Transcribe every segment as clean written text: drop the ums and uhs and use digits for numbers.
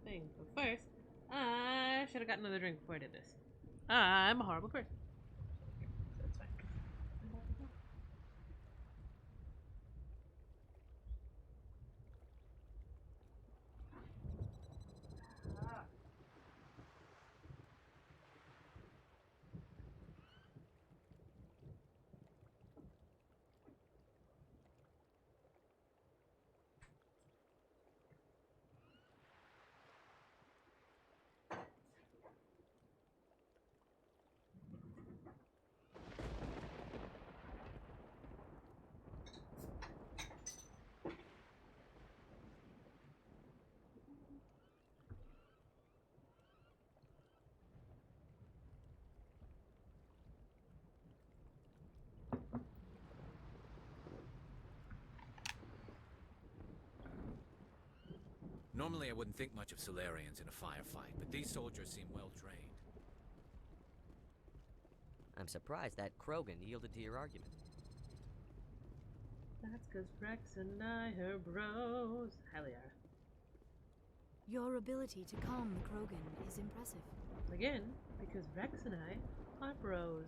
thing. But first, I should have got another drink before I did this. I'm a horrible person. So it's fine. Normally I wouldn't think much of Solarians in a firefight, but these soldiers seem well trained. I'm surprised that Krogan yielded to your argument. That's because Rex and I are bros. Hell yeah. Your ability to calm the Krogan is impressive. Again, because Rex and I are bros.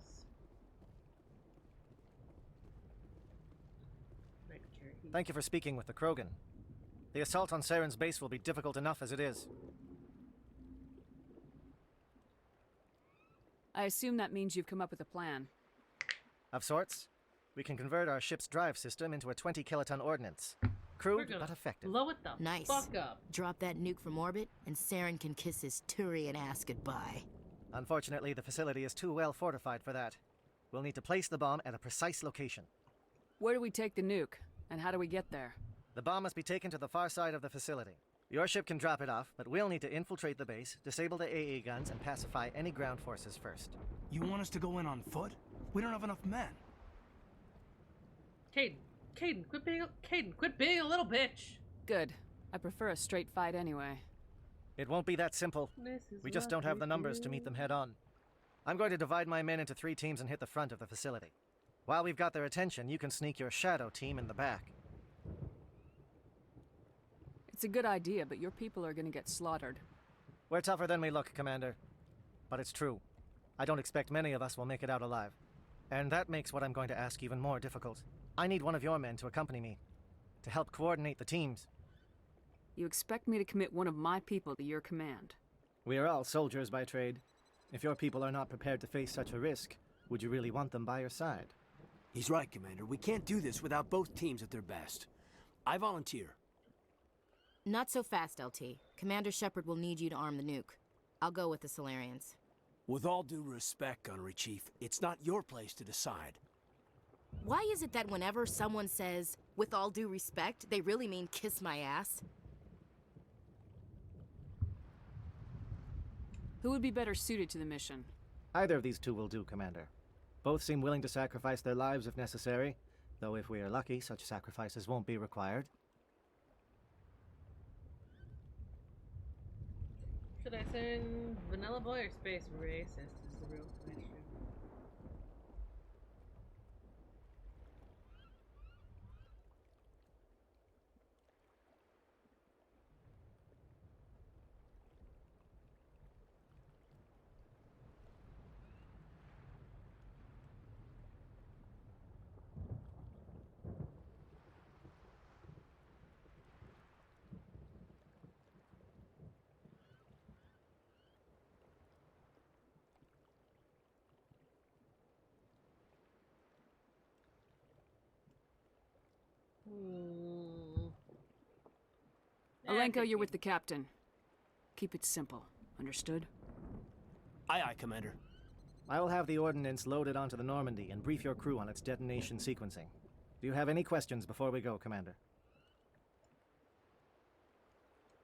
Right, Cherokee. Thank you for speaking with the Krogan. The assault on Saren's base will be difficult enough as it is. I assume that means you've come up with a plan. Of sorts. We can convert our ship's drive system into a 20-kiloton ordnance. Crude, but effective. Blow it the Nice. fuck up. Drop that nuke from orbit, and Saren can kiss his Turian ass goodbye. Unfortunately, the facility is too well fortified for that. We'll need to place the bomb at a precise location. Where do we take the nuke? And how do we get there? The bomb must be taken to the far side of the facility. Your ship can drop it off, but we'll need to infiltrate the base, disable the AA guns, and pacify any ground forces first. You want us to go in on foot? We don't have enough men. Caden, quit being a little bitch. Good. I prefer a straight fight anyway. It won't be that simple. We just don't have the numbers to meet them head on. I'm going to divide my men into 3 teams and hit the front of the facility. While we've got their attention, you can sneak your shadow team in the back. It's a good idea, but your people are gonna get slaughtered. We're tougher than we look, Commander. But it's true. I don't expect many of us will make it out alive. And that makes what I'm going to ask even more difficult. I need one of your men to accompany me, to help coordinate the teams. You expect me to commit one of my people to your command? We are all soldiers by trade. If your people are not prepared to face such a risk, would you really want them by your side? He's right, Commander. We can't do this without both teams at their best. I volunteer. Not so fast, LT. Commander Shepard will need you to arm the nuke. I'll go with the Solarians. With all due respect, Gunnery Chief, it's not your place to decide. Why is it that whenever someone says, with all due respect, they really mean kiss my ass? Who would be better suited to the mission? Either of these two will do, Commander. Both seem willing to sacrifice their lives if necessary, though if we are lucky, such sacrifices won't be required. Should I send Vanilla Boy or Space Racist is the real question. Alenko, you're with the captain. Keep it simple. Understood? Aye, aye, Commander. I will have the ordnance loaded onto the Normandy and brief your crew on its detonation sequencing. Do you have any questions before we go, Commander?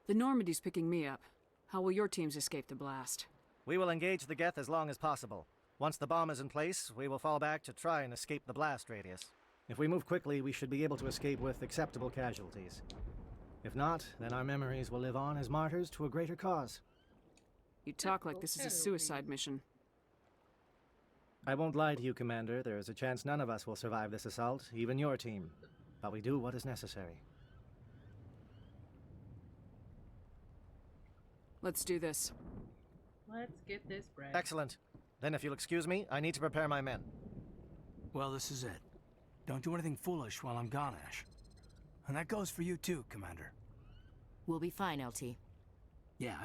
The Normandy's picking me up. How will your teams escape the blast? We will engage the Geth as long as possible. Once the bomb is in place, we will fall back to try and escape the blast radius. If we move quickly, we should be able to escape with acceptable casualties. If not, then our memories will live on as martyrs to a greater cause. You talk like this is a suicide mission. I won't lie to you, Commander. There is a chance none of us will survive this assault, even your team. But we do what is necessary. Let's do this. Let's get this bread. Excellent. Then if you'll excuse me, I need to prepare my men. Well, this is it. Don't do anything foolish while I'm gone, Ash. And that goes for you too, Commander. We'll be fine, LT. Yeah,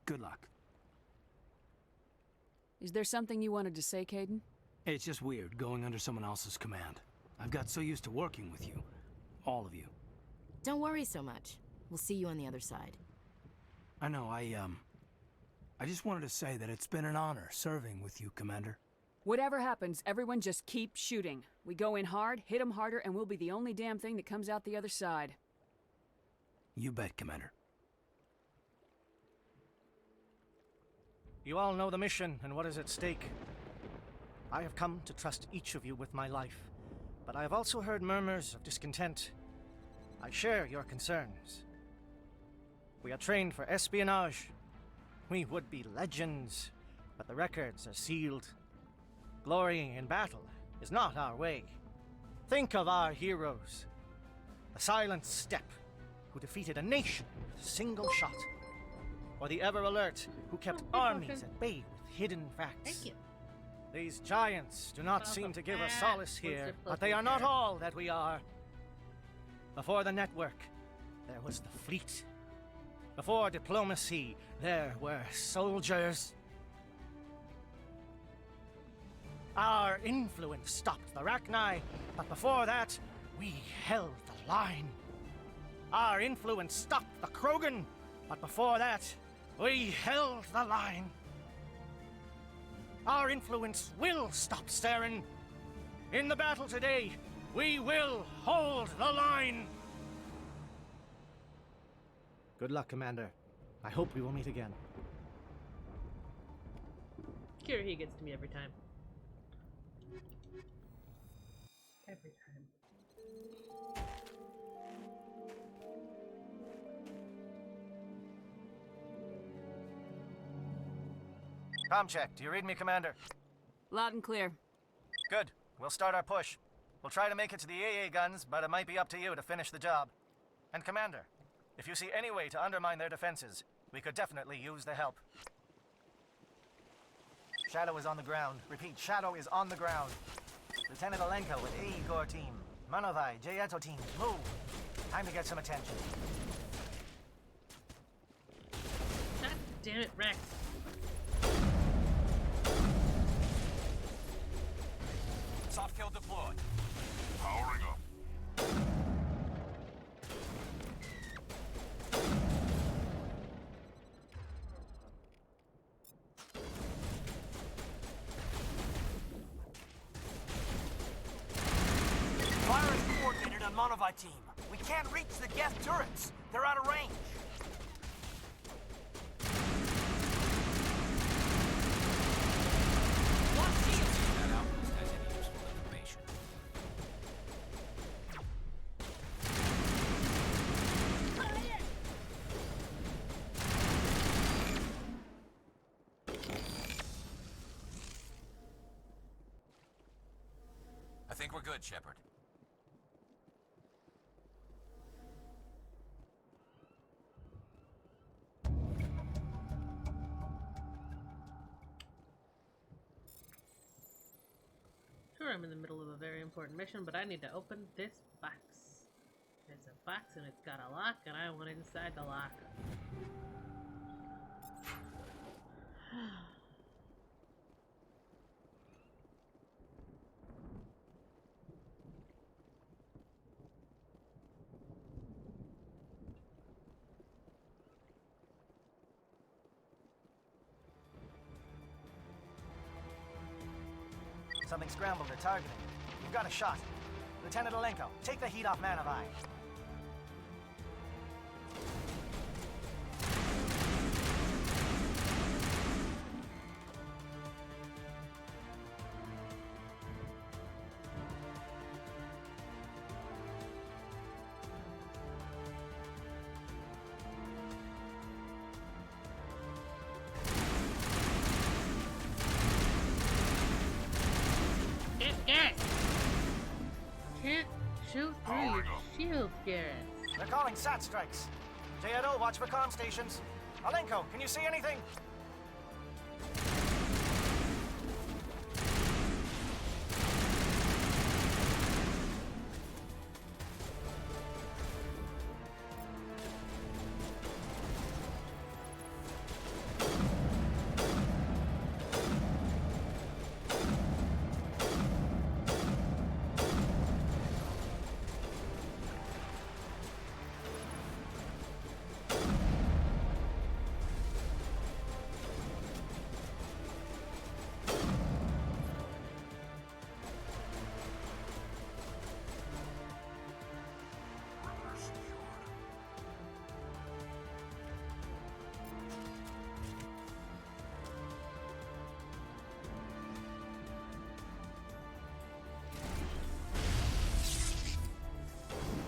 good luck. Is there something you wanted to say, Caden? It's just weird going under someone else's command. I've got so used to working with you. All of you. Don't worry so much. We'll see you on the other side. I know, I just wanted to say that it's been an honor serving with you, Commander. Whatever happens, everyone just keep shooting. We go in hard, hit them harder, and we'll be the only damn thing that comes out the other side. You bet, Commander. You all know the mission and what is at stake. I have come to trust each of you with my life, but I have also heard murmurs of discontent. I share your concerns. We are trained for espionage. We would be legends, but the records are sealed. Glorying in battle is not our way. Think of our heroes. The Silent Steppe, who defeated a nation with a single shot. Or the Ever Alert, who kept armies at bay with hidden facts. Thank you. These giants do not Also, seem to give us ah, solace what's here, your but they are focus not here? all that we are. Before the network, there was the fleet. Before diplomacy, there were soldiers. Our influence stopped the Rachni, but before that, we held the line. Our influence stopped the Krogan, but before that, we held the line. Our influence will stop Saren. In the battle today, we will hold the line. Good luck, Commander. I hope we will meet again. Cure, he gets to me every time. Every time. Com check. Do you read me, Commander? Loud and clear. Good. We'll start our push. We'll try to make it to the AA guns, but it might be up to you to finish the job. And Commander, if you see any way to undermine their defenses, we could definitely use the help. Shadow is on the ground. Repeat, Shadow is on the ground. Lieutenant Alenko with AE Corps team. Manovai, Jayeto team, move. Time to get some attention. God damn it, Rex. Soft kill deployed. Powering up. Fire is coordinated on Monovi team. We can't reach the Geth turrets. They're out of range. That outpost has any useful information. I think we're good, Shepard. Sure, I'm in the middle of a very important mission, but I need to open this box. It's a box and it's got a lock, and I want inside the lock. Something scrambled. They're targeting. You've got a shot. Lieutenant Alenko, take the heat off Manovai. Garrett! Can't shoot through your shield, Garrett. They're calling SAT strikes. Jayeto, watch for comm stations. Alenko, can you see anything?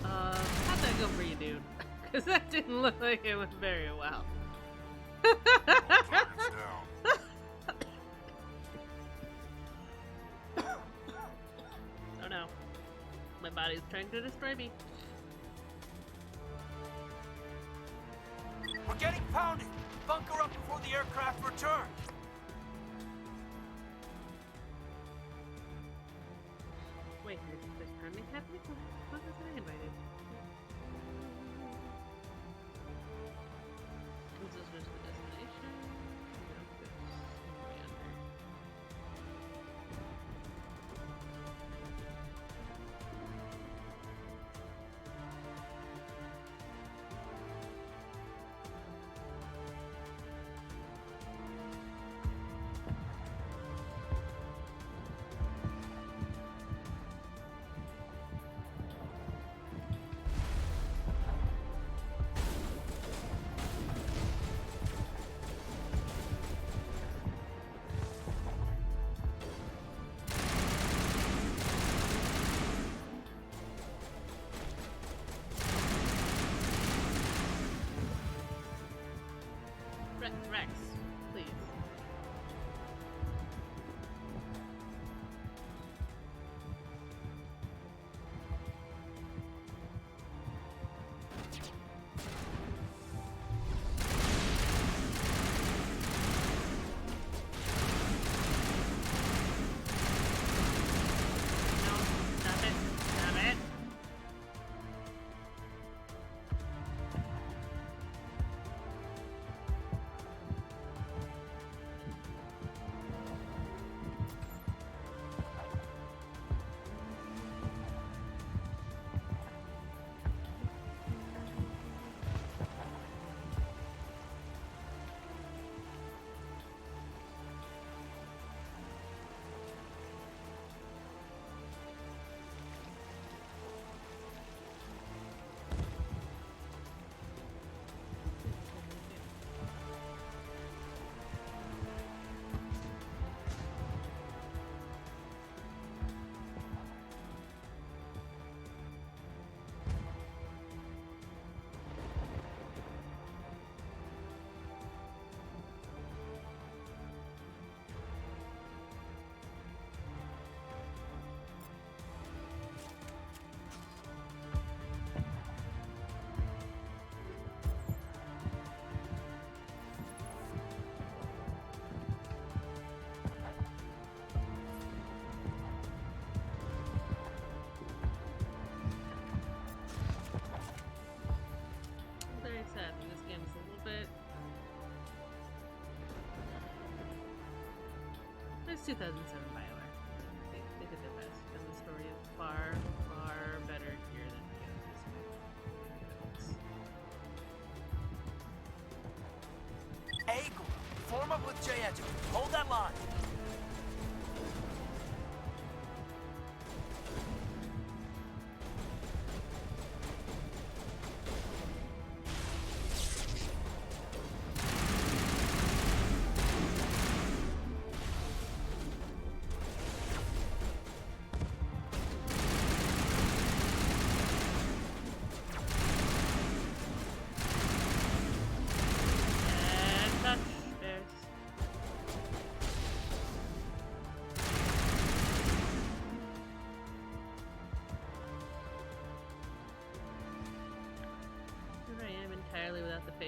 How'd that go for you, dude? Because that didn't look like it went very well. Target's down. Oh no. My body's trying to destroy me. We're getting pounded. Bunker up before the aircraft return. Wait, there's pounding happening? Why wasn't I invited? Is this just the destination? No, there's way under. Rex, please. No, stop it. Stop it. Very sad that this game is a little bit. It's 2007 BioWare. They did their best, and the story is far, far better here than the other. Eagle, form up with J-Edge. Hold that line.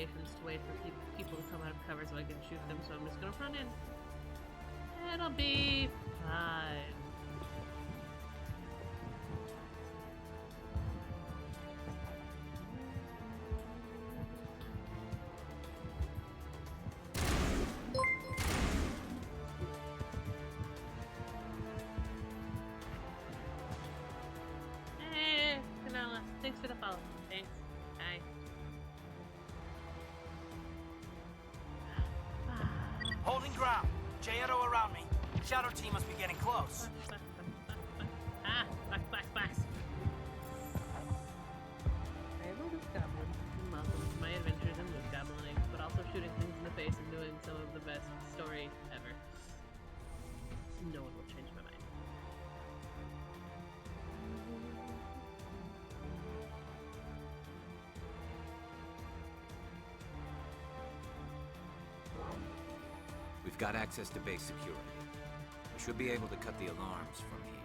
patience to wait for people to come out of cover so I can shoot them, so I'm just gonna run in. It'll be fine. Hey, Canella, thanks for the follow. Thanks. Bye. Holding ground. J-Edo around me. Shadow team must be getting close. Ah, box. I am a loot goblin. Welcome to my adventures in loot goblining, but also shooting things in the face and doing some of the best story ever. No one will change my mind. We've got access to base security. We should be able to cut the alarms from here.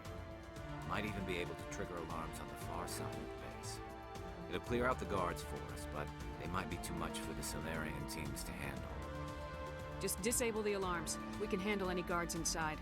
Might even be able to trigger alarms on the far side of the base. It'll clear out the guards for us, but they might be too much for the Solarian teams to handle. Just disable the alarms. We can handle any guards inside.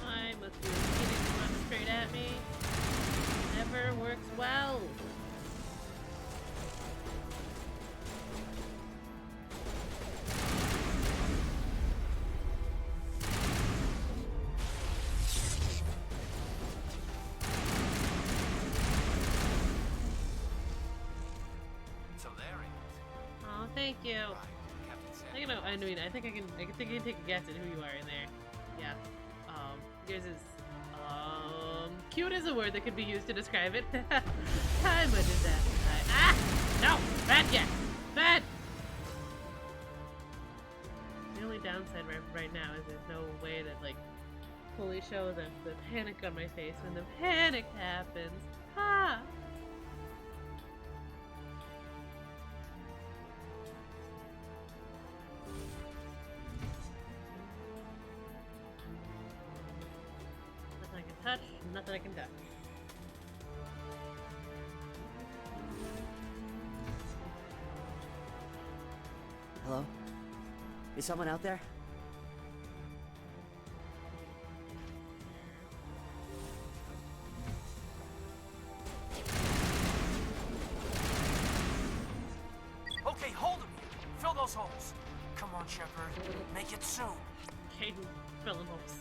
Why must you repeatedly run straight at me? Never works well. Solarians? Oh, thank you. Right. Captain said. I think I can take a guess at who you are in there. Yeah. Yours is cute is a word that could be used to describe it. Hi, much is that? Ah! No! Bad guess! Bad! The only downside right now is there's no way to like fully show the panic on my face when the panic happens. Ha! Nothing I can touch, nothing I can touch. Hello? Is someone out there? Okay, hold him. Fill those holes. Come on, Shepard. Make it soon. Caden, fill in holes.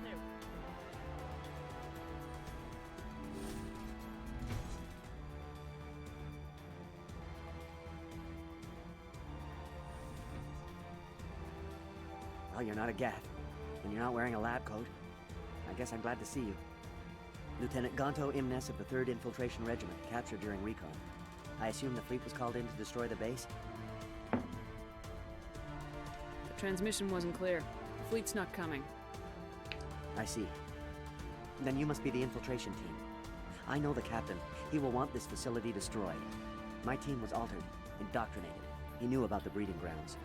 There. Well, you're not a Geth, and you're not wearing a lab coat. I guess I'm glad to see you. Lieutenant Gonto Imnes of the 3rd Infiltration Regiment, captured during recon. I assume the fleet was called in to destroy the base? The transmission wasn't clear. The fleet's not coming. I see. Then you must be the infiltration team. I know the captain. He will want this facility destroyed. My team was altered, indoctrinated. He knew about the breeding grounds.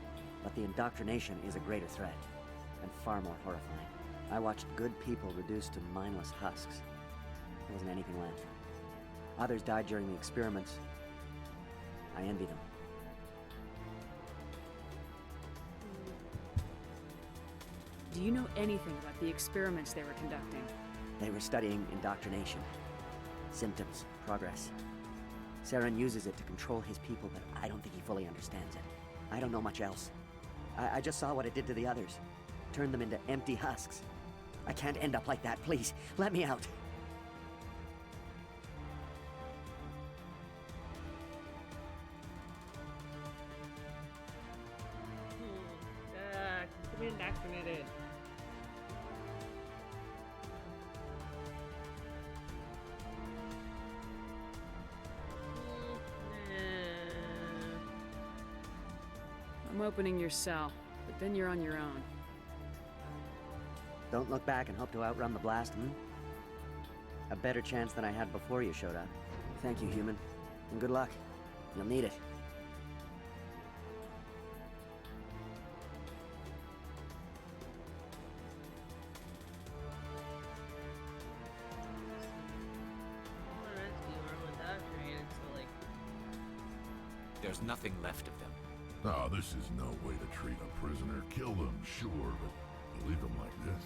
But the indoctrination is a greater threat, and far more horrifying. I watched good people reduced to mindless husks. There wasn't anything left. Others died during the experiments. I envy them. Do you know anything about the experiments they were conducting? They were studying indoctrination. Symptoms, progress. Saren uses it to control his people, but I don't think he fully understands it. I don't know much else. I just saw what it did to the others. turn them into empty husks. I can't end up like that, please. Let me out. To be indoctrinated. I'm opening your cell, but then you're on your own. Don't look back and hope to outrun the blast, A better chance than I had before you showed up. Thank you, human. And good luck. You'll need it. There's nothing left of them. Now, this is no way to treat a prisoner. Kill them, sure, but to leave them like this?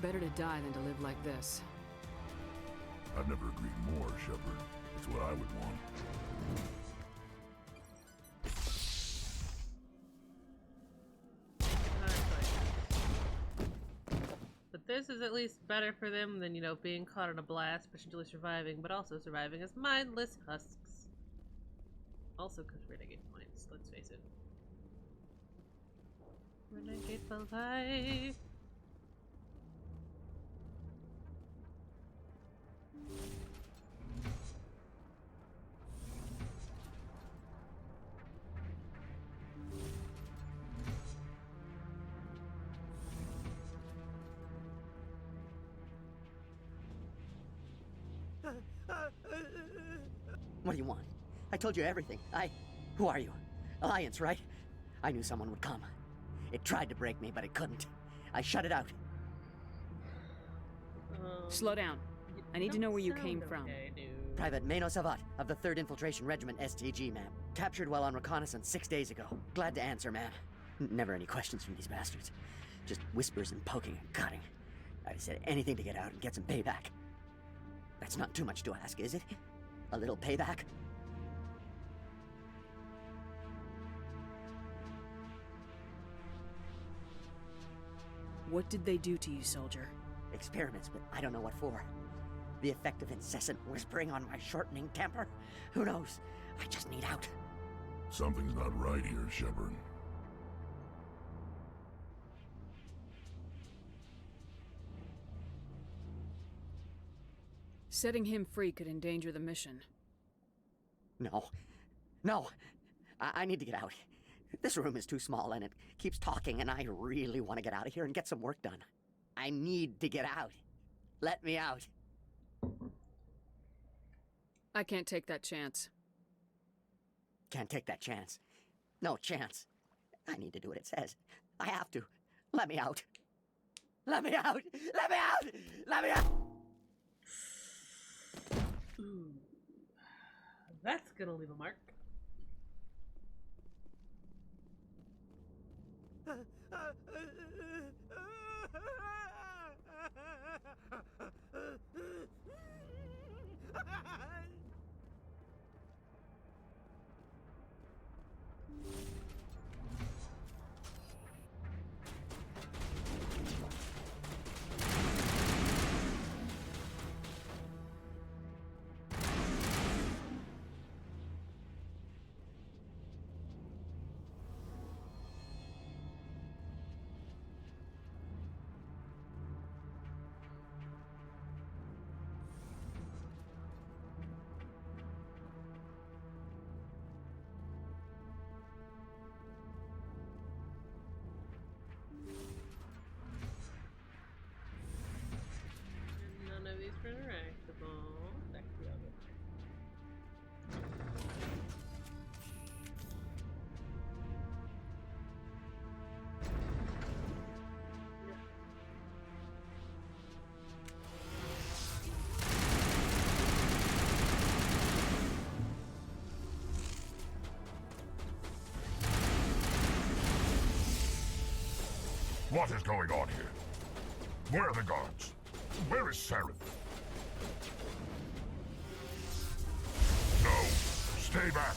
Better to die than to live like this. I've never agreed more, Shepard. It's what I would want. But this is at least better for them than, you know, being caught in a blast, potentially surviving, but also surviving as mindless husks. Also, because renegade points, let's face it. Renegade for life. What do you want? I told you everything. Who are you? Alliance, right? I knew someone would come. It tried to break me, but it couldn't. I shut it out. Slow down. I need to know where you came from. Okay, dude. Private Mano Savat of the 3rd Infiltration Regiment STG, ma'am. Captured while on reconnaissance 6 days ago. Glad to answer, ma'am. Never any questions from these bastards. Just whispers and poking and cutting. I said anything to get out and get some payback. That's not too much to ask, is it? A little payback? What did they do to you, soldier? Experiments, but I don't know what for. The effect of incessant whispering on my shortening temper? Who knows? I just need out. Something's not right here, Shepard. Setting him free could endanger the mission. No. No! I need to get out. This room is too small and it keeps talking, and I really want to get out of here and get some work done. I need to get out. Let me out. I can't take that chance. Can't take that chance. No chance. I need to do what it says. I have to. Let me out. Let me out! Let me out! Let me out! Ooh. That's gonna leave a mark. None of these are interactable. Back to the other. What is going on here? Where are the guards? Where is Saren? No! Stay back!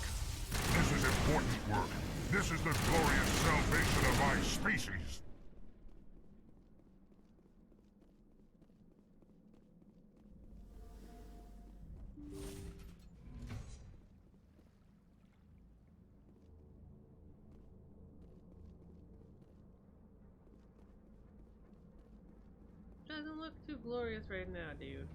important work. This is the glorious salvation of my species. Doesn't look too glorious right now, dude.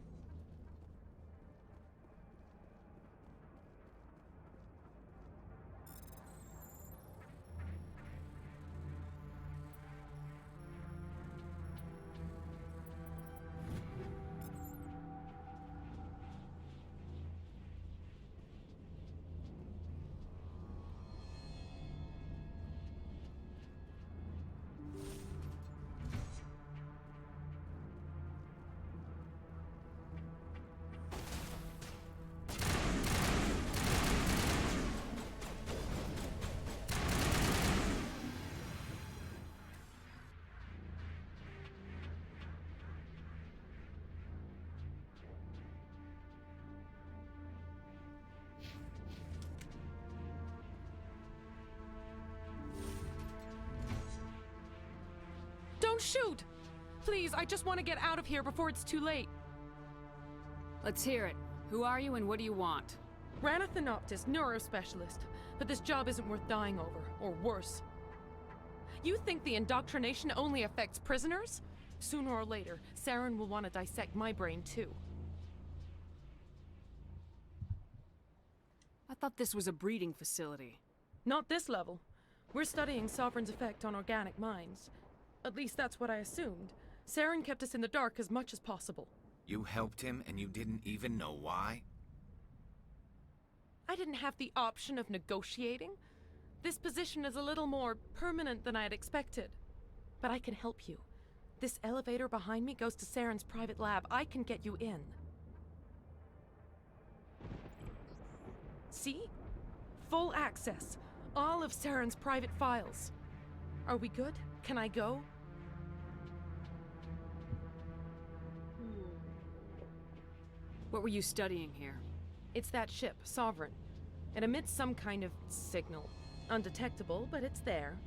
Don't shoot! Please, I just want to get out of here before it's too late. Let's hear it. Who are you and what do you want? Rana Thanoptis, neurospecialist, but this job isn't worth dying over, or worse. You think the indoctrination only affects prisoners? Sooner or later, Saren will want to dissect my brain too. I thought this was a breeding facility. Not this level. We're studying Sovereign's effect on organic minds. At least that's what I assumed. Saren kept us in the dark as much as possible. You helped him and you didn't even know why? I didn't have the option of negotiating. This position is a little more permanent than I had expected. But I can help you. This elevator behind me goes to Saren's private lab. I can get you in. See? Full access. All of Saren's private files. Are we good? Can I go? What were you studying here? It's that ship, Sovereign. It emits some kind of signal. Undetectable, but it's there.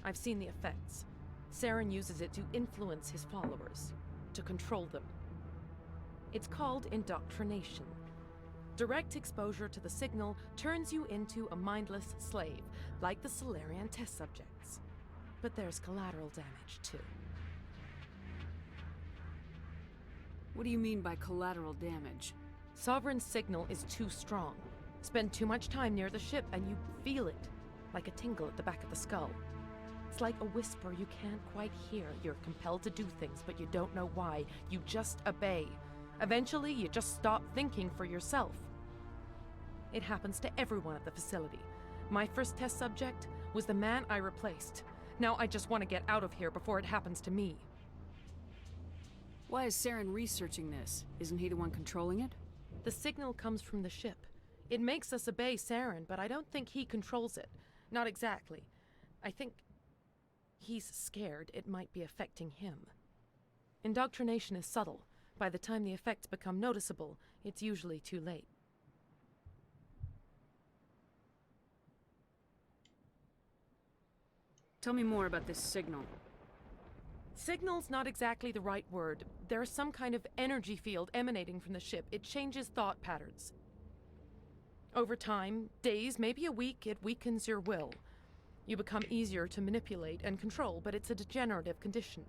I've seen the effects. Saren uses it to influence his followers, to control them. It's called indoctrination. Direct exposure to the signal turns you into a mindless slave, like the Solarian test subjects. But there's collateral damage, too. What do you mean by collateral damage? Sovereign's signal is too strong. Spend too much time near the ship and you feel it, like a tingle at the back of the skull. It's like a whisper you can't quite hear. You're compelled to do things, but you don't know why. You just obey. Eventually, you just stop thinking for yourself. It happens to everyone at the facility. My first test subject was the man I replaced. Now I just want to get out of here before it happens to me. Why is Saren researching this? Isn't he the one controlling it? The signal comes from the ship. It makes us obey Saren, but I don't think he controls it. Not exactly. I think he's scared it might be affecting him. Indoctrination is subtle. By the time the effects become noticeable, it's usually too late. Tell me more about this signal. Signal's not exactly the right word. There's some kind of energy field emanating from the ship. It changes thought patterns. Over time, days, maybe a week, it weakens your will. You become easier to manipulate and control, but it's a degenerative condition.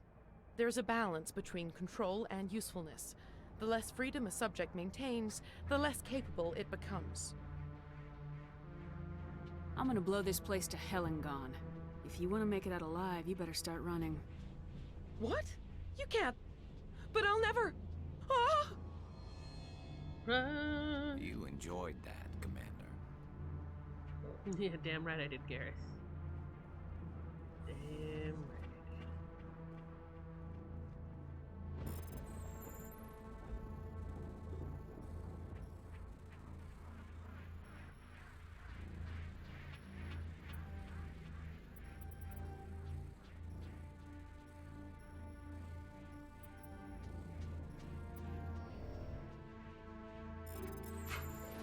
There's a balance between control and usefulness. The less freedom a subject maintains, the less capable it becomes. I'm gonna blow this place to hell and gone. If you want to make it out alive, you better start running. What? You can't. But I'll never. Ah! Run! You enjoyed that, Commander. Yeah, damn right I did, Garrus. Damn right.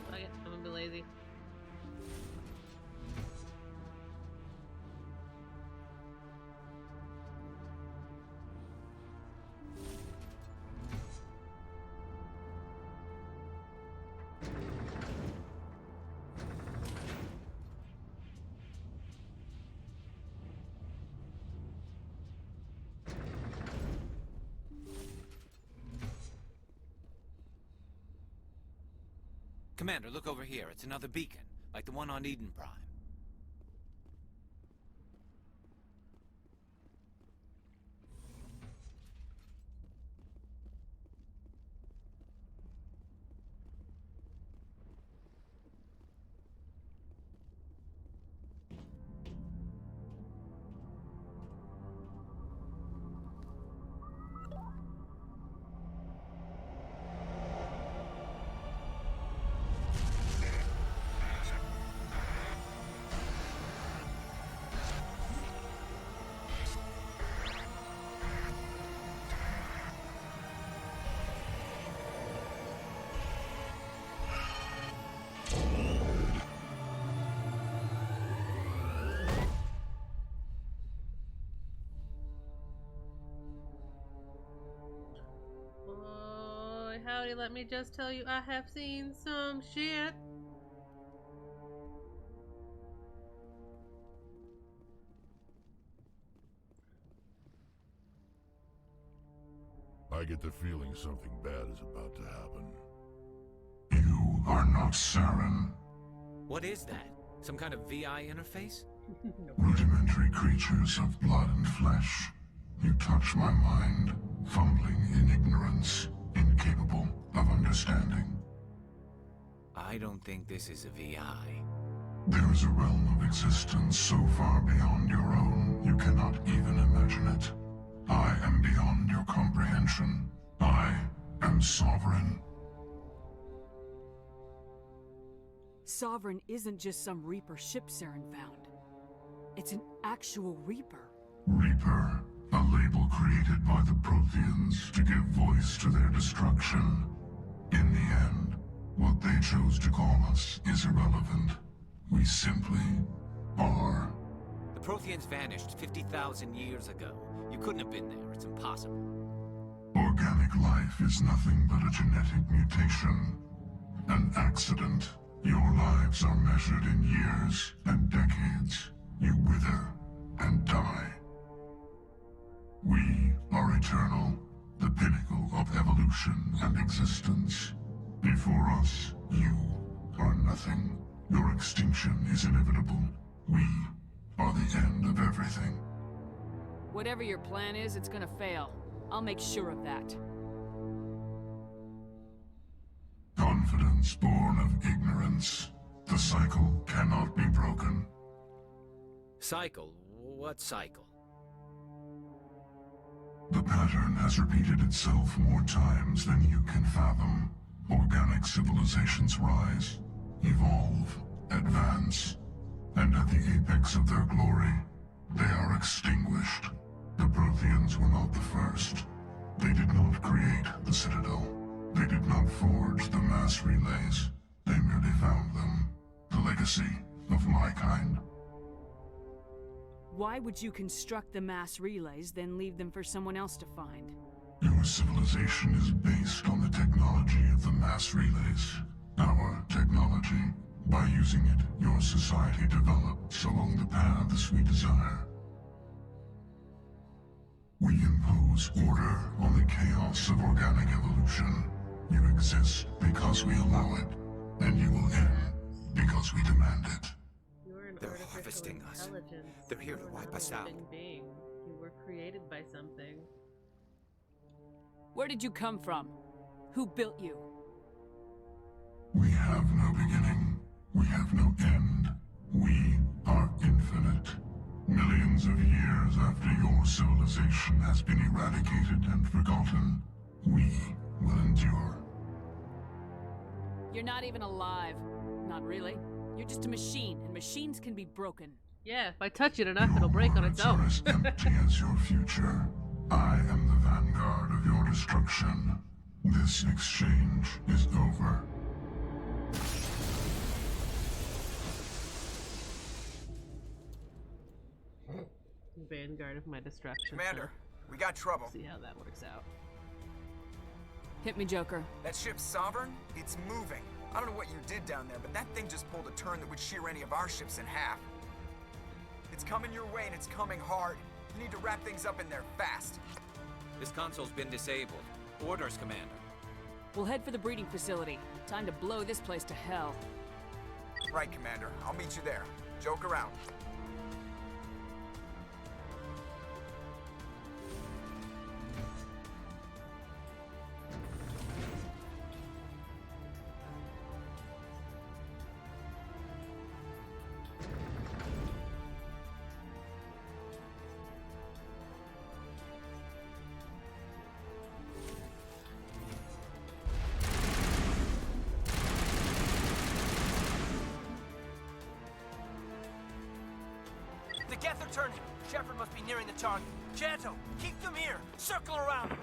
Fuck it, I'm gonna be lazy. Commander, look over here. It's another beacon, like the one on Eden Prime. Oh, howdy, let me just tell you, I have seen some shit. I get the feeling something bad is about to happen. You are not Saren. What is that? Some kind of VI interface? Rudimentary creatures of blood and flesh. You touch my mind, fumbling in ignorance, incapable of understanding. I don't think this is a VI. There is a realm of existence so far beyond your own, you cannot even imagine it. I am beyond your comprehension. I am sovereign. Sovereign isn't just some Reaper ship Saren found. It's an actual Reaper. Reaper, a label created by the Protheans to give voice to their destruction. In the end, what they chose to call us is irrelevant. We simply are. The Protheans vanished 50,000 years ago. You couldn't have been there. It's impossible. Organic life is nothing but a genetic mutation. An accident. Your lives are measured in years and decades. You wither and die. We are eternal, the pinnacle of evolution and existence. Before us, you are nothing. Your extinction is inevitable. We are the end of everything. Whatever your plan is, it's gonna fail. I'll make sure of that. Confidence born of ignorance. The cycle cannot be broken. Cycle? What cycle? The pattern has repeated itself more times than you can fathom. Organic civilizations rise, evolve, advance, and at the apex of their glory, they are extinguished. The Protheans were not the first. They did not create the Citadel. They did not forge the mass relays. They merely found them. The legacy of my kind. Why would you construct the mass relays, then leave them for someone else to find? Your civilization is based on the technology of the mass relays. Our technology. By using it, your society develops along the paths we desire. We impose order on the chaos of organic evolution. You exist because we allow it, and you will end because we demand it. They're harvesting us. They're here to wipe us out. Being. You were created by something. Where did you come from? Who built you? We have no beginning. We have no end. We are infinite. Millions of years after your civilization has been eradicated and forgotten, we will endure. You're not even alive. Not really. You're just a machine, and machines can be broken. Yeah, if I touch it enough, it'll break on its own. Are as empty as your future. I am the vanguard of your destruction. This exchange is over. Vanguard of my destruction. Commander, we got trouble. See how that works out. Hit me, Joker. That ship's Sovereign? It's moving. I don't know what you did down there, but that thing just pulled a turn that would shear any of our ships in half. It's coming your way, and it's coming hard. You need to wrap things up in there fast. This console's been disabled. Orders, Commander. We'll head for the breeding facility. Time to blow this place to hell. Right, Commander. I'll meet you there. Joke around. The Geth are turning. Shepard must be nearing the target. Janto, keep them here. Circle around them.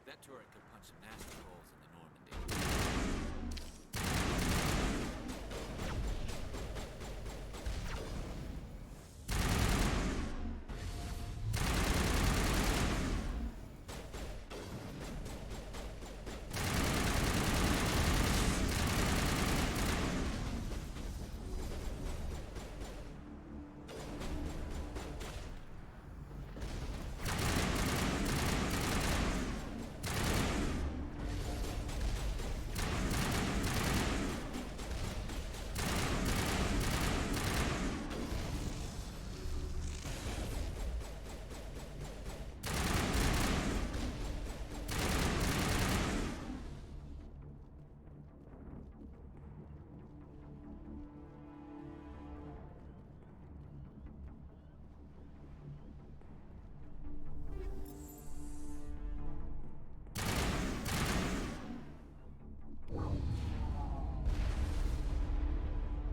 That turret could punch some nasty holes in the Normandy.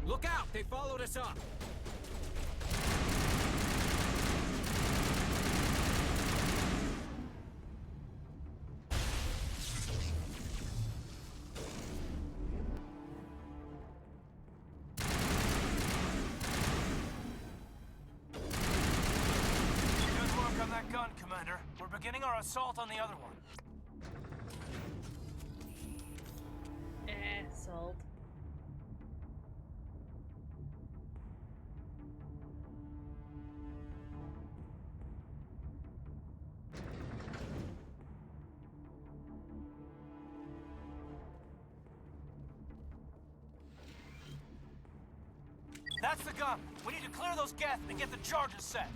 Look out! They followed us up! Good work on that gun, Commander. We're beginning our assault on the other one. Assault. That's the gun. We need to clear those Geth and get the charges set.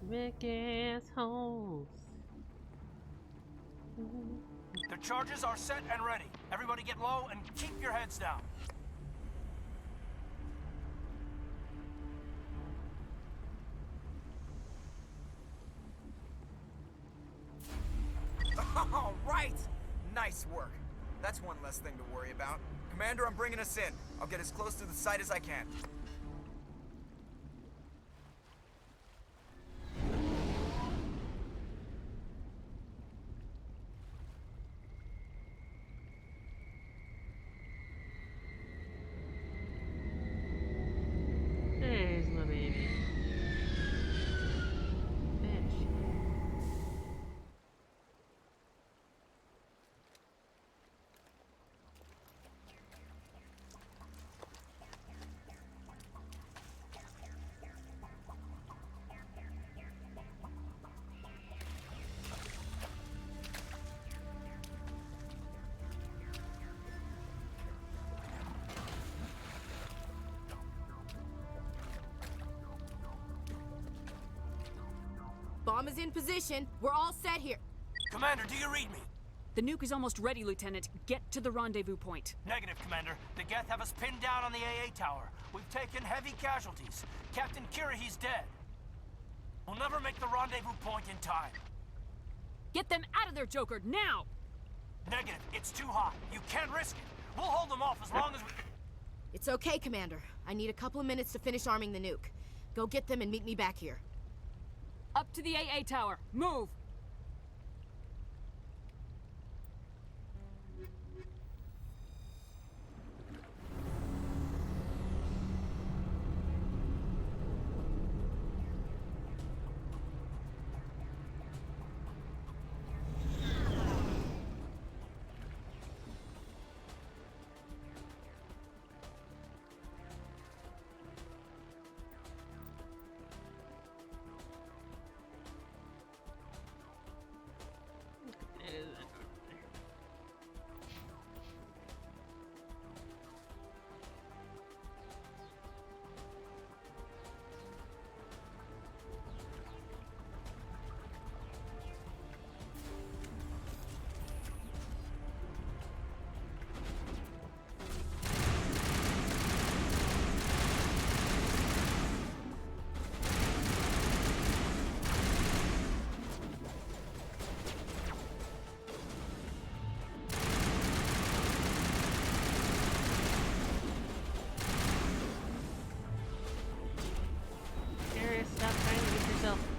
Big assholes. The charges are set and ready. Everybody get low and keep your heads down. All right! Nice work. That's one less thing to worry about. Commander, I'm bringing us in. I'll get as close to the site as I can. Bomb is in position. We're all set here. Commander, do you read me? The nuke is almost ready, Lieutenant. Get to the rendezvous point. Negative, Commander. The Geth have us pinned down on the AA tower. We've taken heavy casualties. Captain Kirahi's dead. We'll never make the rendezvous point in time. Get them out of there, Joker, now! Negative. It's too hot. You can't risk it. We'll hold them off as long as we... It's okay, Commander. I need a couple of minutes to finish arming the nuke. Go get them and meet me back here. Up to the AA tower. Move!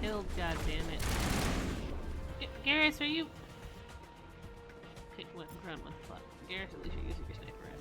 Killed, god damn it. Garrus, are you? Okay, what? Run, what the fuck? Garrus, at least you're using your sniper rifle.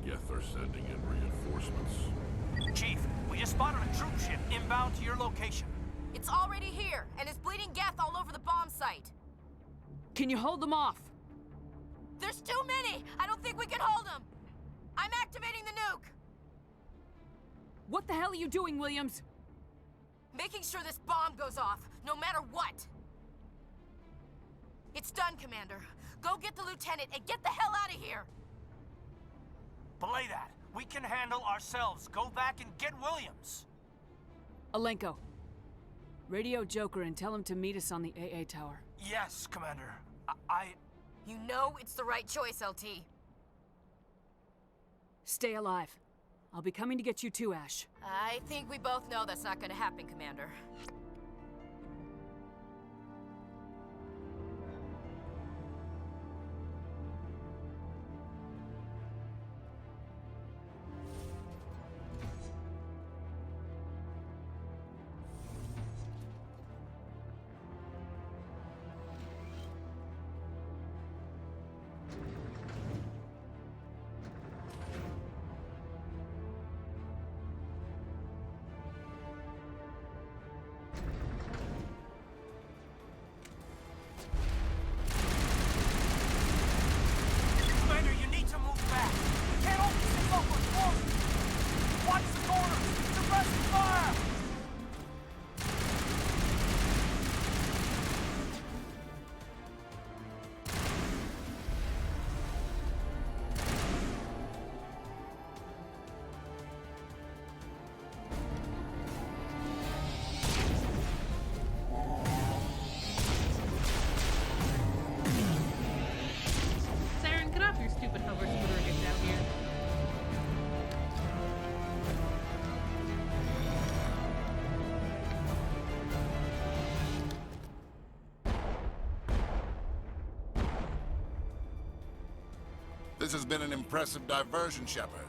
Geth are sending in reinforcements. Chief, we just spotted a troop ship inbound to your location. It's already here, and it's bleeding Geth all over the bomb site. Can you hold them off? There's too many! I don't think we can hold them! I'm activating the nuke! What the hell are you doing, Williams? Making sure this bomb goes off, no matter what! It's done, Commander. Go get the lieutenant and get the hell out of here! Belay that. We can handle ourselves. Go back and get Williams. Alenko. Radio Joker and tell him to meet us on the AA tower. Yes, Commander. You know it's the right choice, LT. Stay alive. I'll be coming to get you too, Ash. I think we both know that's not gonna happen, Commander. This has been an impressive diversion, Shepard.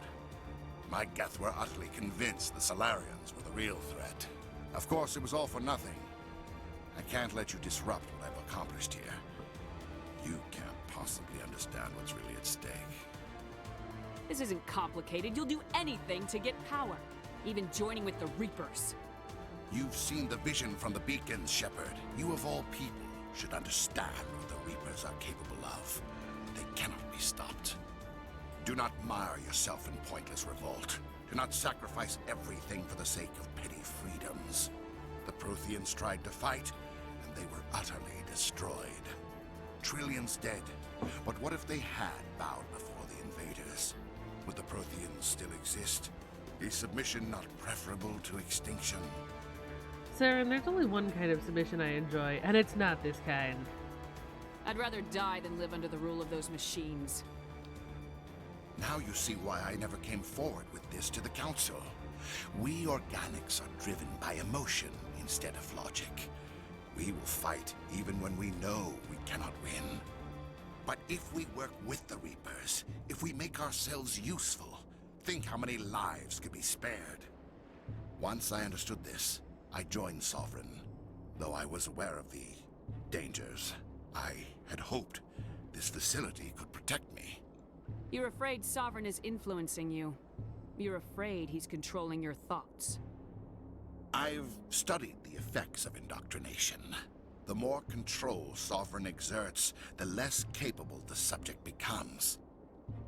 My Geth were utterly convinced the Solarians were the real threat. Of course, it was all for nothing. I can't let you disrupt what I've accomplished here. You can't possibly understand what's really at stake. This isn't complicated. You'll do anything to get power, even joining with the Reapers. You've seen the vision from the beacons, Shepard. You of all people should understand what the Reapers are capable of. They cannot be stopped. Do not mire yourself in pointless revolt. Do not sacrifice everything for the sake of petty freedoms. The Protheans tried to fight, and they were utterly destroyed. Trillions dead. But what if they had bowed before the invaders? Would the Protheans still exist? Is submission not preferable to extinction? Saren, there's only one kind of submission I enjoy, and it's not this kind. I'd rather die than live under the rule of those machines. Now you see why I never came forward with this to the Council. We organics are driven by emotion instead of logic. We will fight even when we know we cannot win. But if we work with the Reapers, if we make ourselves useful, think how many lives could be spared. Once I understood this, I joined Sovereign. Though I was aware of the dangers, I had hoped this facility could protect me. You're afraid Sovereign is influencing you. You're afraid he's controlling your thoughts. I've studied the effects of indoctrination. The more control Sovereign exerts, the less capable the subject becomes.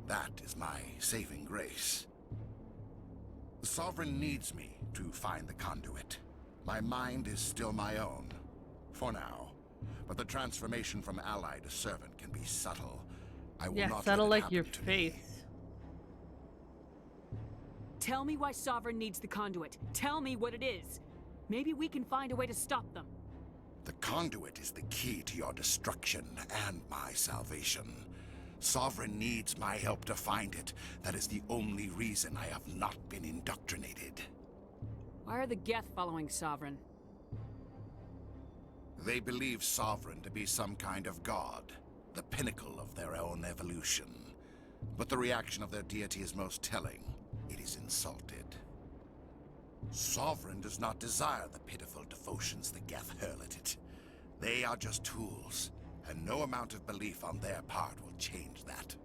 That is my saving grace. The Sovereign needs me to find the conduit. My mind is still my own, for now. But the transformation from ally to servant can be subtle. I will not subtle let it like your happen to face. me. Tell me why Sovereign needs the conduit. Tell me what it is. Maybe we can find a way to stop them. The conduit is the key to your destruction and my salvation. Sovereign needs my help to find it. That is the only reason I have not been indoctrinated. Why are the Geth following Sovereign? They believe Sovereign to be some kind of god, the pinnacle of their own evolution. But the reaction of their deity is most telling. It is insulted. Sovereign does not desire the pitiful devotions the Geth hurl at it. They are just tools, and no amount of belief on their part will change that.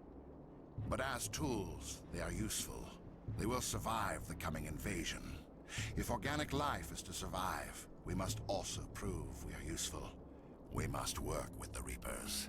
But as tools, they are useful. They will survive the coming invasion. If organic life is to survive, we must also prove we are useful. We must work with the Reapers.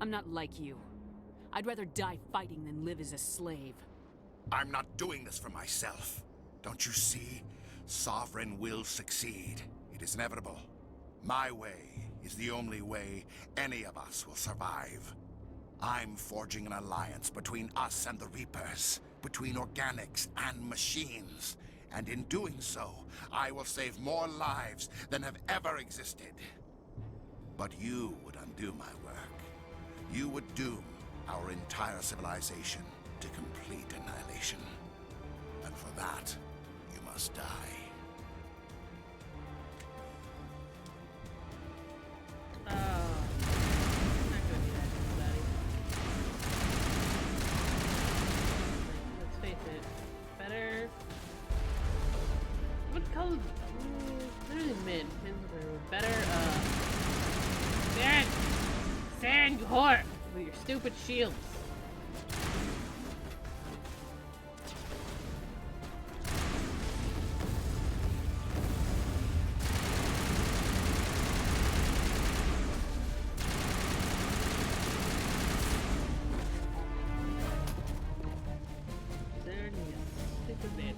I'm not like you. I'd rather die fighting than live as a slave. I'm not doing this for myself. Don't you see? Sovereign will succeed. It is inevitable. My way is the only way any of us will survive. I'm forging an alliance between us and the Reapers, between organics and machines. And in doing so, I will save more lives than have ever existed. But you would undo my work. You would doom our entire civilization to complete annihilation. And for that, you must die. Oh. I'm not gonna do that to anybody. Let's face it. Better... What color? Literally mid. Better, Saren! Saren, you whore! With your stupid shields. Saren, you stupid bitch.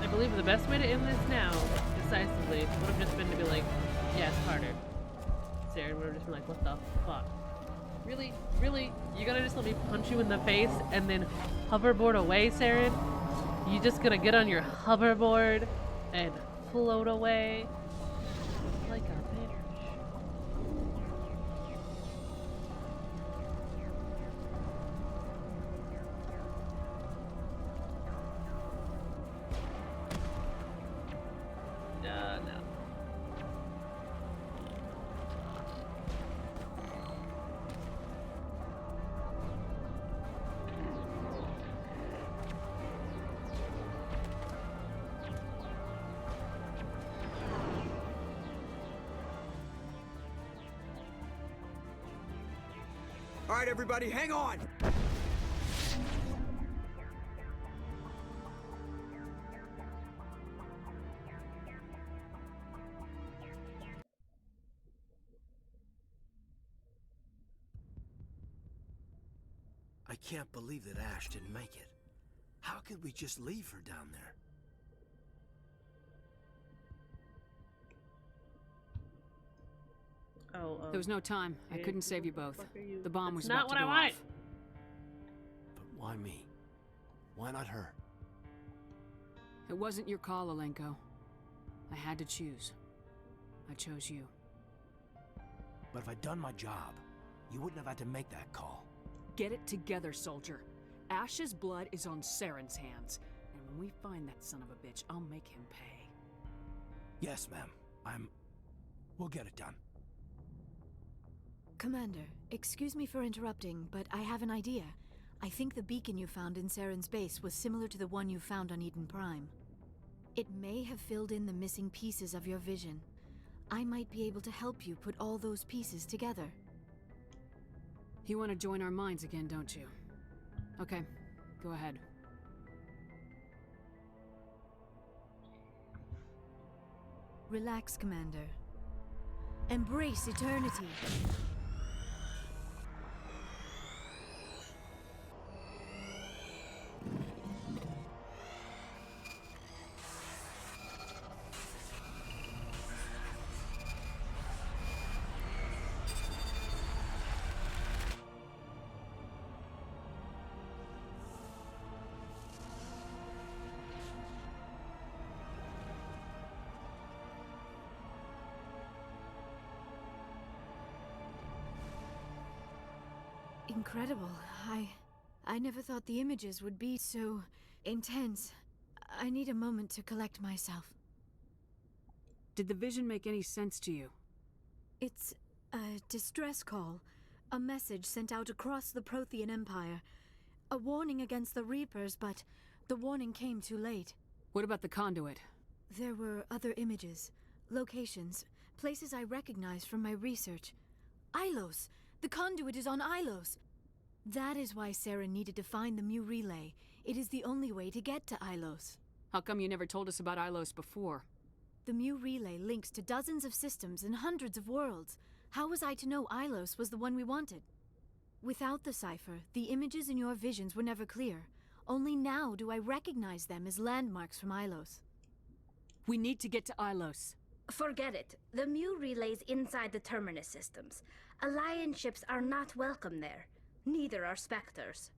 I believe the best way to end this now, decisively, would have just been to be like, yes, harder. Sarah would have just been like, what the fuck? Really? Really? You gonna just let me punch you in the face and then hoverboard away, Saren? You just gonna get on your hoverboard and float away like a bitch? No. All right, everybody, hang on! I can't believe that Ash didn't make it. How could we just leave her down there? There was no time. I couldn't save you both. The bomb was Not about what to I go want. off. But why me? Why not her? It wasn't your call, Alenko. I had to choose. I chose you. But if I'd done my job, you wouldn't have had to make that call. Get it together, soldier. Ash's blood is on Saren's hands. And when we find that son of a bitch, I'll make him pay. Yes, ma'am. We'll get it done. Commander, excuse me for interrupting, but I have an idea. I think the beacon you found in Saren's base was similar to the one you found on Eden Prime. It may have filled in the missing pieces of your vision. I might be able to help you put all those pieces together. You want to join our minds again, don't you? Okay, go ahead. Relax, Commander. Embrace eternity. Incredible. I never thought the images would be so intense. I need a moment to collect myself. Did the vision make any sense to you? It's a distress call. A message sent out across the Prothean Empire. A warning against the Reapers, but the warning came too late. What about the conduit? There were other images, locations, places I recognized from my research. Ilos! The conduit is on Ilos! That is why Saren needed to find the Mu Relay. It is the only way to get to Ilos. How come you never told us about Ilos before? The Mu Relay links to dozens of systems and hundreds of worlds. How was I to know Ilos was the one we wanted? Without the cipher, the images in your visions were never clear. Only now do I recognize them as landmarks from Ilos. We need to get to Ilos. Forget it. The Mu Relay's inside the Terminus systems. Alliance ships are not welcome there. Neither are Spectres.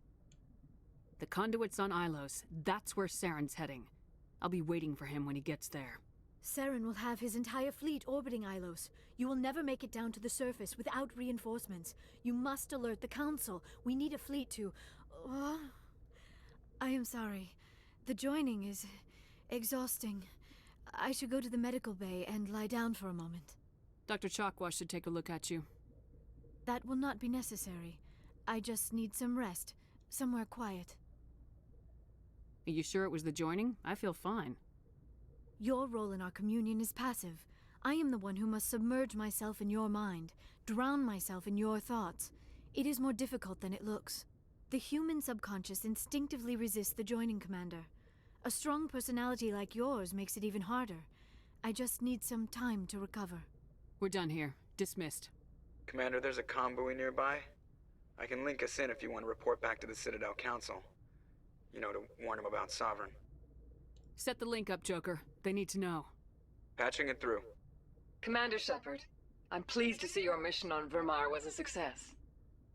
The conduit's on Ilos. That's where Saren's heading. I'll be waiting for him when he gets there. Saren will have his entire fleet orbiting Ilos. You will never make it down to the surface without reinforcements. You must alert the Council. We need a fleet to... I am sorry. The joining is exhausting. I should go to the medical bay and lie down for a moment. Dr. Chakwa should take a look at you. That will not be necessary. I just need some rest. Somewhere quiet. Are you sure it was the joining? I feel fine. Your role in our communion is passive. I am the one who must submerge myself in your mind, drown myself in your thoughts. It is more difficult than it looks. The human subconscious instinctively resists the joining, Commander. A strong personality like yours makes it even harder. I just need some time to recover. We're done here. Dismissed. Commander, there's a convoy nearby. I can link us in if you want to report back to the Citadel Council. You know, to warn them about Sovereign. Set the link up, Joker. They need to know. Patching it through. Commander Shepard, I'm pleased to see your mission on Vermar was a success.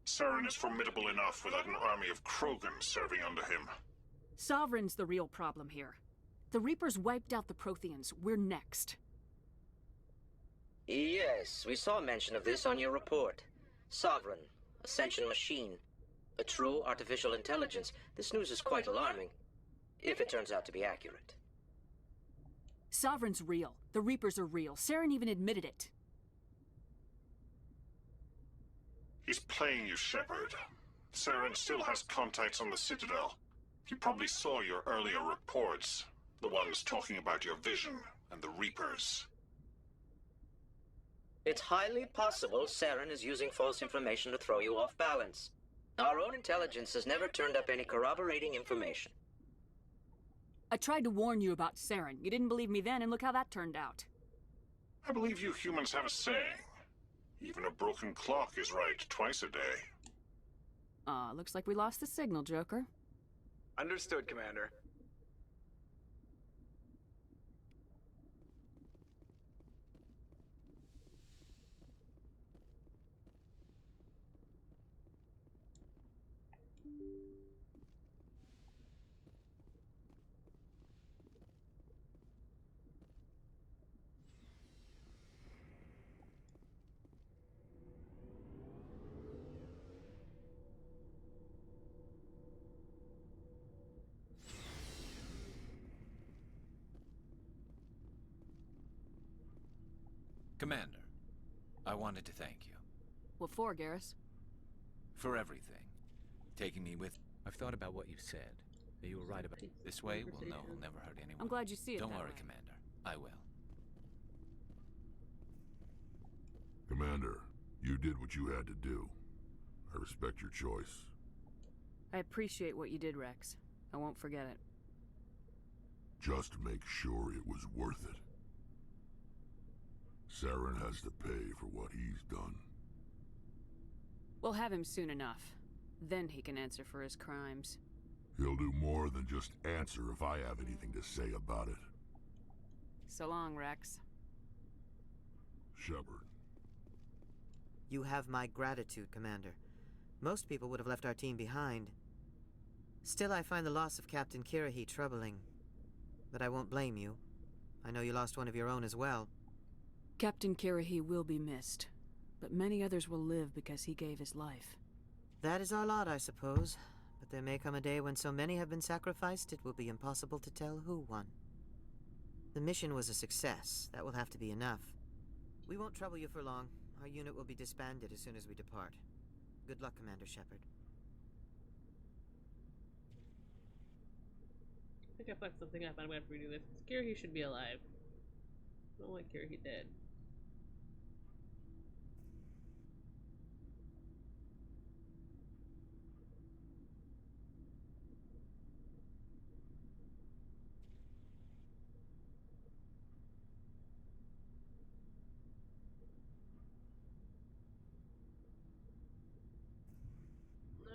Saren is formidable enough without an army of Krogan serving under him. Sovereign's the real problem here. The Reapers wiped out the Protheans. We're next. Yes, we saw mention of this on your report. Sovereign, Ascension machine, a true artificial intelligence. This news is quite alarming, if it turns out to be accurate. Sovereign's real. The Reapers are real. Saren even admitted it. He's playing you, Shepard. Saren still has contacts on the Citadel. He probably saw your earlier reports. The ones talking about your vision and the Reapers. It's highly possible Saren is using false information to throw you off balance. Our own intelligence has never turned up any corroborating information. I tried to warn you about Saren. You didn't believe me then, and look how that turned out. I believe you humans have a saying. Even a broken clock is right twice a day. Looks like we lost the signal, Joker. Understood, Commander. Commander, I wanted to thank you. What for, Garrus? For everything. Taking me with... I've thought about what you said. You were right about it. This way, we'll know we'll never hurt anyone. I'm glad you see it Don't that worry, way. Commander. I will. Commander, you did what you had to do. I respect your choice. I appreciate what you did, Rex. I won't forget it. Just make sure it was worth it. Saren has to pay for what he's done. We'll have him soon enough. Then he can answer for his crimes. He'll do more than just answer if I have anything to say about it. So long, Rex. Shepard. You have my gratitude, Commander. Most people would have left our team behind. Still, I find the loss of Captain Kirahi troubling. But I won't blame you. I know you lost one of your own as well. Captain Kirahi will be missed, but many others will live because he gave his life. That is our lot, I suppose. But there may come a day when so many have been sacrificed, it will be impossible to tell who won. The mission was a success. That will have to be enough. We won't trouble you for long. Our unit will be disbanded as soon as we depart. Good luck, Commander Shepard. I think I fucked something up. I'm gonna have to redo this. Kirahi should be alive. I don't want Kirahi dead.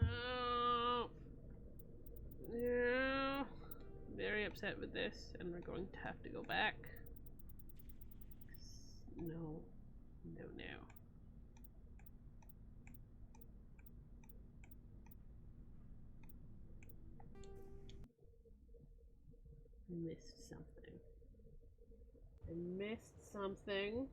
No. No. Very upset with this, and we're going to have to go back. No. No, no. I missed something. I missed something.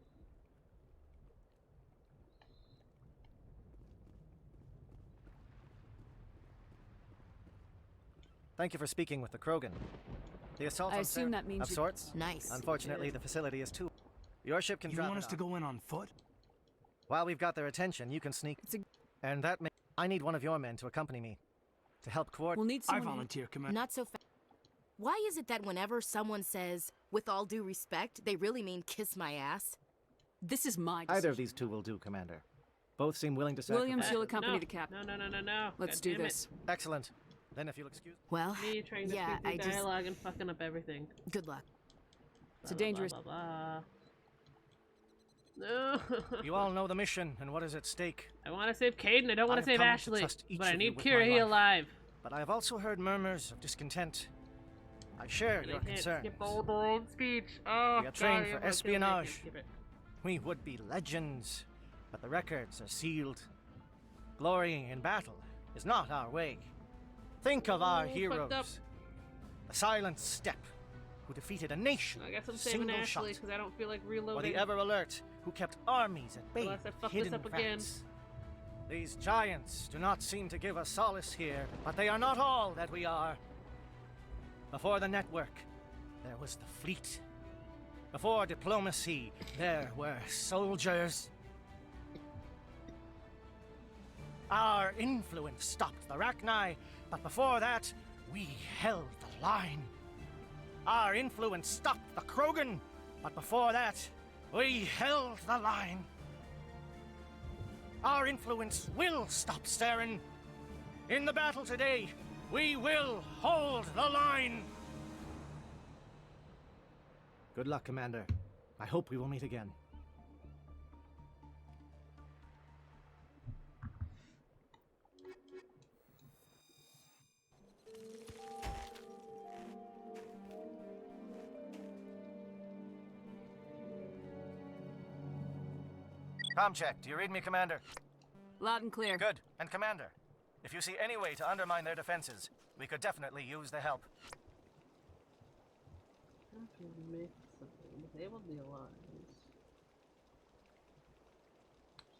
Thank you for speaking with the Krogan. The assault I on assume that means of you- sorts. Nice. Unfortunately, the facility is too. Your ship can You drop want it us to off. go in on foot? While we've got their attention, you can sneak. And that may. I need one of your men to accompany me, to help coordinate. We'll need I someone. volunteer, Commander. Not so fast. Why is it that whenever someone says, with all due respect, they really mean kiss my ass? This is my decision. Either of these two will do, Commander. Both seem willing to sacrifice. Williams, you'll accompany No. the captain. No. Let's God do damn it. this. Excellent. Then, if you'll excuse. Well, Me trying to yeah, speak through dialogue and fucking up everything. Good luck. It's a dangerous. Blah, blah, blah. No. You all know the mission and what is at stake. I want to save Caden. I don't want I to have save come to Ashley. trust each But I of you need with my Kirahi life. alive. But I have also heard murmurs of discontent. I share And your I can't concerns. skip all the old speech. Oh, We are trained God, for I'm gonna kill me. I can't espionage. skip it. We would be legends, but the records are sealed. Glorying in battle is not our way. Think of our fucked up. heroes. The Silent Step, who defeated a nation I guess I'm with a saving single Ashley shot. because I don't feel like Or reloading. the Ever Alert, who kept armies at bay Unless I with fuck this hidden up again. facts. These giants do not seem to give us solace here, but they are not all that we are. Before the network, there was the fleet. Before diplomacy, there were soldiers. Our influence stopped the Rachni, but before that, we held the line. Our influence stopped the Krogan, but before that, we held the line. Our influence will stop Saren. In the battle today, we will hold the line. Good luck, Commander. I hope we will meet again. Com check. Do you read me, Commander? Loud and clear. Good. And Commander, if you see any way to undermine their defenses, we could definitely use the help. Make something. Disable the alarms.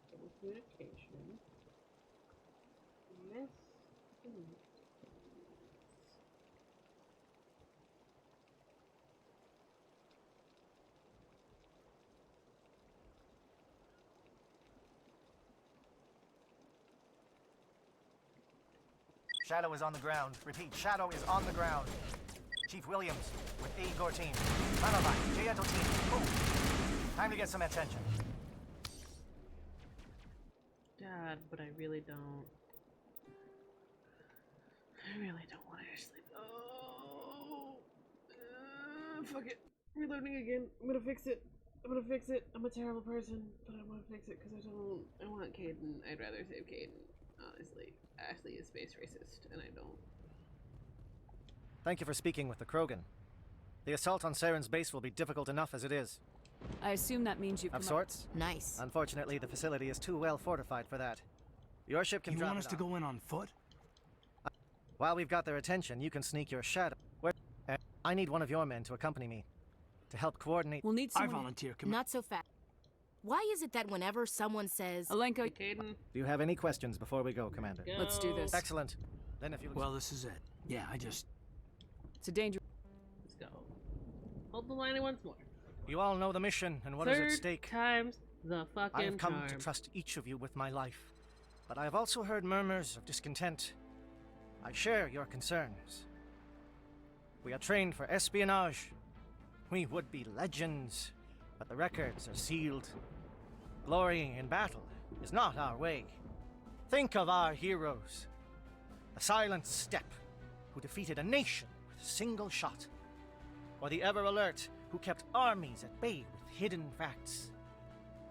Stable communication. Miss. Shadow is on the ground. Repeat, Shadow is on the ground. Chief Williams with Igor team. Manovai, Geth team, move. Time to get some attention. God, but I really don't. I really don't want to sleep. Oh, fuck it. Reloading again. I'm gonna fix it. I'm gonna fix it. I'm a terrible person, but I want to fix it because I don't. I want Caden. I'd rather save Caden. Honestly, Ashley is space racist, and I don't. Thank you for speaking with the Krogan. The assault on Saren's base will be difficult enough as it is. I assume that means you've Of come sorts? Nice. Unfortunately, the facility is too well fortified for that. Your ship can You drop want it us to on. go in on foot? While we've got their attention, you can sneak your Shadow. I need one of your men to accompany me, to help coordinate. We'll need someone. I volunteer. Not so fast. Why is it that whenever someone says Alenka, Caden, Do you have any questions before we go, Commander? go. let's do this. Excellent. Then if you Well, this is it. Yeah, It's a danger. Let's go. Hold the line once more. You all know the mission and what is Third at stake. time's the fucking I have come charm. to trust each of you with my life, but I have also heard murmurs of discontent. I share your concerns. We are trained for espionage. We would be legends, but the records are sealed. Glorying in battle is not our way. Think of our heroes. The Silent Step, who defeated a nation with a single shot. Or the Ever Alert, who kept armies at bay with hidden facts.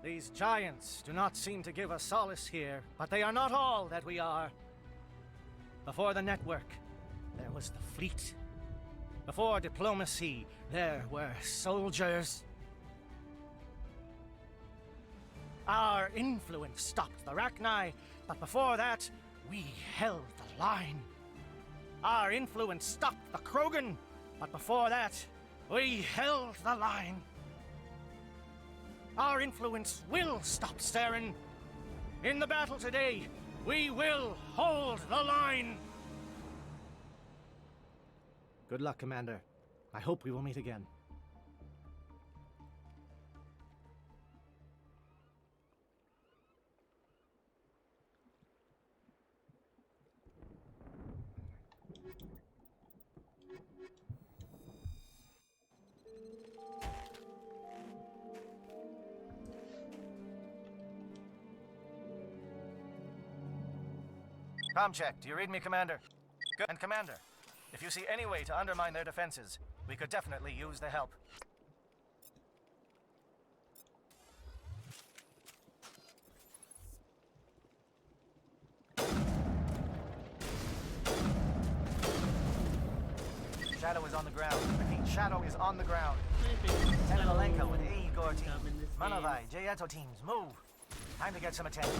These giants do not seem to give us solace here, but they are not all that we are. Before the network, there was the fleet. Before diplomacy, there were soldiers. Our influence stopped the Rachni, but before that, we held the line. Our influence stopped the Krogan, but before that, we held the line. Our influence will stop Saren. In the battle today, we will hold the line. Good luck, Commander. I hope we will meet again. Com check. Do you read me, Commander? Good. And Commander, if you see any way to undermine their defenses, we could definitely use the help. Shadow is on the ground. Repeat, Shadow is on the ground. Lieutenant Alenka with Igor team. Manovai, Geth teams, move. Time to get some attention.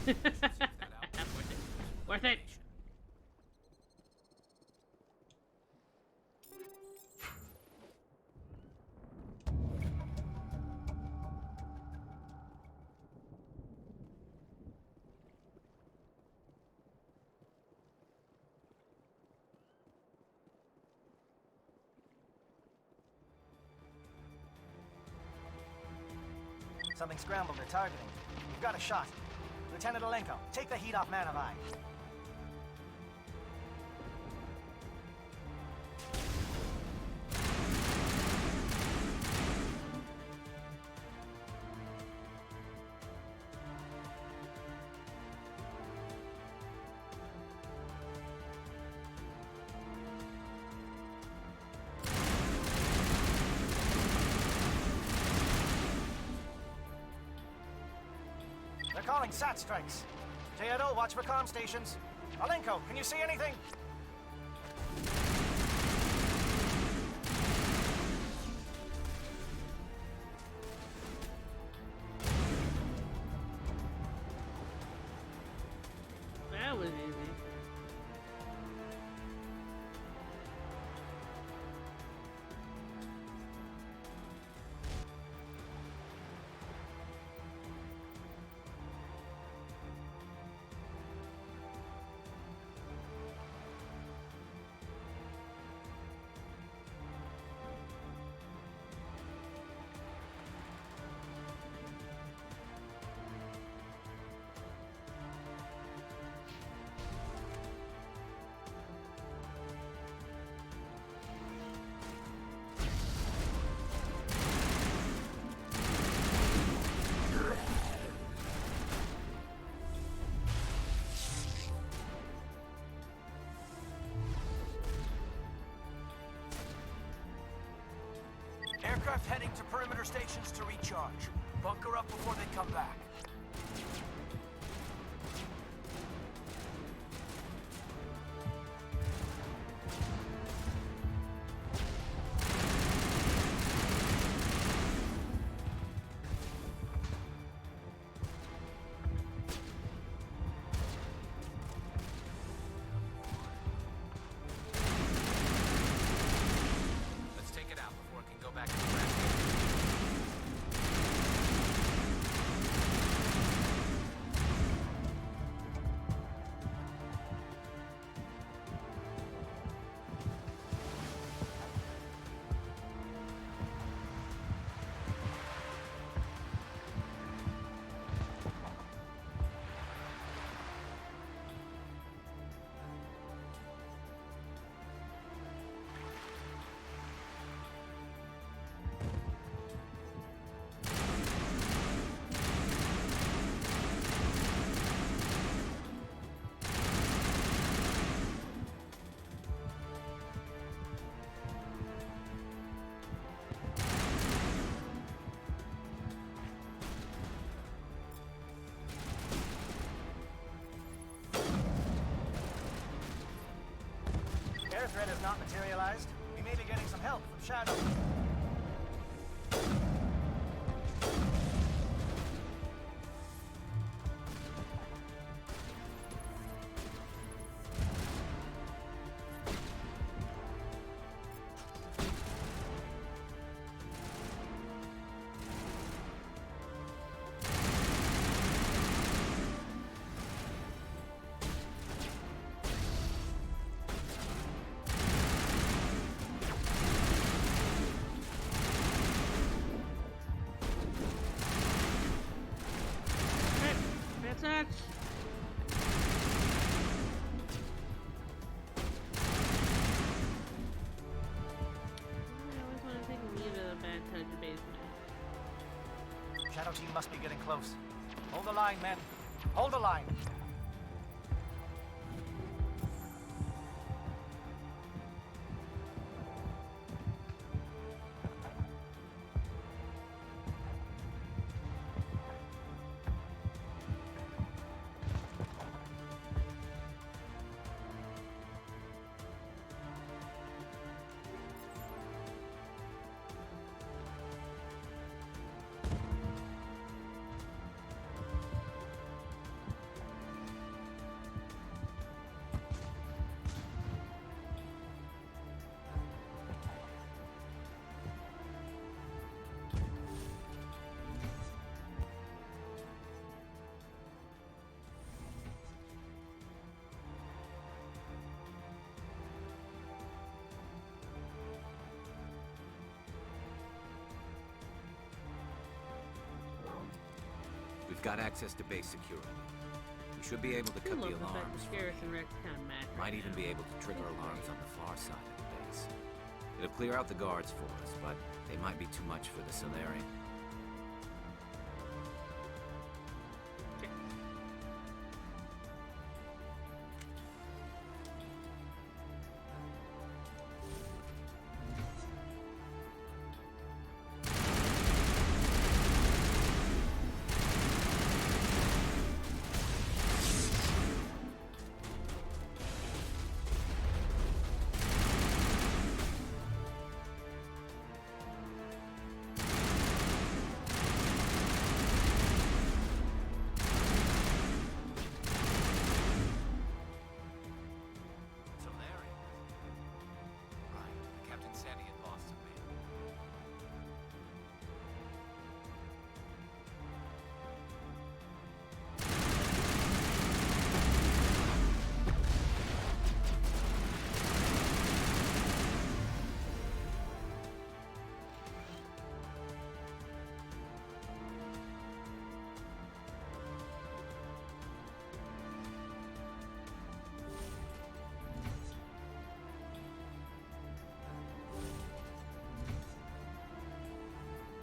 Worth it. Worth it. Something scrambled or targeting. We've got a shot. Lieutenant Alenko, take the heat off Man of Eye. They're calling SAT strikes. J-Edo, watch for comm stations. Alenko, can you see anything? That was easy. Aircraft heading to perimeter stations to recharge. Bunker up before they come back. Let's take it out before it can go back to the ground. Air threat has not materialized. We may be getting some help from Shadow. Sucks. I always want to take me to the bad touch basement. Shadow team must be getting close. Hold the line, men. Hold the line. got access to base security. We should be able to cut the alarms. Might even be able to trigger alarms on the far side of the base. It'll clear out the guards for us, but they might be too much for the Solarian.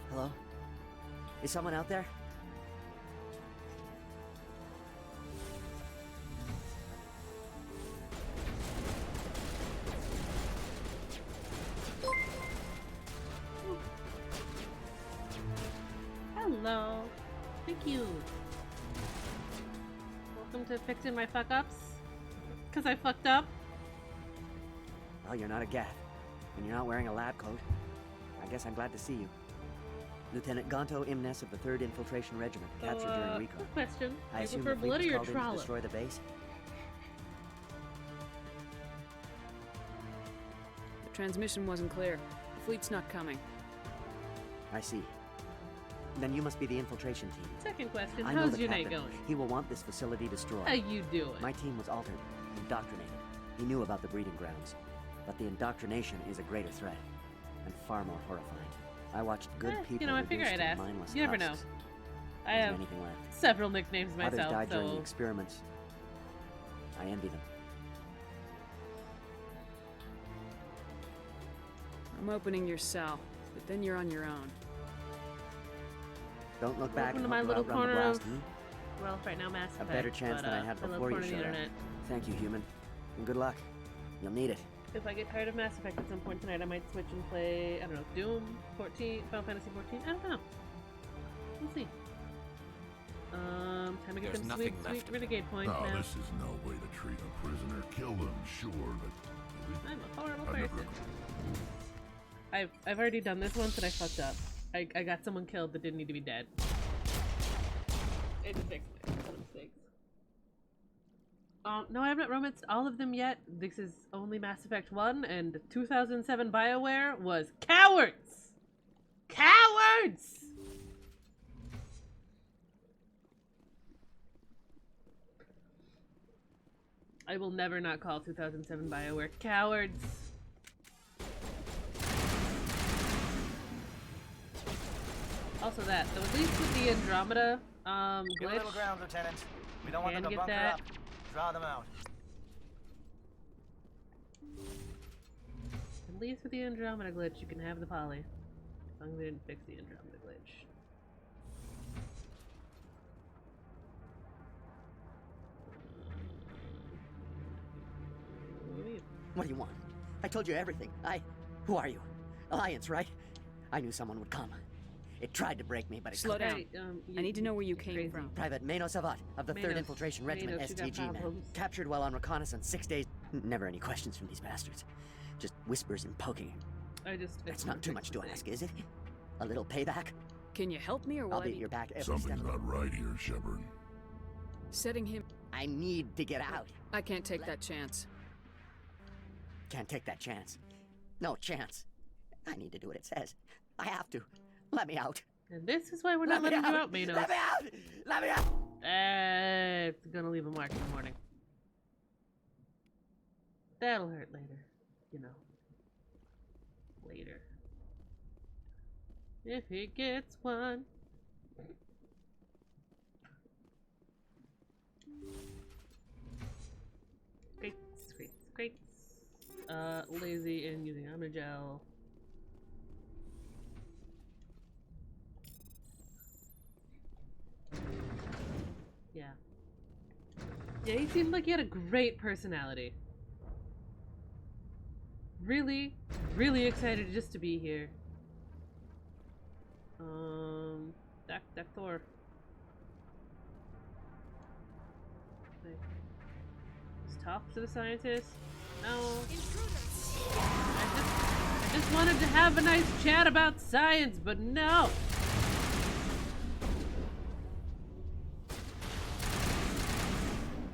Hello? Is someone out there? Hello. Thank you. Welcome to fixing my fuck-ups. Because I fucked up. Well, you're not a Geth, and you're not wearing a lab coat. I guess I'm glad to see you. Lieutenant Gonto Imnes of the 3rd Infiltration Regiment, captured during recon. Quick question. I You assume prefer the fleet blood or was your called in to trollop? destroy the base? The transmission wasn't clear. The fleet's not coming. I see. Then you must be the infiltration team. Second question. I know How's the your night captain. going? He will want this facility destroyed. How you doing? My team was altered, indoctrinated. He knew about the breeding grounds. But the indoctrination is a greater threat, and far more horrifying. I watched good people you know, I figure reduced I'd to ask. mindless You never know. husks. I Isn't have anything left. several nicknames Others myself, died during the so... experiments. I envy them. I'm opening your cell, but then you're on your own. Don't look back Welcome and to my hope you little outrun the corner blast, of... Well, right now, Mass A Effect, better chance but, than I had love before you corner of the showed up. internet. Thank you, human. And good luck. You'll need it. If I get tired of Mass Effect at some point tonight, I might switch and play, I don't know, Doom 14, Final Fantasy 14? I don't know. We'll see. Time to get There's them nothing sweet, left sweet of renegade points No, now. this is no way to treat a prisoner. Kill them, sure, but... I'm a horrible I never- person. I've already done this once and I fucked up. I got someone killed that didn't need to be dead. It fixed my mistakes. No, I haven't romanced all of them yet. This is only Mass Effect 1, and 2007 BioWare was cowards! Cowards! I will never not call 2007 BioWare cowards. Also that, though at least with the Andromeda Give a glitch, little ground, Lieutenant. We don't want them Can to get bunker that. up. Draw them out. at least with the Andromeda glitch you can have the poly. As long as we didn't fix the Andromeda glitch. What do you want? I told you everything. Who are you? Alliance, right? I knew someone would come. It tried to break me, but it Slow couldn't. down. I need to know where you came from. Private Mano Savat of the 3rd Manos. Infiltration Regiment Manos, you got STG man. problems. Captured while on reconnaissance 6 days. Never any questions from these bastards. Just whispers and poking. That's not too much to ask, is it? A little payback? Can you help me or will I'll I be be at your back every Something's step. not right here, Shepard. setting him? I need to get out. I can't take that chance. Can't take that chance. No chance. I need to do what it says. I have to. Let me out. And this is why we're not Let me letting you out. out, Manos. Let me out! Let me out! It's gonna leave a mark in the morning. That'll hurt later. You know. Later. If he gets one. Great. Lazy in using Omnigel. Yeah. Yeah, he seemed like he had a great personality. Really, really excited just to be here. Thor. Just talk to the scientist? No. I just wanted to have a nice chat about science, but no.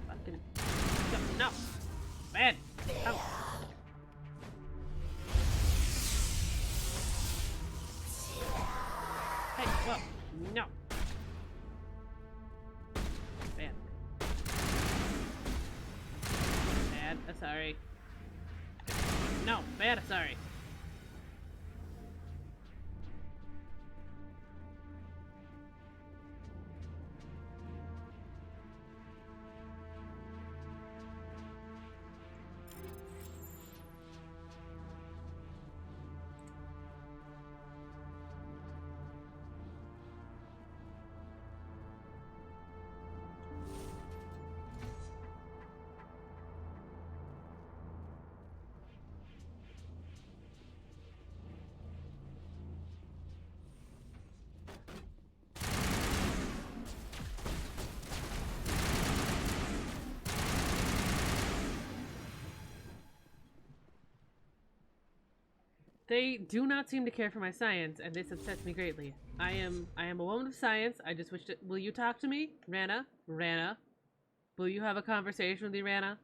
Fucking no. Man. Oh. Hey, whoa. No. Bad. Bad. Sorry. No, bad. Sorry. They do not seem to care for my science, and this upsets me greatly. I am a woman of science. I just wish to— Will you talk to me? Rana? Rana? Will you have a conversation with me, Rana?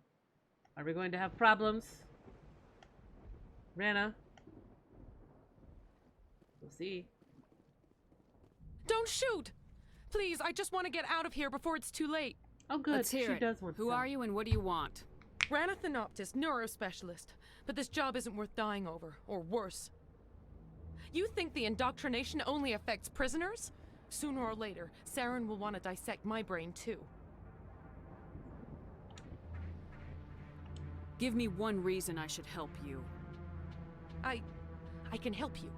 Are we going to have problems? Rana? We'll see. Don't shoot! Please, I just want to get out of here before it's too late. Oh good, Let's hear she it. does want Who some. are you and what do you want? Rana Thanoptis, neurospecialist. But this job isn't worth dying over, or worse. You think the indoctrination only affects prisoners? Sooner or later, Saren will want to dissect my brain too. Give me one reason I should help you. I can help you.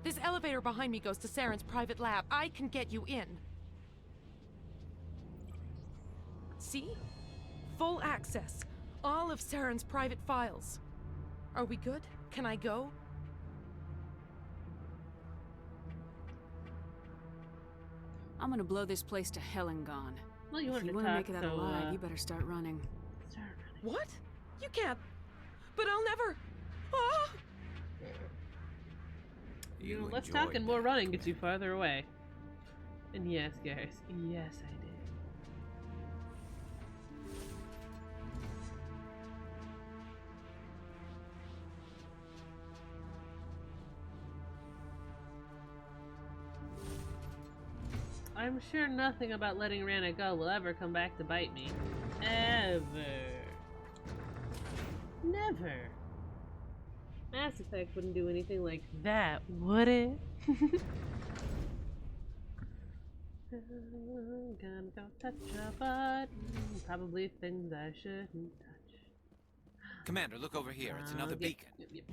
This elevator behind me goes to Saren's private lab. I can get you in. See? Full access. All of Saren's private files. Are we good? Can I go? I'm gonna blow this place to hell and gone. Well, you if you want want to to talk, make it out so, alive, you better start running. What? You can't. But I'll never. Ah! You know, less talk and more running gets you farther away. And yes, guys. Yes, I did. I'm sure nothing about letting Rana go will ever come back to bite me. Ever. Never. Mass Effect wouldn't do anything like that, would it? Gonna go touch a button. Probably things I shouldn't touch. Commander, look over here. It's another beacon. Yep.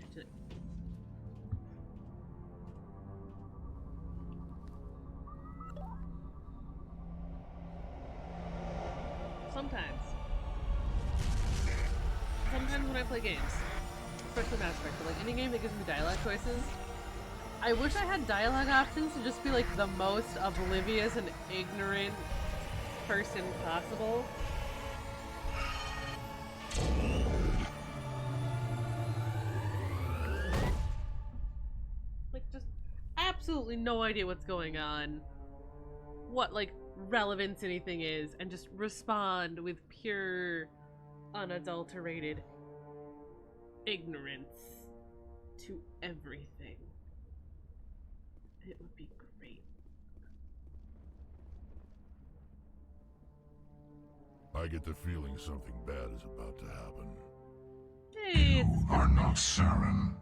Sometimes when I play games, especially Mass Effect, but like any game that gives me dialogue choices, I wish I had dialogue options to just be like the most oblivious and ignorant person possible. Like, just absolutely no idea what's going on, what like relevance anything is, and just respond with pure, unadulterated ignorance to everything. It would be great. I get the feeling something bad is about to happen. Hey, You are not Saren.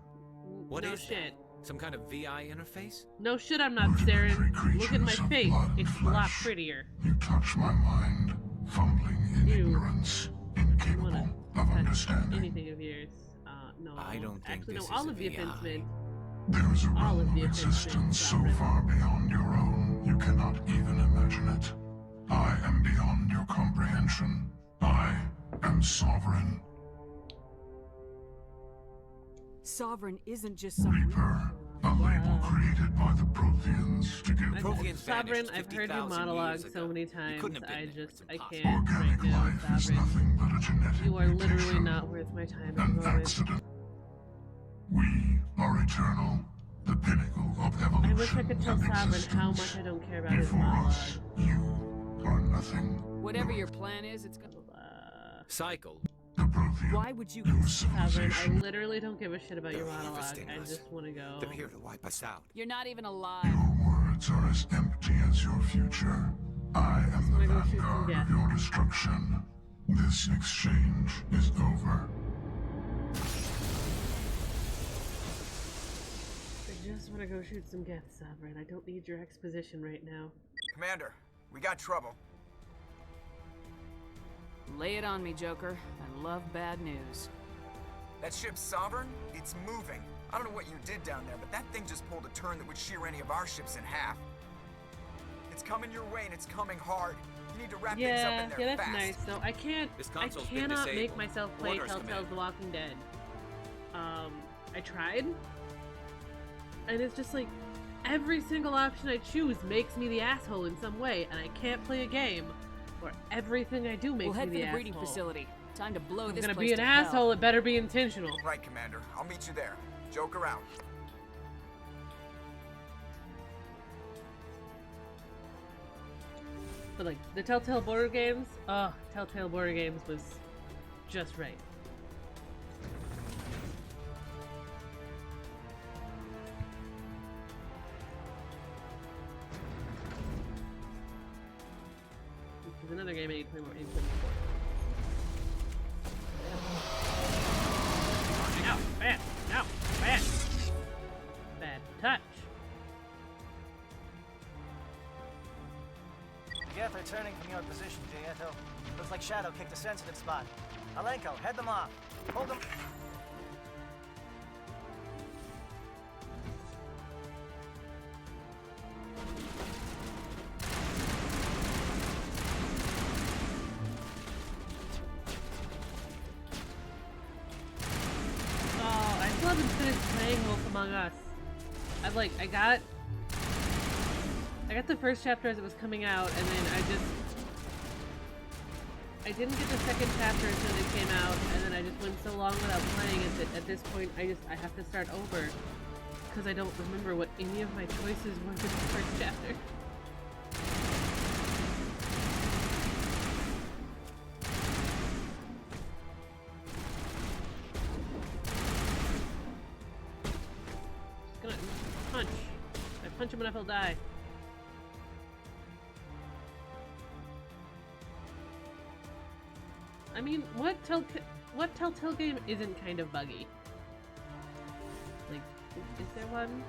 What no is shit. that? Some kind of VI interface? No shit, I'm not Saren. Look at my face. It's a lot prettier. You touch my mind, fumbling in ignorance, incapable of understanding. understanding. anything of yours. No. I don't think actually, this no. All is of the a VI. offense meant. There is a All of realm the of offense existence so meant far beyond your own, you cannot even imagine it. I am beyond your comprehension. I am sovereign. Sovereign isn't just some Reaper, a label created by the Protheans to give Protheans Sovereign, vanished I've heard you 50,000 monologue years so ago. many You times. couldn't have been I there. just, It's I impossible. can't right organic now, life is Sovereign. nothing but a genetic You are literally mutation, not worth my time at the an moment. accident. We are eternal, the pinnacle of evolution. I wish I could tell and Sovereign existence. how much I don't care about his Before monologue. us, you are nothing. Whatever your plan is, it's gonna. Cycle. Why would you? Sovereign, I literally don't give a shit about your monologue. I just want to go. They're here to wipe us out. You're not even alive. Your words are as empty as your future. I am the vanguard of your destruction. This exchange is over. I just want to go shoot some Geth, Sovereign. I don't need your exposition right now. Commander, we got trouble. Lay it on me, Joker. I love bad news. That ship's Sovereign? It's moving. I don't know what you did down there, but that thing just pulled a turn that would shear any of our ships in half. It's coming your way, and it's coming hard. You need to wrap things up in there Yeah, that's fast. nice. No, I can't. This I console's been cannot make disabled. myself play Orders, Telltale's Commander. The Walking Dead. I tried, and it's just like every single option I choose makes me the asshole in some way, and I can't play a game where everything I do makes We'll head me for the the breeding asshole. facility. Time to blow I'm this gonna place be an to hell. asshole. It better be intentional. Right, Commander. I'll meet you there. Joker out. But like the Telltale Border games, Telltale Border games was just right. There's another game I need to play more input for. No, bad, no, bad. Bad touch. Geth are turning from your position, Gieto. Looks like Shadow kicked a sensitive spot. Alenko, head them off. Hold them. Oh, I still haven't finished playing Wolf Among Us. I got the first chapter as it was coming out, and then I didn't get the second chapter until it came out, and then I just went so long without playing it that at this point I have to start over because I don't remember what any of my choices were in the first chapter. Just gonna punch. If I punch him enough, he'll die. I mean, what Telltale game isn't kind of buggy? Like, is there one?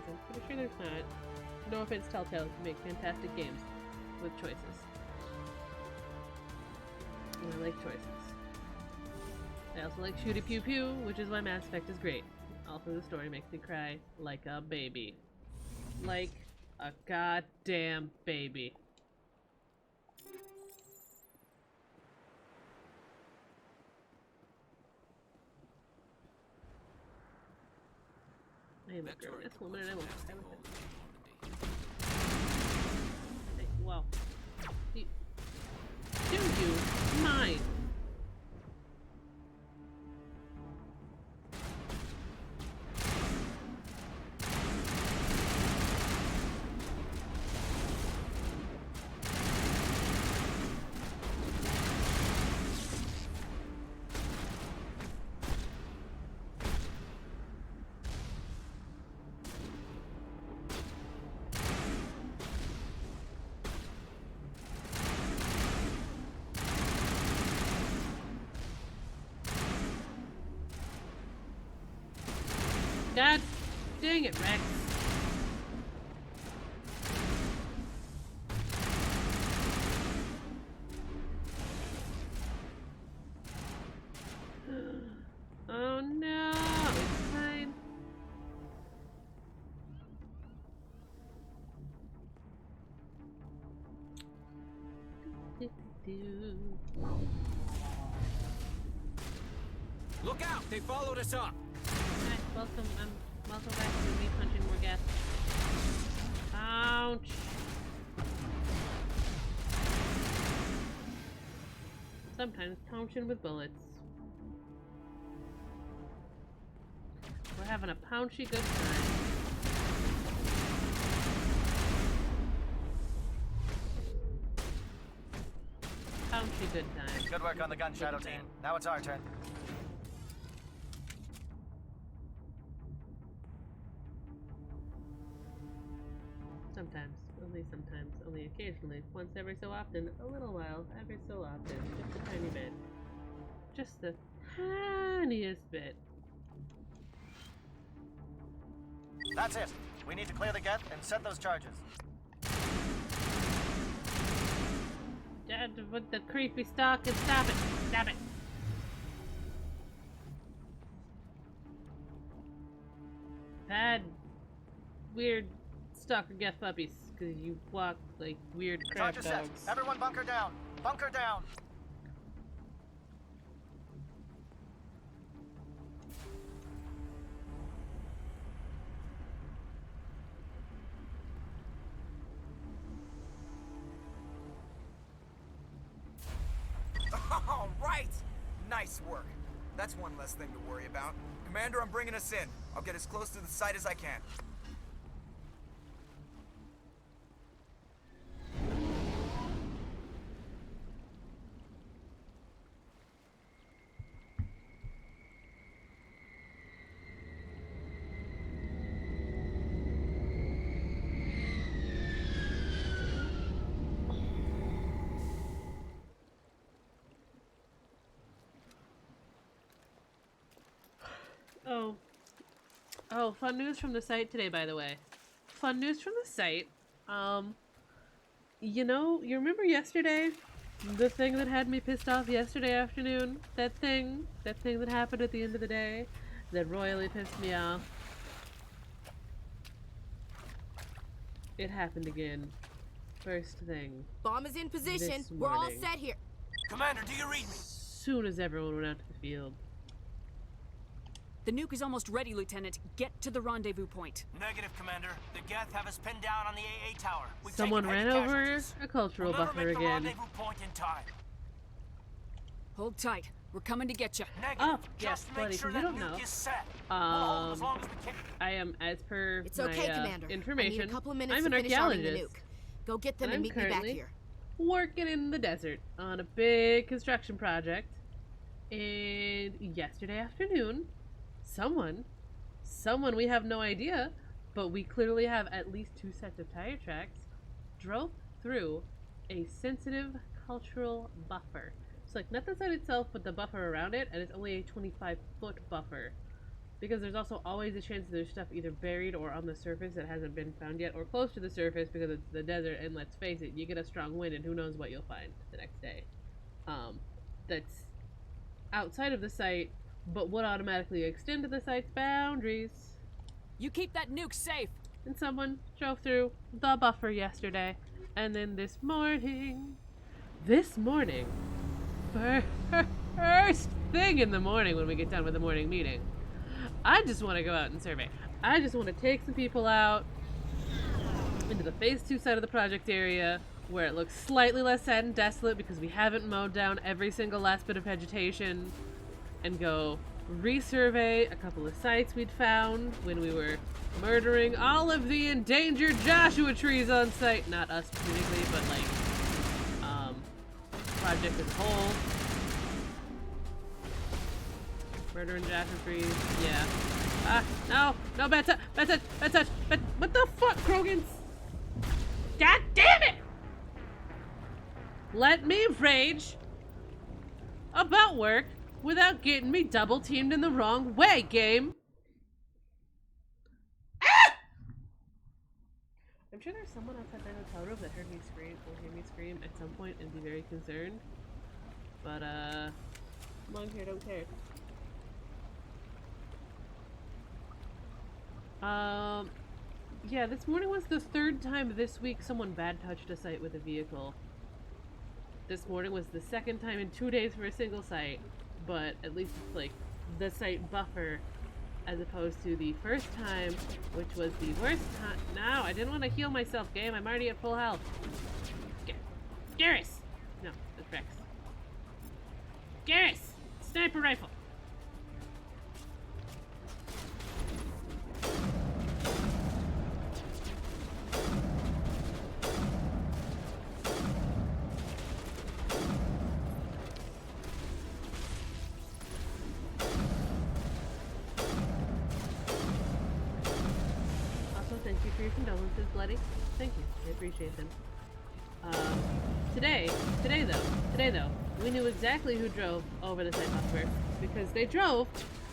'Cause I'm pretty sure there's not. No offense, Telltale, you make fantastic games with choices. And I like choices. I also like Shooty Pew Pew, which is why Mass Effect is great. Also, the story makes me cry like a baby. Like a goddamn baby. I am a grown-ass woman and I won't cry with it. Hey, whoa. Do you mind? God dang it, Rex. Look out! They followed us up! Hi, welcome back to me punching more Geth. Ouch! Sometimes punching with bullets. We're having a pounchy good time. Pounchy good time. Good work on the gun, Shadow Team. Now it's our turn. Sometimes. Only occasionally. Once every so often. A little while. Every so often. Just a tiny bit. Just the tiniest bit. That's it. We need to clear the Geth and set those charges. Dad, with the creepy stalk and stop it! Stop it! Bad, weird stalker Geth puppies, because you walk like weird crab Charges dogs. set. Everyone bunker down. Bunker down. All right! Nice work. That's one less thing to worry about. Commander, I'm bringing us in. I'll get as close to the site as I can. Oh, fun news from the site today, by the way. Fun news from the site. You know, you remember yesterday? The thing that had me pissed off yesterday afternoon? That thing that happened at the end of the day that royally pissed me off. It happened again. First thing. Bomb is in position. We're all set here. Commander, do you read me? Soon as everyone went out to the field. The nuke is almost ready, Lieutenant. Get to the rendezvous point. Negative, Commander. The Geth have us pinned down on the AA tower. We've Someone taken ran heavy over casualties. a cultural We'll never buffer make the again. rendezvous point in time. Hold tight. We're coming to get you. Negative. Oh, Just yes, make buddy, sure you that don't nuke know. is set. We'll hold as long as we can. I am, as per It's my okay, Commander. information, I need a couple of minutes I'm to an finish arming the archaeologist. nuke. Go get them And and I'm meet me back currently here. working in the desert on a big construction project. And yesterday afternoon, someone, we have no idea, but we clearly have at least 2 sets of tire tracks, drove through a sensitive cultural buffer. So like not the site itself, but the buffer around it, and it's only a 25-foot buffer. Because there's also always a chance that there's stuff either buried or on the surface that hasn't been found yet, or close to the surface because it's the desert, and let's face it, you get a strong wind and who knows what you'll find the next day. That's outside of the site, but would automatically extend to the site's boundaries. You keep that nuke safe! And someone drove through the buffer yesterday, and then this morning, first thing in the morning when we get done with the morning meeting, I just want to go out and survey. I just want to take some people out into the phase 2 side of the project area where it looks slightly less sad and desolate because we haven't mowed down every single last bit of vegetation, and go resurvey a couple of sites we'd found when we were murdering all of the endangered Joshua trees on site. Not us specifically, but like project as a whole. Murdering Joshua trees, yeah. No, bad touch, what the fuck, Krogans? God damn it! Let me rage about work without getting me double teamed in the wrong way, game. Ah! I'm sure there's someone outside my hotel room that heard me scream, will hear me scream at some point and be very concerned. But among here don't care. Yeah, this morning was the 3rd time this week someone bad touched a site with a vehicle. This morning was the 2nd time in 2 days for a single site, but at least it's like the site buffer as opposed to the first time, which was the worst time. No, I didn't want to heal myself, game. I'm already at full health. Garrus! No, that's Rex. Garrus! Sniper rifle! Also, thank you for your condolences, Bloody. Thank you. I appreciate them. Today though, we knew exactly who drove over the site buffer because they drove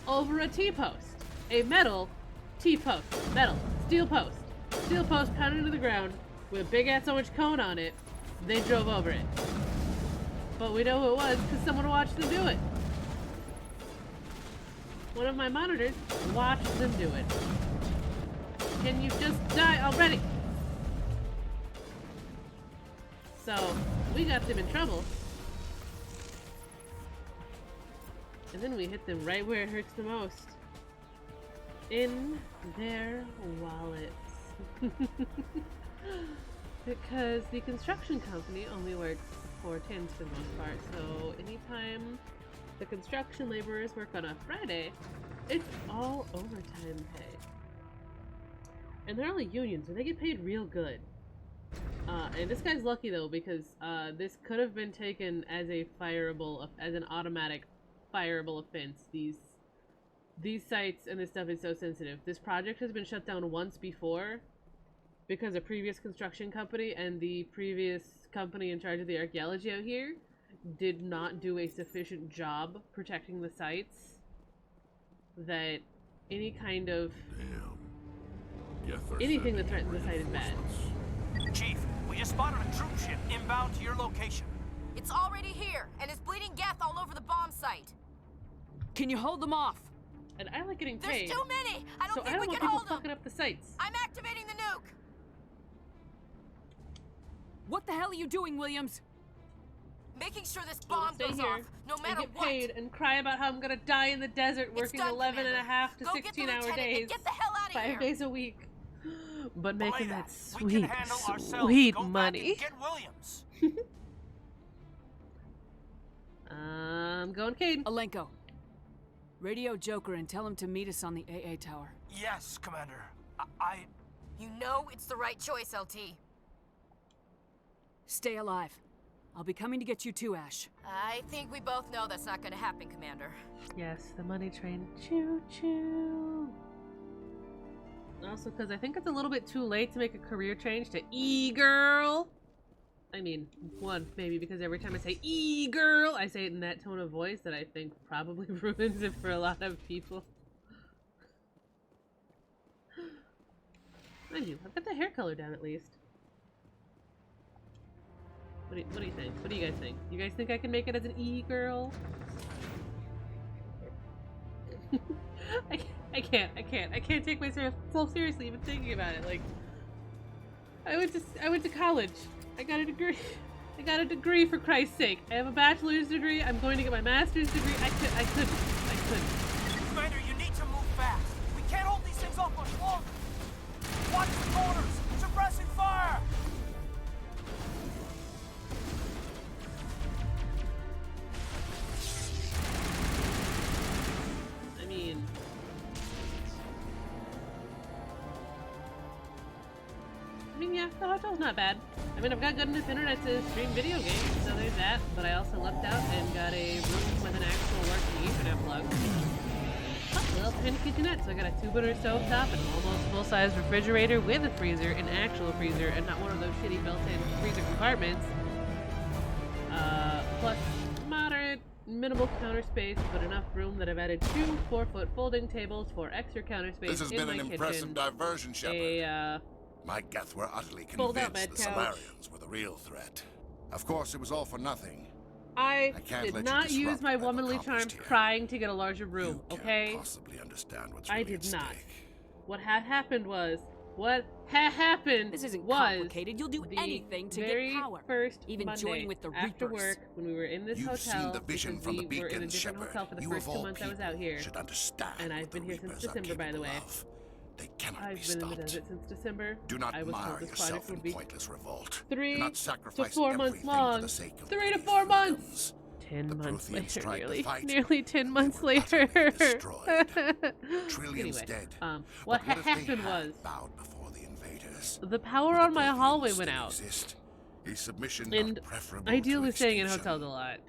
over a T-post. A metal T-post. Metal. Steel post. Steel post pounded into the ground with a big-ass orange cone on it. They drove over it. But we know who it was because someone watched them do it. One of my monitors watched them do it. Can you just die already? So, we got them in trouble. And then we hit them right where it hurts the most. In their wallets. Because the construction company only works 4 tens for the most part, so anytime the construction laborers work on a Friday, it's all overtime pay. And they're only union, so they get paid real good. And this guy's lucky though, because this could have been taken as a as an automatic fireable offense. These sites and this stuff is so sensitive. This project has been shut down once before because a previous construction company and the previous company in charge of the archaeology out here did not do a sufficient job protecting the sites that any kind of anything that threatens the site is bad. Chief, we just spotted a troop ship inbound to your location. It's already here, and it's bleeding Geth all over the bomb site. Can you hold them off? And I like getting paid. There's too many! I don't so think I don't we want can people hold them! fucking up the sites. I'm activating the nuke! What the hell are you doing, Williams? Making sure this bomb goes here off, no matter and get what. paid and cry about how I'm gonna die in the desert working done, 11 and a half to Go get the 16-hour lieutenant days. and get the hell out of 5 here. days a week. But making that We can sweet, handle ourselves. sweet Go back money. and get Williams. I'm going Cade. Alenko. Radio Joker and tell him to meet us on the AA tower. Yes, Commander. You know it's the right choice, LT. Stay alive. I'll be coming to get you too, Ash. I think we both know that's not gonna happen, Commander. Yes, the money train. Choo choo. Also, because I think it's a little bit too late to make a career change to E-girl. I mean, one, maybe because every time I say E-girl, I say it in that tone of voice that I think probably ruins it for a lot of people. Mind you, I've got the hair color down at least. What do you think? What do you guys think? You guys think I can make it as an E-girl? I can't take myself seriously even thinking about it. Like, I went to college. I got a degree. I got a degree, for Christ's sake. I have a bachelor's degree. I'm going to get my master's degree. I couldn't. Commander, you need to move fast. We can't hold these things off much longer. Watch the corners. Suppressing fire. I mean, yeah, the hotel's not bad. I mean, I've got good enough internet to stream video games, so there's that. But I also lucked out and got a room with an actual working Ethernet plug. Oh, little tiny kitchenette, so I got a 2-burner stove top, an almost full-size refrigerator with a freezer, an actual freezer, and not one of those shitty built-in freezer compartments. Plus moderate, minimal counter space, but enough room that I've added 2 4-foot folding tables for extra counter space. This has been an impressive diversion, Shepard. My Geth were utterly convinced the Solarians were the real threat. Of course, it was all for nothing. I did not use my womanly charms crying to get a larger room, okay? Possibly understand what's I really did at not. stake. What had happened was what happened This isn't was complicated. You'll do the anything to very get power. first Even Monday joining with the after Reapers. work when we were in this You've hotel. seen the vision because from the we were in a beacons, different Shepard. hotel for the You first of 2 all months I was people out here. should understand And I've what been the here since Reapers are December, by the capable way. of. They cannot I've be been in the stopped. desert since December. Do not I was told mar this yourself project would in be pointless revolt. 3 Do not to sacrifice 4 months everything long. for the sake of 3 to greedy 4 months. freedoms. 10 The months Protheans later, tried to fight, nearly 10 months later. Trillions Anyway, dead. what But what if they happened had was bowed before the invaders? the power Would on the my Protheans hallway went still out. exist? Is submission And not preferable I deal to with staying in extinction? hotels a lot.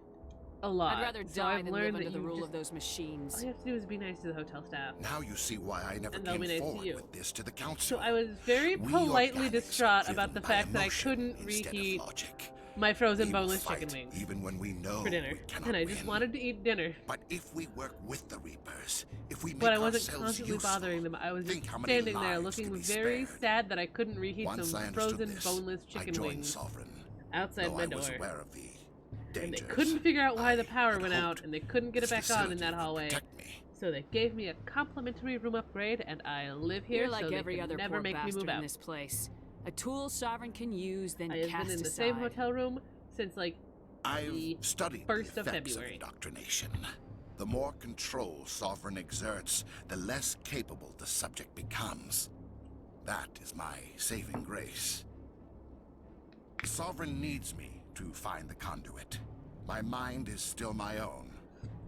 A lot. I'd rather So die I've than live learned under that the you rule just, of those machines. all you have to do is be nice to the hotel staff. Now you see why I never And they'll came be nice to forward you. with this to the council. So I was very We politely organics distraught are about the driven by fact that I emotion couldn't instead of reheat logic. my frozen We will boneless fight chicken wings even when we know for dinner. we cannot And I just win. wanted to eat dinner. But if we work with the Reapers, if we make But I wasn't ourselves constantly useful, bothering them. I was just think how many standing there lives looking could be very spared. sad that I couldn't reheat Once I some understood frozen this, boneless I chicken joined wings Sovereign, outside though my I door. was aware of the And they dangers. couldn't figure out why the I power had went hoped out, and they couldn't get it this back on in facility that would hallway. protect me. So they gave me a complimentary room upgrade, and I live here, You're like so they every can other never poor make me bastard move out. in this place. A tool Sovereign can use, then I have cast been in the aside. same hotel room since like I've the studied 1st the of effects February. of indoctrination. The more control Sovereign exerts, the less capable the subject becomes. That is my saving grace. Sovereign needs me to find the conduit. My mind is still my own.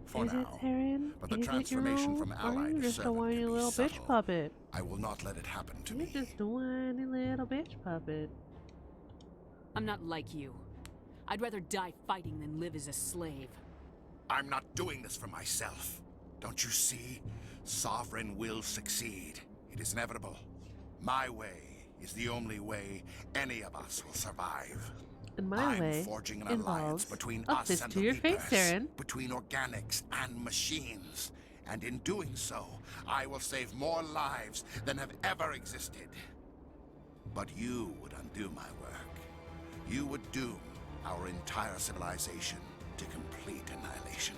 For Is it, now. Saren? But the Is it transformation your from own? ally Or are you to just a servant whiny can be little bitch subtle. puppet? I will not let it happen to You're me. just a whiny little bitch puppet. I'm not like you. I'd rather die fighting than live as a slave. I'm not doing this for myself. Don't you see? Sovereign will succeed. It is inevitable. My way is the only way any of us will survive. And my I'm way forging an involves alliance between a us fist and to the your face, Reapers, Saren. between organics and machines. And in doing so, I will save more lives than have ever existed. But you would undo my work. You would doom our entire civilization to complete annihilation.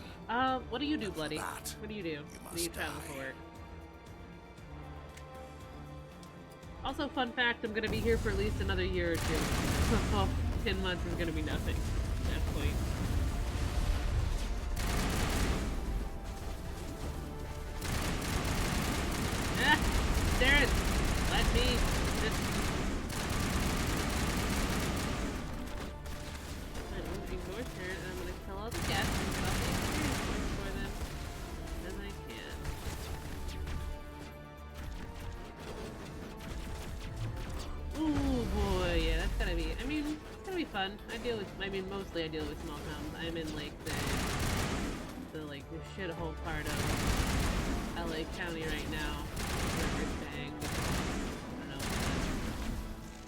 What do you do, Bloody? that, What do you do? When you travel for work? Also, fun fact, I'm gonna be here for at least another year or two. 10 months is gonna be nothing at that point. Ah! Darren! Let me just... I'm gonna ignore Darren, and I'm gonna kill all the guests and get all the experience points for them as I can. Ooh boy, yeah, that's gonna be, I mean, it's gonna be fun. Mostly I deal with small towns. I'm in like the shithole part of LA County right now. Where we're staying. I don't know,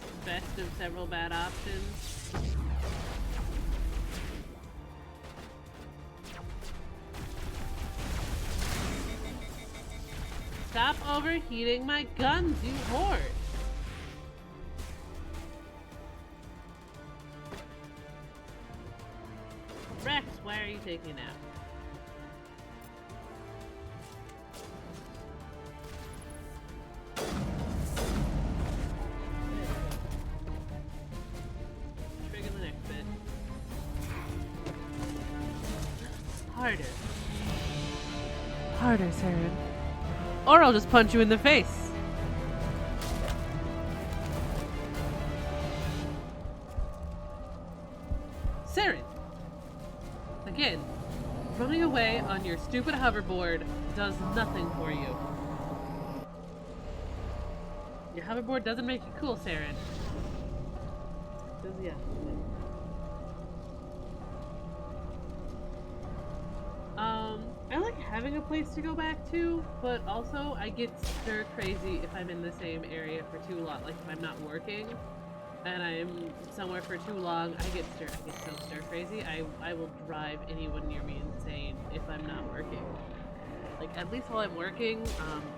the best of several bad options. Stop overheating my guns, you whore! Rex, why are you taking a nap? Trigger the next bit. Harder. Harder, Saren. Or I'll just punch you in the face. Saren! Again, running away on your stupid hoverboard does nothing for you. Your hoverboard doesn't make you cool, Saren. Does the opposite. I like having a place to go back to, but also I get stir crazy if I'm in the same area for too long. Like if I'm not working and I'm somewhere for too long, I get so stir crazy. I will drive anyone near me insane if I'm not working. Like at least while I'm working,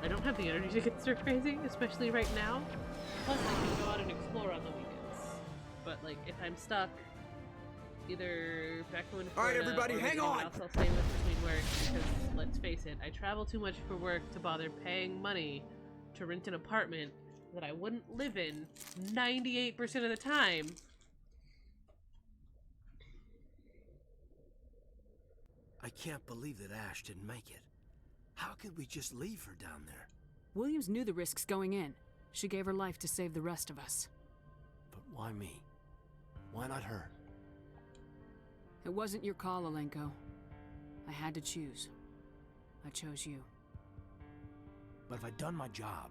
I don't have the energy to get stir crazy, especially right now. Plus I can go out and explore on the weekends. But like if I'm stuck, either back going to Florida, all right, everybody, or hang anyone on. else I'll stay with between work, because let's face it, I travel too much for work to bother paying money to rent an apartment that I wouldn't live in 98% of the time. I can't believe that Ash didn't make it. How could we just leave her down there? Williams knew the risks going in. She gave her life to save the rest of us. But why me? Why not her? It wasn't your call, Alenko. I had to choose. I chose you. But if I'd done my job,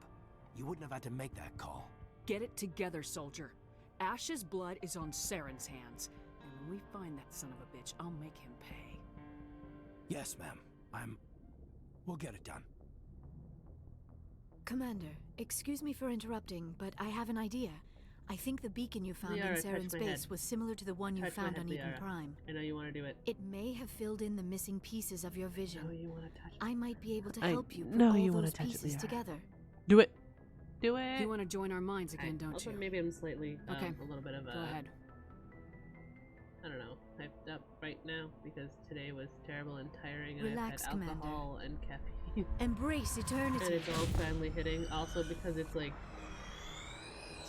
you wouldn't have had to make that call. Get it together, soldier. Ash's blood is on Saren's hands. And when we find that son of a bitch, I'll make him pay. Yes, ma'am. We'll get it done. Commander, excuse me for interrupting, but I have an idea. I think the beacon you found in Liara, touch Saren's my base head. was similar to the one you Touch my found head, on Eden Liara. Prime. I know you want to do it. It may have filled in the missing pieces of your vision. No, you want to touch it. I might be able to I help you put know all you wanna those touch it, pieces Liara. together. Do it. Do it. You want to join our minds again, don't also, you? maybe I'm slightly, Okay. a little bit of a... Go ahead. I don't know, hyped up right now because today was terrible and tiring and Relax, I've had alcohol and caffeine. Embrace eternity. And it's all finally hitting. Also because it's like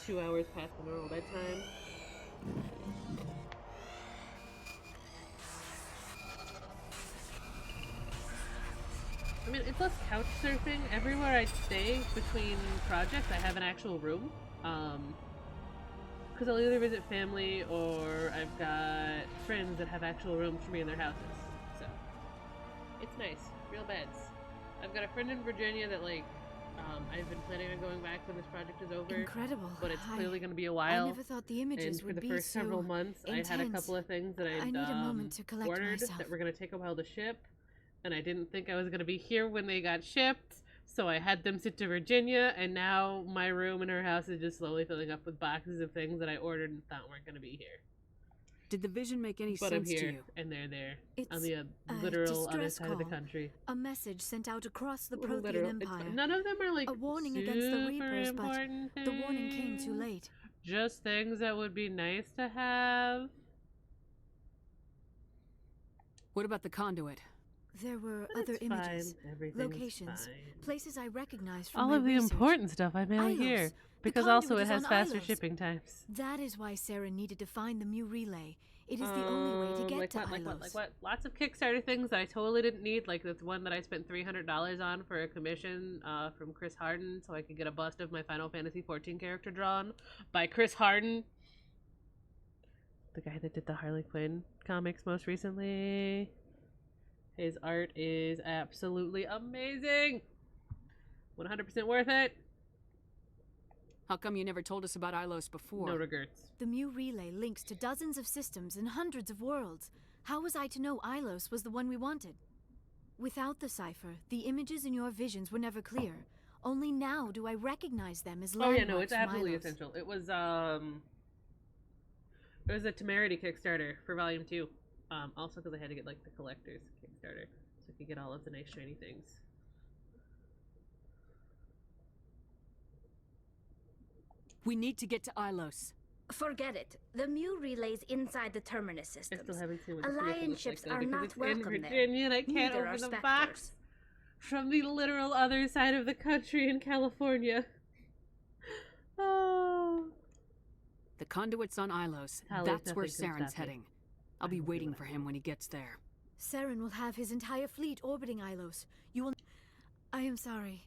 2 hours past the normal bedtime. I mean, it's less couch surfing. Everywhere I stay between projects, I have an actual room. Because I'll either visit family or I've got friends that have actual rooms for me in their houses. So, it's nice. Real beds. I've got a friend in Virginia that, like, I've been planning on going back when this project is over. Incredible. But it's clearly going to be a while. I never thought the images and would for the be first so several months, I had a intense. couple of things that I'd I need a moment to collect ordered myself. that were going to take a while to ship. And I didn't think I was going to be here when they got shipped. So I had them sent to Virginia, and now my room in her house is just slowly filling up with boxes of things that I ordered and thought weren't going to be here. Did the vision make any But I'm sense to here, you? and they're there, It's on the a literal other distress side of the call. country. A message sent out across the Literal- Prothean it's- Empire. None of them are like a warning against the super Reapers, but important the warning came too things. late. Just things that would be nice to have. What about the conduit? There were But other it's images, fine. Everything's locations, fine. places I recognized from All my of the research. important stuff I mail Ilos. here. The Because also conduit it is has on faster Ilos. shipping times. That is why Sarah needed to find the Mu relay. It is the only way to get like to what, like what, Ilos. like what? Lots of Kickstarter things that I totally didn't need. Like the one that I spent $300 on for a commission from Chris Harden, so I could get a bust of my Final Fantasy XIV character drawn by Chris Harden, the guy that did the Harley Quinn comics most recently. His art is absolutely amazing. 100% worth it. How come you never told us about Ilos before? No regrets. The Mu relay links to dozens of systems and hundreds of worlds. How was I to know Ilos was the one we wanted? Without the cipher, the images in your visions were never clear. Only now do I recognize them as Oh landmarks yeah, no, it's from absolutely Ilos. essential. It was a Temerity Kickstarter for Volume 2. Also because I had to get like the collector's Kickstarter, so I could get all of the nice shiny things. We need to get to Ilos. Forget it. The Mu relay's inside the terminus I systems. still haven't seen what the Alliance looks like, ships though, are because not it's in welcome Virginia and I there. can't Neither are open the specters. box from the literal other side of the country in California. Oh. The conduit's on Ilos. Holly, That's where nothing can Saren's stop you. heading. I'll be waiting for him when he gets there. Saren will have his entire fleet orbiting Ilos. You will... I am sorry.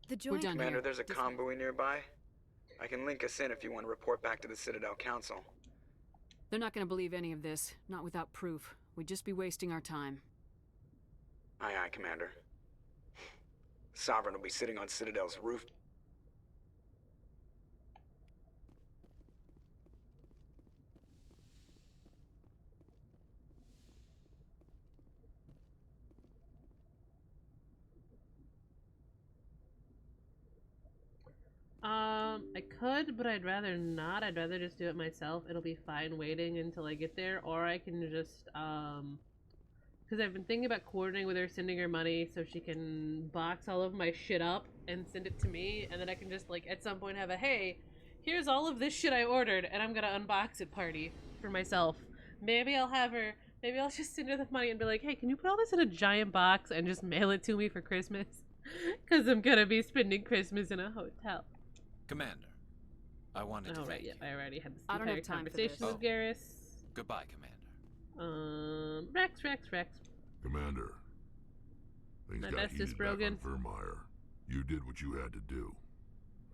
The joint... We're done Commander, here. there's a convoy nearby. I can link us in if you want to report back to the Citadel Council. They're not going to believe any of this, not without proof. We'd just be wasting our time. Aye, aye, Commander. Sovereign will be sitting on Citadel's roof. I could, but I'd rather not. I'd rather just do it myself. It'll be fine waiting until I get there, or I can just, because I've been thinking about coordinating with her, sending her money so she can box all of my shit up and send it to me, and then I can just, like, at some point have a, hey, here's all of this shit I ordered, and I'm gonna unbox it party for myself. Maybe I'll have her, maybe I'll just send her the money and be like, hey, can you put all this in a giant box and just mail it to me for Christmas? Because I'm gonna be spending Christmas in a hotel. Commander, I wanted to Oh, right, thank yeah, you. I already had this I don't entire have time for conversation this. with Garrus. Goodbye, Commander. Rex. Commander, things My got bestest, heated back Brogan. on Vermeer. You did what you had to do.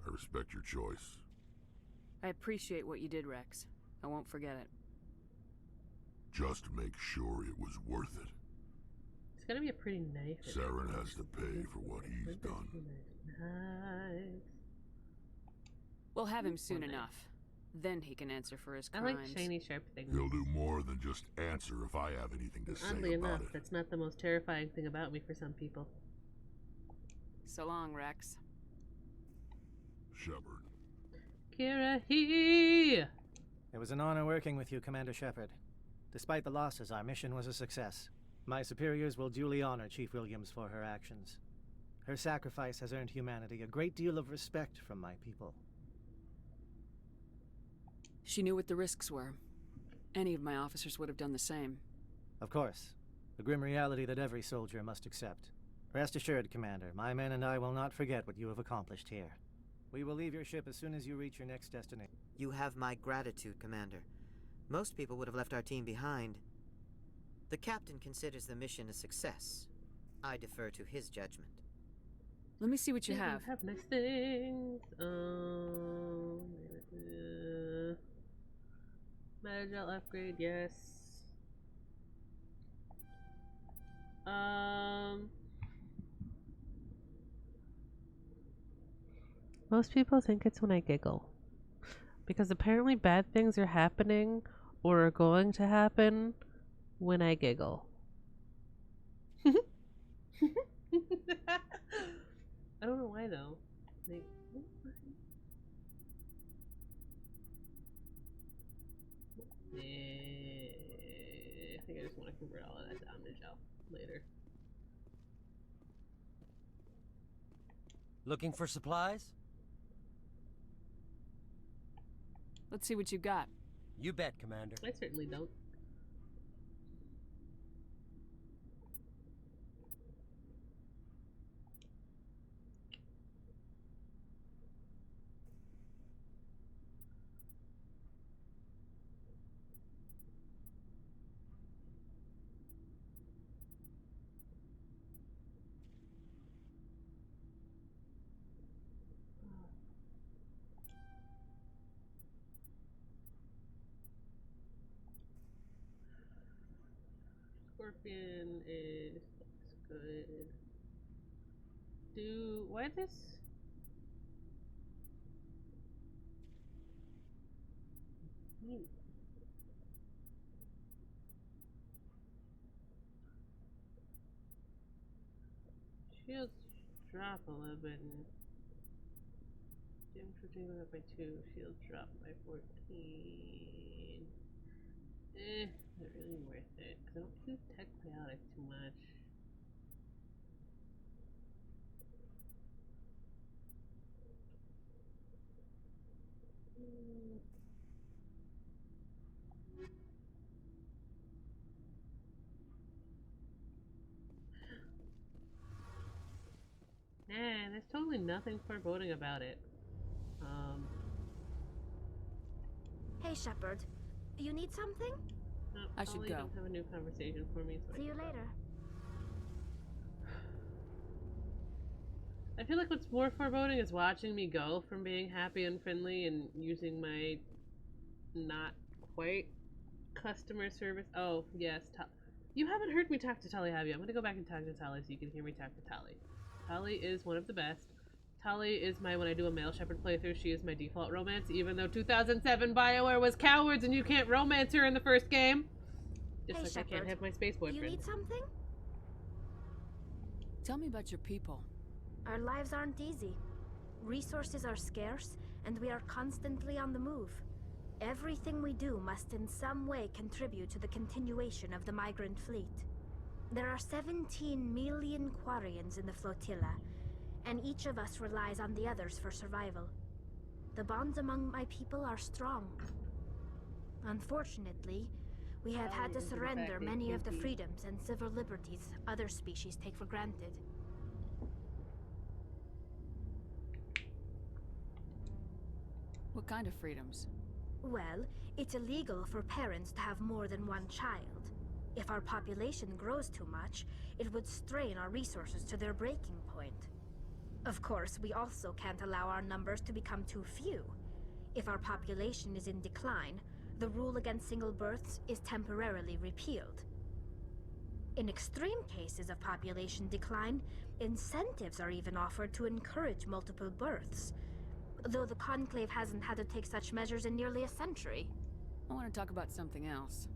I respect your choice. I appreciate what you did, Rex. I won't forget it. Just make sure it was worth it. It's gonna be a pretty knife. Saren has to pay for what he's done. Nice. We'll have him soon Well, nice. enough. Then he can answer for his I crimes. like shiny, sharp things. He'll do more than just answer if I have anything to say Oddly about enough, it. that's not the most terrifying thing about me for some people. So long, Rex. Shepard. Kirahi! It was an honor working with you, Commander Shepard. Despite the losses, our mission was a success. My superiors will duly honor Chief Williams for her actions. Her sacrifice has earned humanity a great deal of respect from my people. She knew what the risks were. Any of my officers would have done the same. Of course. The grim reality that every soldier must accept. Rest assured, Commander, my men and I will not forget what you have accomplished here. We will leave your ship as soon as you reach your next destination. You have my gratitude, Commander. Most people would have left our team behind. The captain considers the mission a success. I defer to his judgment. Let me see what you You have. have nice things. Magel upgrade, yes. Most people think it's when I giggle. Because apparently bad things are happening or are going to happen when I giggle. I don't know why though. Like, I think I just want to convert all of that to Omnigel later. Looking for supplies? Let's see what you got. You bet, Commander. I certainly don't. Scorpion is looks good. Why this? Shields drop 11. Damage for taking up by 2. Shields drop by 14. Not really worth it, because I don't use tech biotic too much. Nah, there's totally nothing foreboding about it. Hey, Shepard. You need something? No, I should Ollie go. don't have a new conversation for me. So See you later. I feel like what's more foreboding is watching me go from being happy and friendly and using my not quite customer service. Oh, yes. You haven't heard me talk to Tali, have you? I'm going to go back and talk to Tali so you can hear me talk to Tali. Tali is one of the best. Tali is my, when I do a male shepherd playthrough, she is my default romance, even though 2007 BioWare was cowards and you can't romance her in the first game. Just Hey, like Shepard. I can't have my space boyfriend. You need something? Tell me about your people. Our lives aren't easy. Resources are scarce, and we are constantly on the move. Everything we do must in some way contribute to the continuation of the migrant fleet. There are 17 million Quarians in the flotilla, and each of us relies on the others for survival. The bonds among my people are strong. Unfortunately, we have had to surrender many of the freedoms and civil liberties other species take for granted. What What kind of freedoms? Well, it's illegal for parents to have more than one child. If our population grows too much, it would strain our resources to their breaking point. Of course, we also can't allow our numbers to become too few. If our population is in decline, the rule against single births is temporarily repealed. In extreme cases of population decline, incentives are even offered to encourage multiple births, though the Conclave hasn't had to take such measures in nearly a century. I want to talk about something else.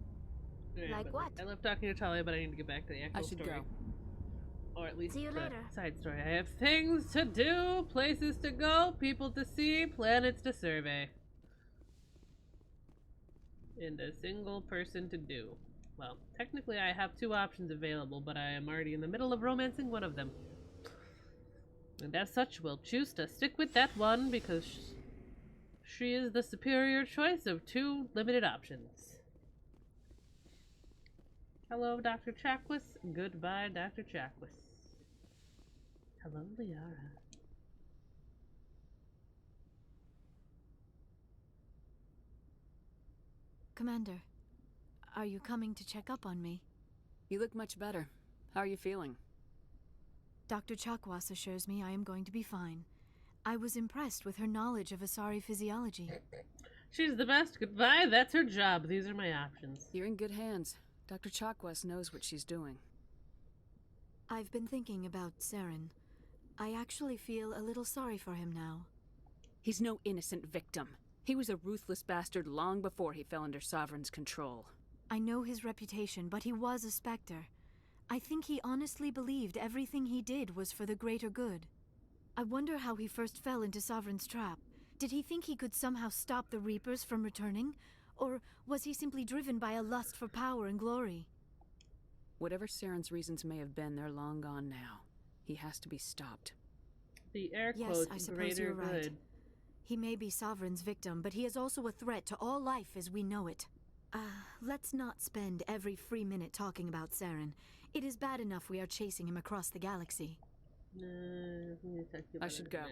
Yeah, Like but, what? I love talking to Talia, but I need to get back to the actual I should story. go. Or at least See you the later. side story. I have things to do, places to go, people to see, planets to survey. And a single person to do. Well, technically I have 2 options available, but I am already in the middle of romancing one of them. And as such, we'll choose to stick with that one because she is the superior choice of 2 limited options. Hello, Dr. Chakwas. Goodbye, Dr. Chakwas. Hello, Liara. Commander, are you coming to check up on me? You look much better. How are you feeling? Dr. Chakwas assures me I am going to be fine. I was impressed with her knowledge of Asari physiology. She's the best. Goodbye. That's her job. These are my options. You're in good hands. Dr. Chakwas knows what she's doing. I've been thinking about Saren. I actually feel a little sorry for him now. He's no innocent victim. He was a ruthless bastard long before he fell under Sovereign's control. I know his reputation, but he was a Spectre. I think he honestly believed everything he did was for the greater good. I wonder how he first fell into Sovereign's trap. Did he think he could somehow stop the Reapers from returning? Or was he simply driven by a lust for power and glory? Whatever Saren's reasons may have been, they're long gone now. He has to be stopped. The air Yes, quotes I suppose greater you're right. good. He may be Sovereign's victim, but he is also a threat to all life as we know it. Let's not spend every free minute talking about Saren. It is bad enough we are chasing him across the galaxy. I should go.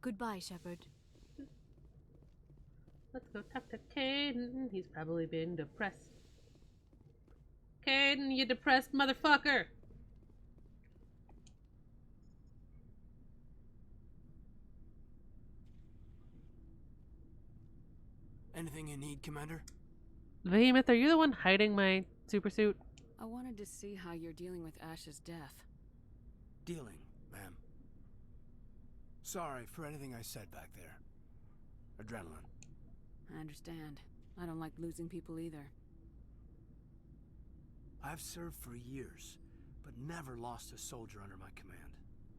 Goodbye, Shepard. Let's go talk to Caden. He's probably being depressed. Caden, you depressed motherfucker! Anything you need, Commander? Behemoth, are you the one hiding my supersuit? I wanted to see how you're dealing with Ash's death. Dealing, ma'am. Sorry for anything I said back there. Adrenaline. I understand. I don't like losing people either. I've served for years, but never lost a soldier under my command.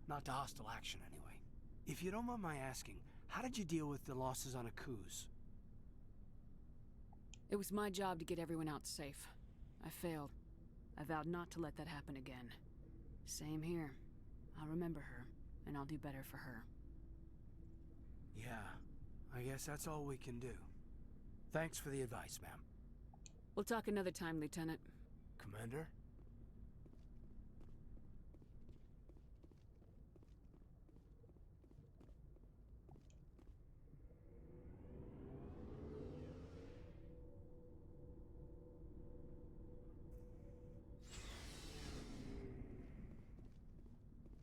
Not to hostile action, anyway. If you don't mind my asking, how did you deal with the losses on Akuz? It was my job to get everyone out safe. I failed. I vowed not to let that happen again. Same here. I'll remember her, and I'll do better for her. Yeah, I guess that's all we can do. Thanks for the advice, ma'am. We'll talk another time, Lieutenant. Commander?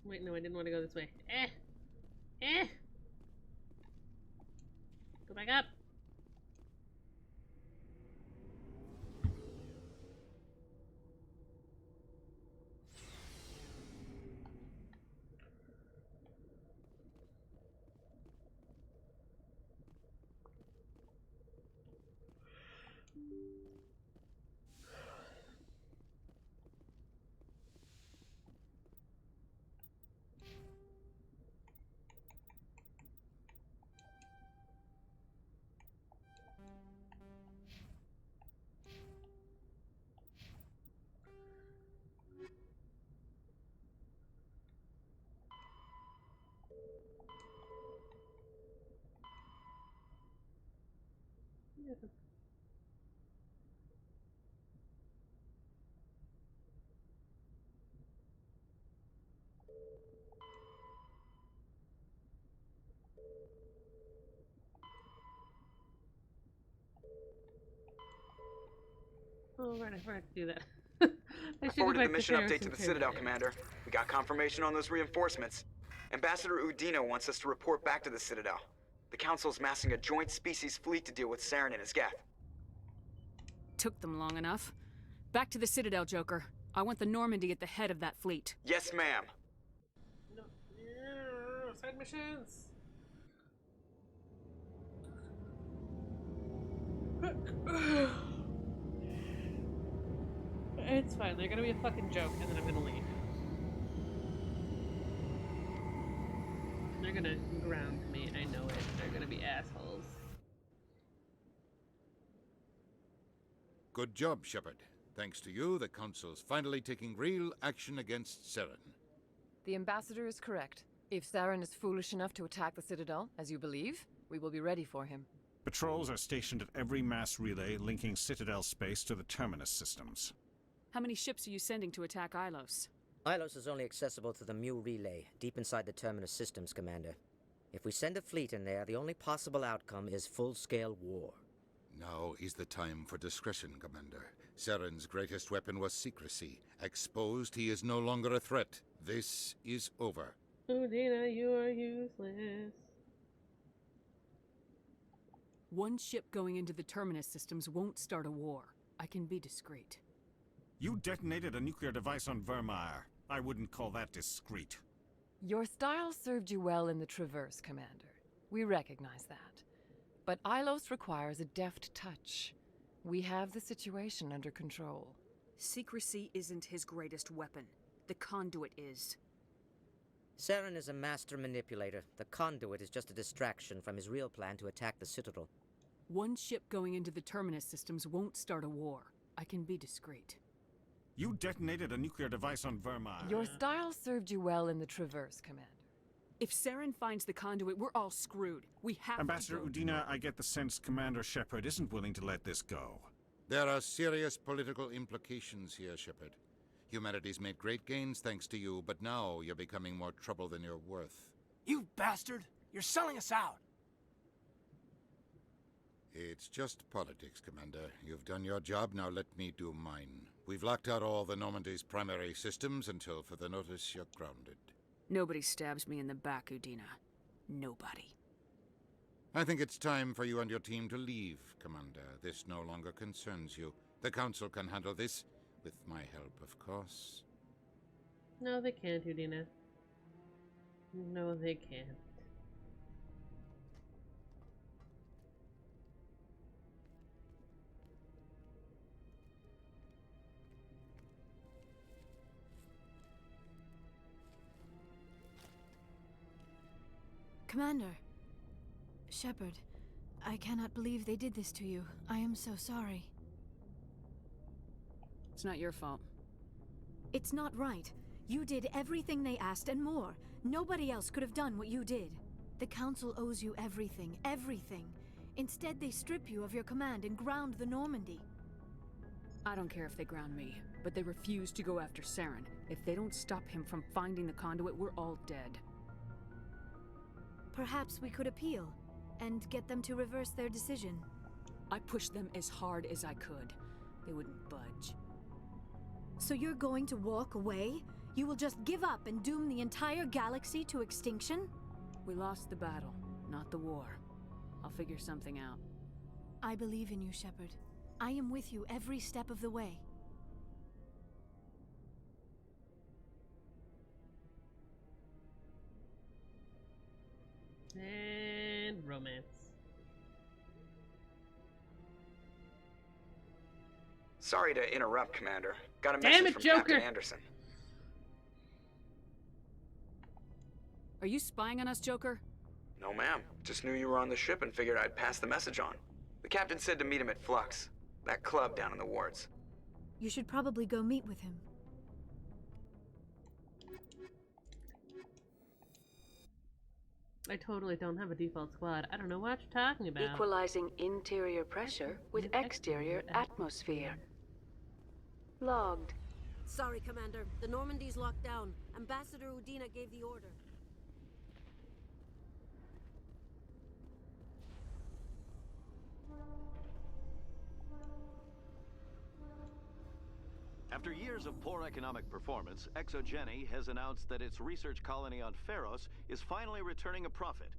Wait, no, I didn't want to go this way. Go back up. Oh, right, I forgot to do that. I forwarded the mission update to the Citadel, Commander. We got confirmation on those reinforcements. Ambassador Udina wants us to report back to the Citadel. The Council's massing a joint species fleet to deal with Saren and his Geth. Took them long enough. Back to the Citadel, Joker. I want the Normandy at the head of that fleet. Yes, ma'am. No. Yeah, side missions. It's fine. They're gonna be a fucking joke, and then I'm gonna leave. They're gonna ground me. I know it. They're gonna be assholes. Good job, Shepard. Thanks to you, the Council's finally taking real action against Saren. The Ambassador is correct. If Saren is foolish enough to attack the Citadel, as you believe, we will be ready for him. Patrols are stationed at every mass relay linking Citadel space to the Terminus systems. How many ships are you sending to attack Ilos? Ilos is only accessible to the Mu relay, deep inside the Terminus systems, Commander. If we send a fleet in there, the only possible outcome is full-scale war. Now is the time for discretion, Commander. Saren's greatest weapon was secrecy. Exposed, he is no longer a threat. This is over. Udina, you are useless. One ship going into the Terminus systems won't start a war. I can be discreet. You detonated a nuclear device on Vermeer. I wouldn't call that discreet. Your style served you well in the Traverse, Commander. We recognize that. But Ilos requires a deft touch. We have the situation under control. Secrecy isn't his greatest weapon. The conduit is. Saren is a master manipulator. The conduit is just a distraction from his real plan to attack the Citadel. One ship going into the Terminus systems won't start a war. I can be discreet. You detonated a nuclear device on Vermeer. Your style served you well in the Traverse, Commander. If Saren finds the conduit, we're all screwed. We have Ambassador to Udina, I get the sense Commander Shepard isn't willing to let this go. There are serious political implications here, Shepard. Humanity's made great gains thanks to you, but now you're becoming more trouble than you're worth. You bastard! You're selling us out! It's just politics, Commander. You've done your job, now let me do mine. We've locked out all the Normandy's primary systems until further notice you're grounded. Nobody stabs me in the back, Udina. Nobody. I think it's time for you and your team to leave, Commander. This no longer concerns you. The Council can handle this, with my help, of course. No, they can't, Udina. No, they can't. Commander. Shepard, I cannot believe they did this to you. I am so sorry. It's not your fault. It's not right. You did everything they asked and more. Nobody else could have done what you did. The Council owes you everything, everything. Instead, they strip you of your command and ground the Normandy. I don't care if they ground me, but they refuse to go after Saren. If they don't stop him from finding the conduit, we're all dead. Perhaps we could appeal, and get them to reverse their decision. I pushed them as hard as I could. They wouldn't budge. So you're going to walk away? You will just give up and doom the entire galaxy to extinction? We lost the battle, not the war. I'll figure something out. I believe in you, Shepard. I am with you every step of the way. And romance. Sorry to interrupt, Commander. Got a Damn message it, from Joker! Captain Anderson. Are you spying on us, Joker? No, ma'am. Just knew you were on the ship and figured I'd pass the message on. The captain said to meet him at Flux, that club down in the wards. You should probably go meet with him. I totally don't have a default squad. I don't know what you're talking about. Equalizing interior pressure with exterior atmosphere. Logged. Sorry, Commander. The Normandy's locked down. Ambassador Udina gave the order. After years of poor economic performance, Exogeny has announced that its research colony on Pharos is finally returning a profit.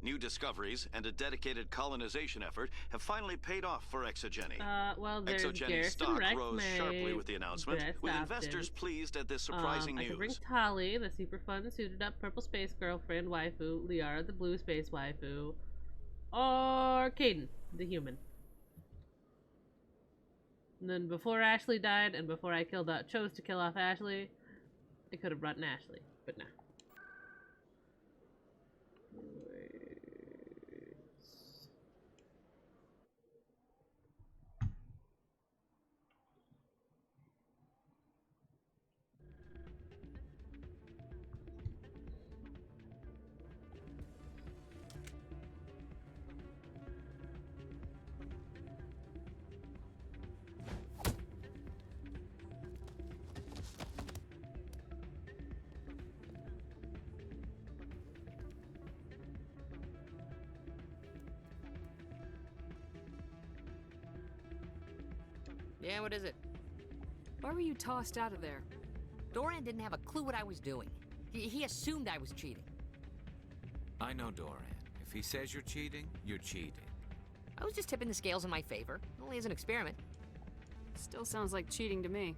New discoveries and a dedicated colonization effort have finally paid off for Exogeny. Well, there's Exogeny's Garrison stock Rex, rose my sharply with the announcement, best with option. investors pleased at this surprising I could bring news. Tali, the super fun, suited up purple space girlfriend waifu, Liara, the blue space waifu, or Caden, the human. And then before Ashley died, and before I chose to kill off Ashley, I could have brought an Ashley, but nah. Yeah, what is it? Why were you tossed out of there? Doran didn't have a clue what I was doing. He assumed I was cheating. I know Doran. If he says you're cheating, you're cheating. I was just tipping the scales in my favor, only as an experiment. Still sounds like cheating to me.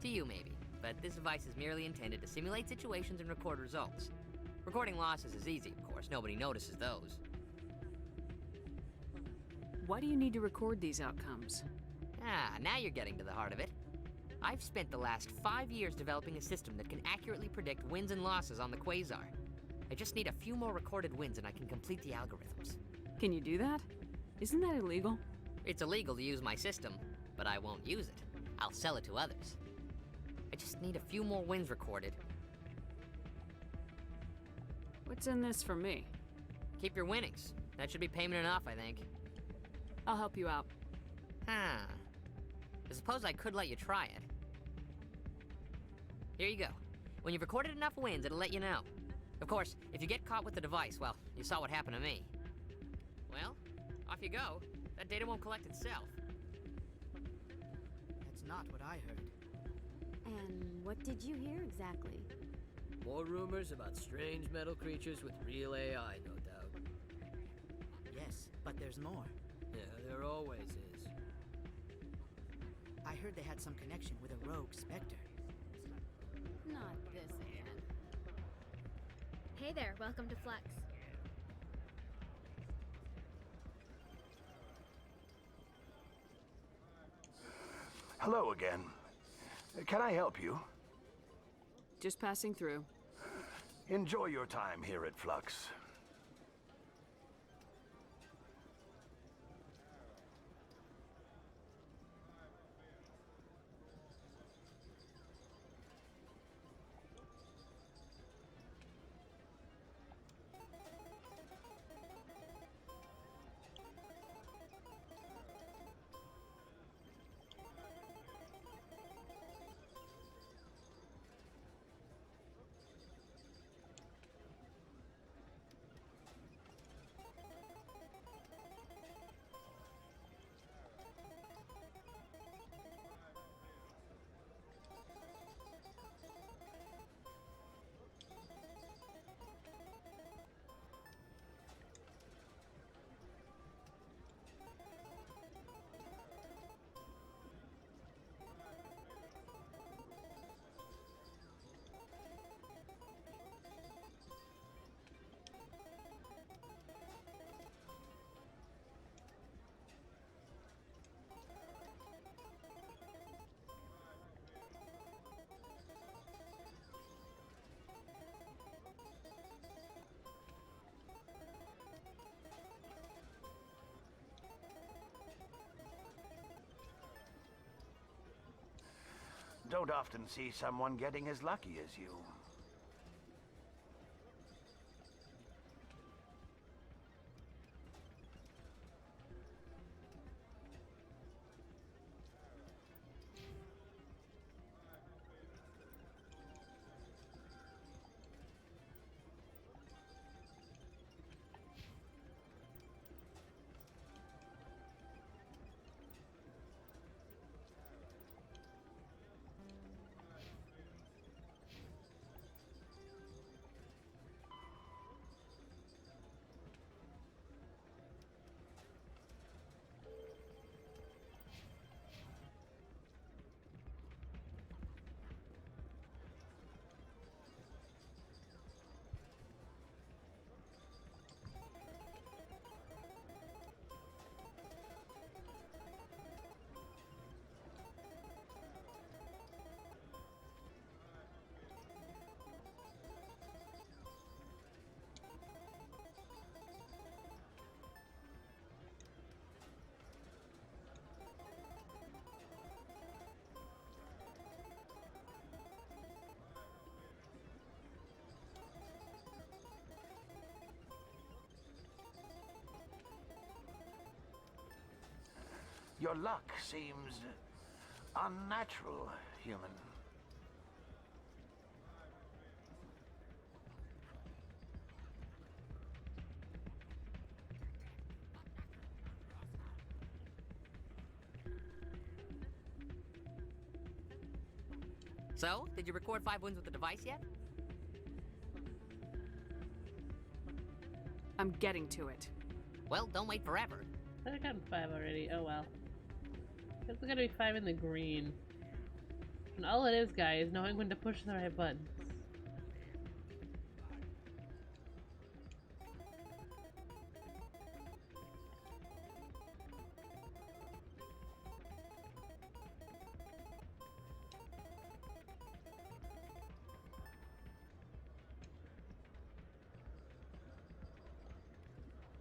To you, maybe. But this device is merely intended to simulate situations and record results. Recording losses is easy, of course. Nobody notices those. Why do you need to record these outcomes? Ah, now you're getting to the heart of it. I've spent the last 5 years developing a system that can accurately predict wins and losses on the Quasar. I just need a few more recorded wins and I can complete the algorithms. Can you do that? Isn't that illegal? It's illegal to use my system, but I won't use it. I'll sell it to others. I just need a few more wins recorded. What's in this for me? Keep your winnings. That should be payment enough, I think. I'll help you out. Huh. I suppose I could let you try it. Here you go. When you've recorded enough wins, it'll let you know. Of course, if you get caught with the device, well, you saw what happened to me. Well, off you go. That data won't collect itself. That's not what I heard. And what did you hear exactly? More rumors about strange metal creatures with real AI, no doubt. Yes, but there's more. Yeah, there always is. I heard they had some connection with a rogue Spectre. Not this again. Hey there, welcome to Flux. Hello again. Can I help you? Just passing through. Enjoy your time here at Flux. Don't often see someone getting as lucky as you. Your luck seems unnatural, human. So, did you record 5 wins with the device yet? I'm getting to it. Well, don't wait forever. I think I got 5 already. Oh well. Guess we gotta be 5 in the green. And all it is, guys, knowing when to push the right buttons.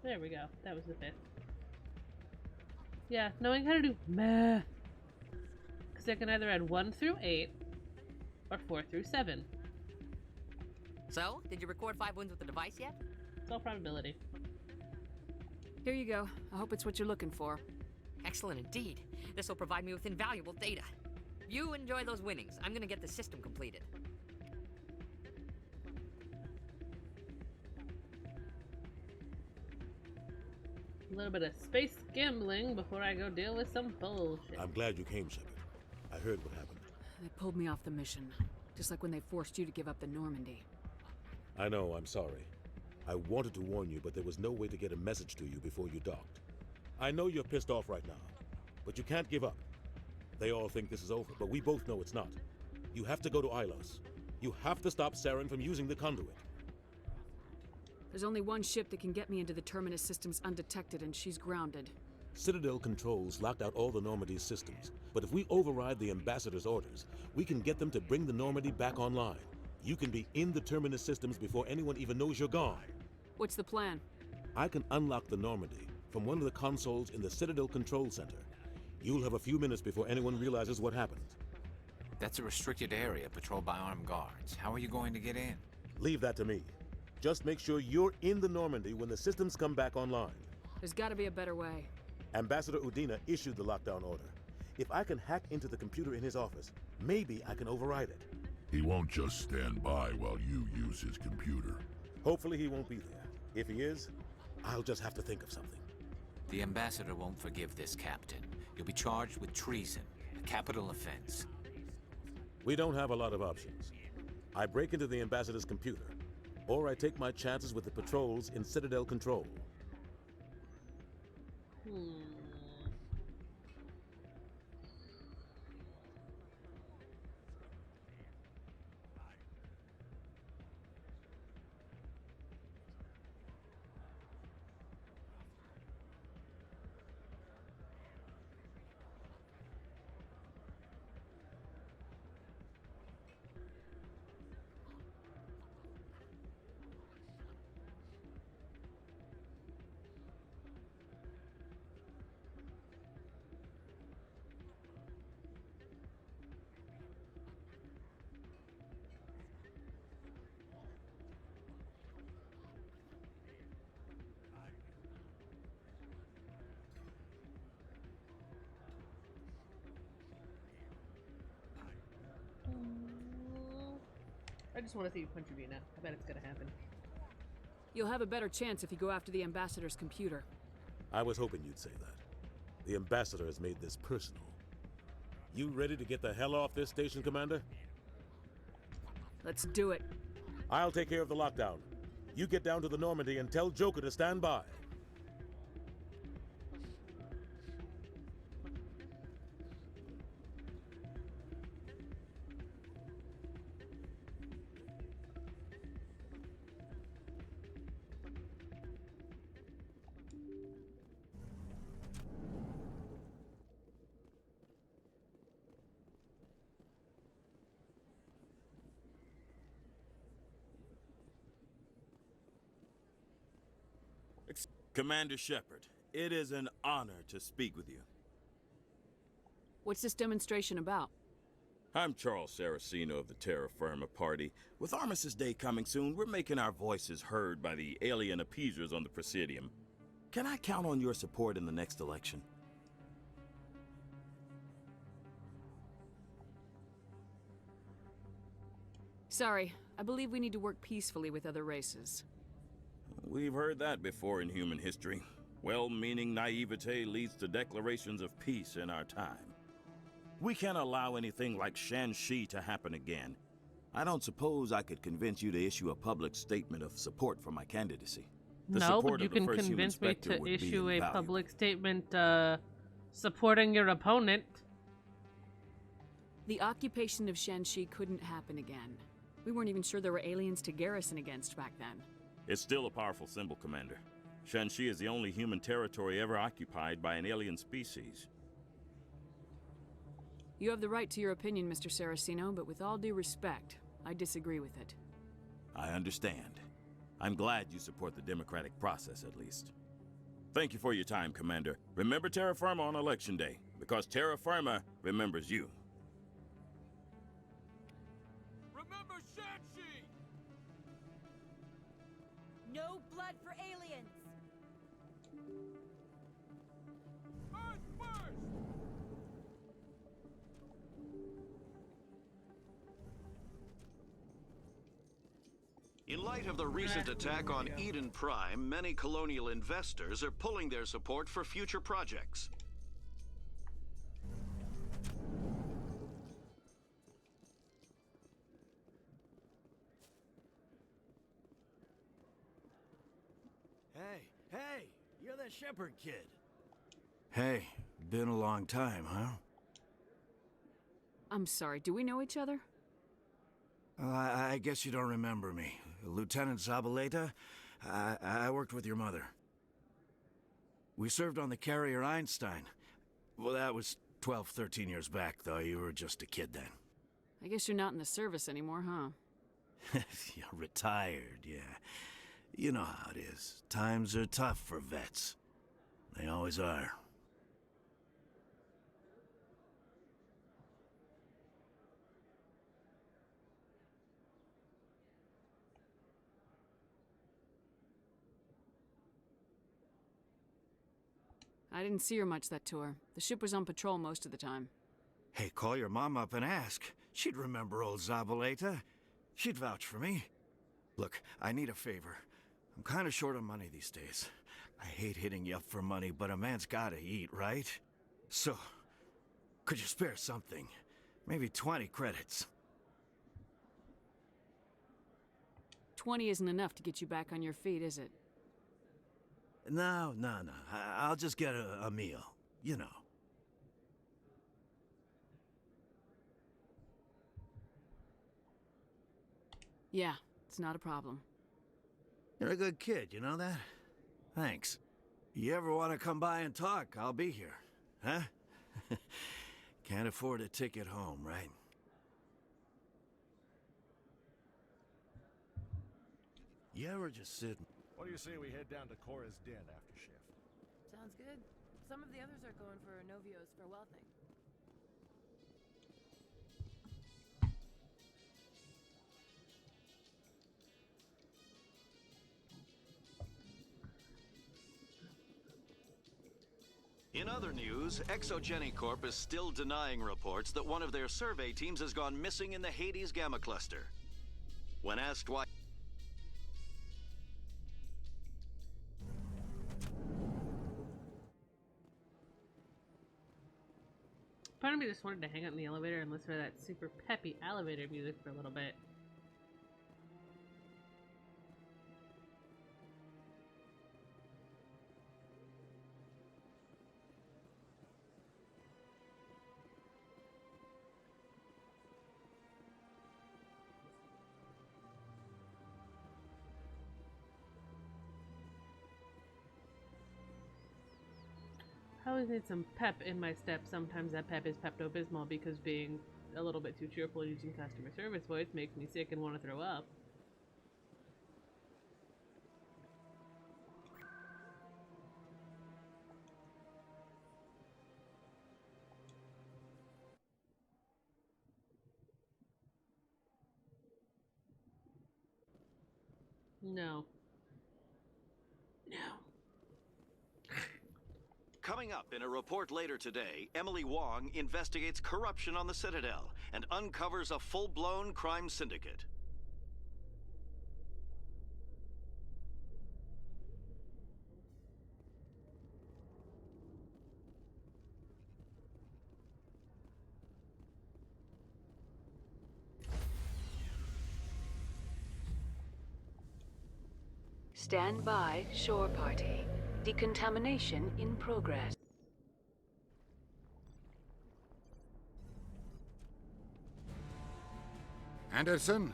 There we go. That was the 5th. Yeah, knowing how to do math. Because I can either add 1 through 8 or 4 through 7. So, did you record 5 wins with the device yet? It's all probability. Here you go. I hope it's what you're looking for. Excellent indeed. This will provide me with invaluable data. You enjoy those winnings. I'm gonna get the system completed. A little bit of space gambling before I go deal with some bullshit. I'm glad you came, Shepard. I heard what happened. They pulled me off the mission, just like when they forced you to give up the Normandy. I know, I'm sorry. I wanted to warn you, but there was no way to get a message to you before you docked. I know you're pissed off right now, but you can't give up. They all think this is over, but we both know it's not. You have to go to Ilos. You have to stop Saren from using the conduit. There's only one ship that can get me into the Terminus systems undetected, and she's grounded. Citadel controls locked out all the Normandy's systems, but if we override the Ambassador's orders, we can get them to bring the Normandy back online. You can be in the Terminus systems before anyone even knows you're gone. What's the plan? I can unlock the Normandy from one of the consoles in the Citadel Control Center. You'll have a few minutes before anyone realizes what happened. That's a restricted area patrolled by armed guards. How are you going to get in? Leave that to me. Just make sure you're in the Normandy when the systems come back online. There's gotta be a better way. Ambassador Udina issued the lockdown order. If I can hack into the computer in his office, maybe I can override it. He won't just stand by while you use his computer. Hopefully he won't be there. If he is, I'll just have to think of something. The Ambassador won't forgive this, Captain. You'll be charged with treason, a capital offense. We don't have a lot of options. I break into the Ambassador's computer, or I take my chances with the patrols in Citadel Control. I just want to see you punch Udina. I bet it's gonna happen. You'll have a better chance if you go after the Ambassador's computer. I was hoping you'd say that. The Ambassador has made this personal. You ready to get the hell off this station, Commander? Let's do it. I'll take care of the lockdown. You get down to the Normandy and tell Joker to stand by. Commander Shepard, it is an honor to speak with you. What's this demonstration about? I'm Charles Saraceno of the Terra Firma Party. With Armistice Day coming soon, we're making our voices heard by the alien appeasers on the Presidium. Can I count on your support in the next election? Sorry, I believe we need to work peacefully with other races. We've heard that before in human history. Well-meaning naivete leads to declarations of peace in our time. We can't allow anything like Shanxi to happen again. I don't suppose I could convince you to issue a public statement of support for my candidacy. The No, support but you of the can first human convince me spectre to would be issue a invaluable. public statement supporting your opponent. The occupation of Shanxi couldn't happen again. We weren't even sure there were aliens to garrison against back then. It's still a powerful symbol, Commander. Shanxi is the only human territory ever occupied by an alien species. You have the right to your opinion, Mr. Saraceno, but with all due respect, I disagree with it. I understand. I'm glad you support the democratic process, at least. Thank you for your time, Commander. Remember Terra Firma on Election Day, because Terra Firma remembers you. Remember Shanxi! No blood for aliens! Earth first! In light of the recent attack on Eden Prime, many colonial investors are pulling their support for future projects. Hey, you're that shepherd kid. Hey, been a long time, huh? I'm sorry, do we know each other? Well, I guess you don't remember me. Lieutenant Zabaleta? I worked with your mother. We served on the carrier Einstein. Well, that was 12, 13 years back, though. You were just a kid then. I guess you're not in the service anymore, huh? You're retired, yeah. You know how it is. Times are tough for vets. They always are. I didn't see her much that tour. The ship was on patrol most of the time. Hey, call your mom up and ask. She'd remember old Zabaleta. She'd vouch for me. Look, I need a favor. I'm kind of short on money these days. I hate hitting you up for money, but a man's gotta eat, right? So, could you spare something? Maybe 20 credits. 20 isn't enough to get you back on your feet, is it? No. I'll just get a meal, you know. Yeah, it's not a problem. You're a good kid, you know that? Thanks. You ever want to come by and talk, I'll be here. Huh? Can't afford a ticket home, right? You ever just sit... What do you say we head down to Cora's Den after shift? Sounds good. Some of the others are going for Novio's farewell thing. In other news, Exogeny Corp is still denying reports that one of their survey teams has gone missing in the Hades Gamma Cluster. When asked why... Part of me just wanted to hang out in the elevator and listen to that super peppy elevator music for a little bit. I always need some pep in my step. Sometimes that pep is Pepto-Bismol because being a little bit too cheerful using customer service voice makes me sick and want to throw up. No. No. Coming up in a report later today, Emily Wong investigates corruption on the Citadel and uncovers a full-blown crime syndicate. Stand by, shore party. Decontamination in progress. Anderson?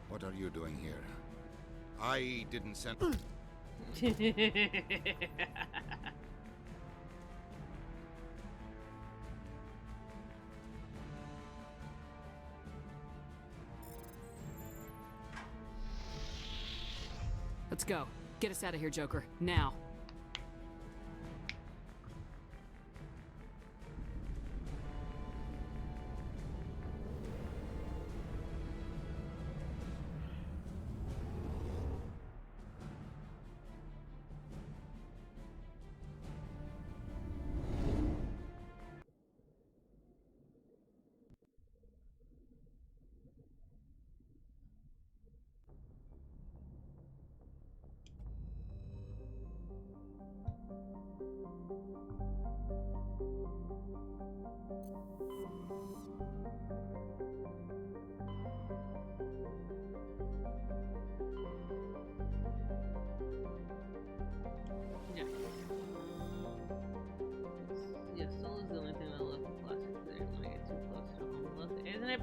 What are you doing here? I didn't send... Let's go. Get us out of here, Joker. Now.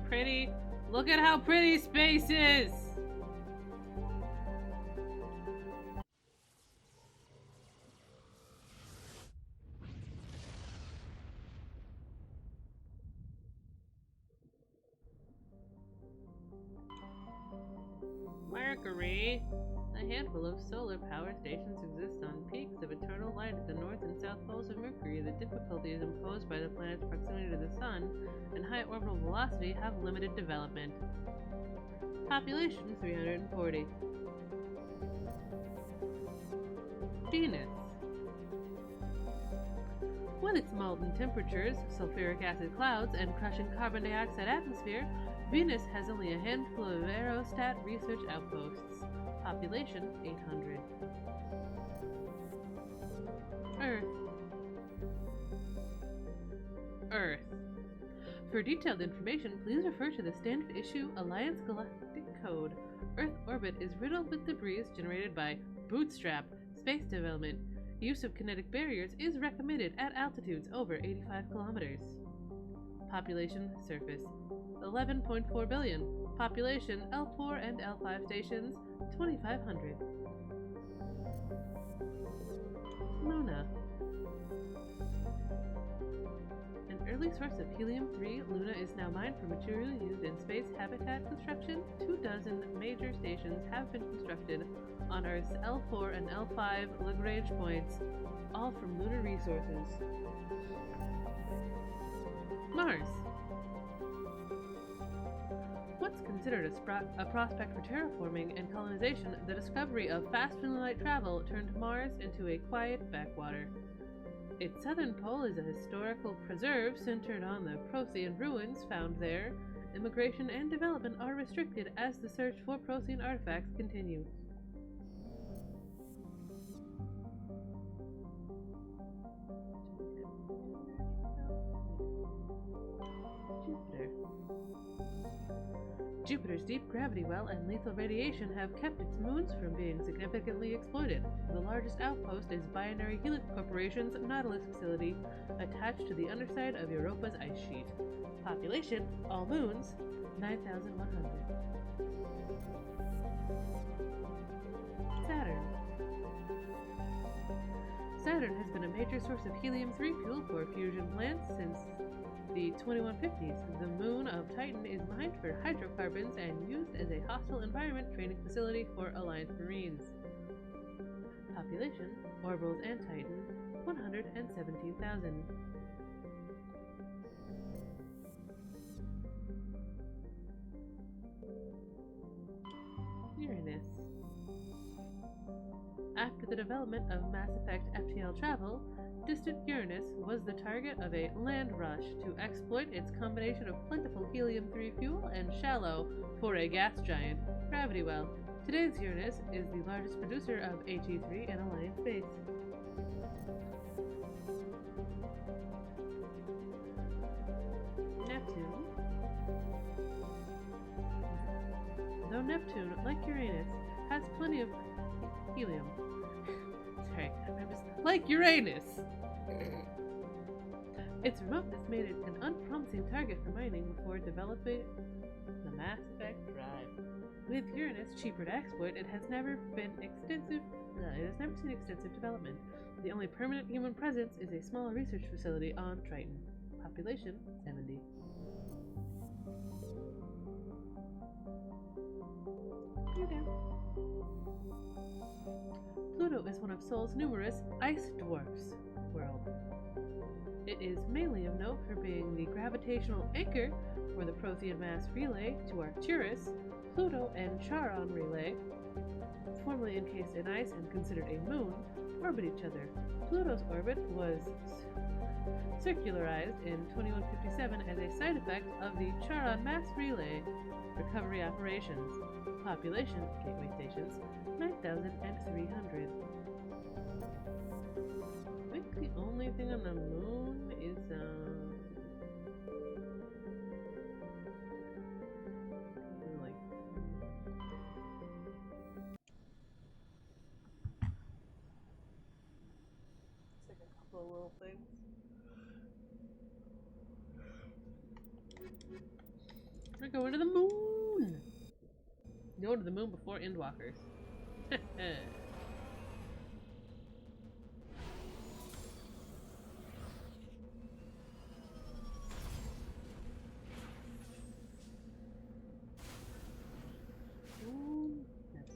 Pretty. Look at how pretty space is. Mercury. A handful of solar power stations exist on peaks of eternal light at the north and south poles of Mercury. The difficulties imposed by the planet's proximity to the sun and high orbital velocity have limited development. Population 340. Venus. With its molten temperatures, sulfuric acid clouds, and crushing carbon dioxide atmosphere, Venus has only a handful of aerostat research outposts. Population 800. Earth. Earth. For detailed information, please refer to the standard issue Alliance Galactic Code. Earth orbit is riddled with debris generated by bootstrap space development. Use of kinetic barriers is recommended at altitudes over 85 kilometers. Population surface 11.4 billion. Population L4 and L5 stations 2,500. Luna. An early source of helium-3, Luna is now mined for material used in space habitat construction. 24 major stations have been constructed on Earth's L4 and L5 Lagrange points, all from lunar resources. Mars. Once considered a prospect for terraforming and colonization, the discovery of fast light travel turned Mars into a quiet backwater. Its southern pole is a historical preserve centered on the Procyon ruins found there. Immigration and development are restricted as the search for Procyon artifacts continues. Jupiter's deep gravity well and lethal radiation have kept its moons from being significantly exploited. The largest outpost is Binary Helix Corporation's Nautilus facility, attached to the underside of Europa's ice sheet. Population, all moons, 9,100. Saturn. Saturn has been a major source of helium-3 fuel for fusion plants since the 2150s. The moon of Titan is mined for hydrocarbons and used as a hostile environment training facility for Alliance Marines. Population, orbitals and Titan, 117,000. Uranus. After the development of Mass Effect FTL travel, distant Uranus was the target of a land rush to exploit its combination of plentiful helium-3 fuel and shallow, for a gas giant, gravity well. Today's Uranus is the largest producer of HE3 in Alliance space. Neptune. Though Neptune, like Uranus, has plenty of helium. Sorry, I'm just like Uranus. Its remoteness made it an unpromising target for mining before developing the Mass Effect drive. With Uranus cheaper to exploit, it has never seen extensive development. The only permanent human presence is a small research facility on Triton. Population 70. Okay. Pluto is one of Sol's numerous ice dwarfs world. It is mainly of note for being the gravitational anchor for the Prothean mass relay to Arcturus, Pluto, and Charon relay. Formerly encased in ice and considered a moon, orbit each other. Pluto's orbit was circularized in 2157 as a side effect of the Charon mass relay recovery operations. Population, gateway stations, 9,300. I think the only thing on the moon is, really. It's like a couple of little things. We're going to the moon! Go to the moon before Endwalkers. Moon. Yes.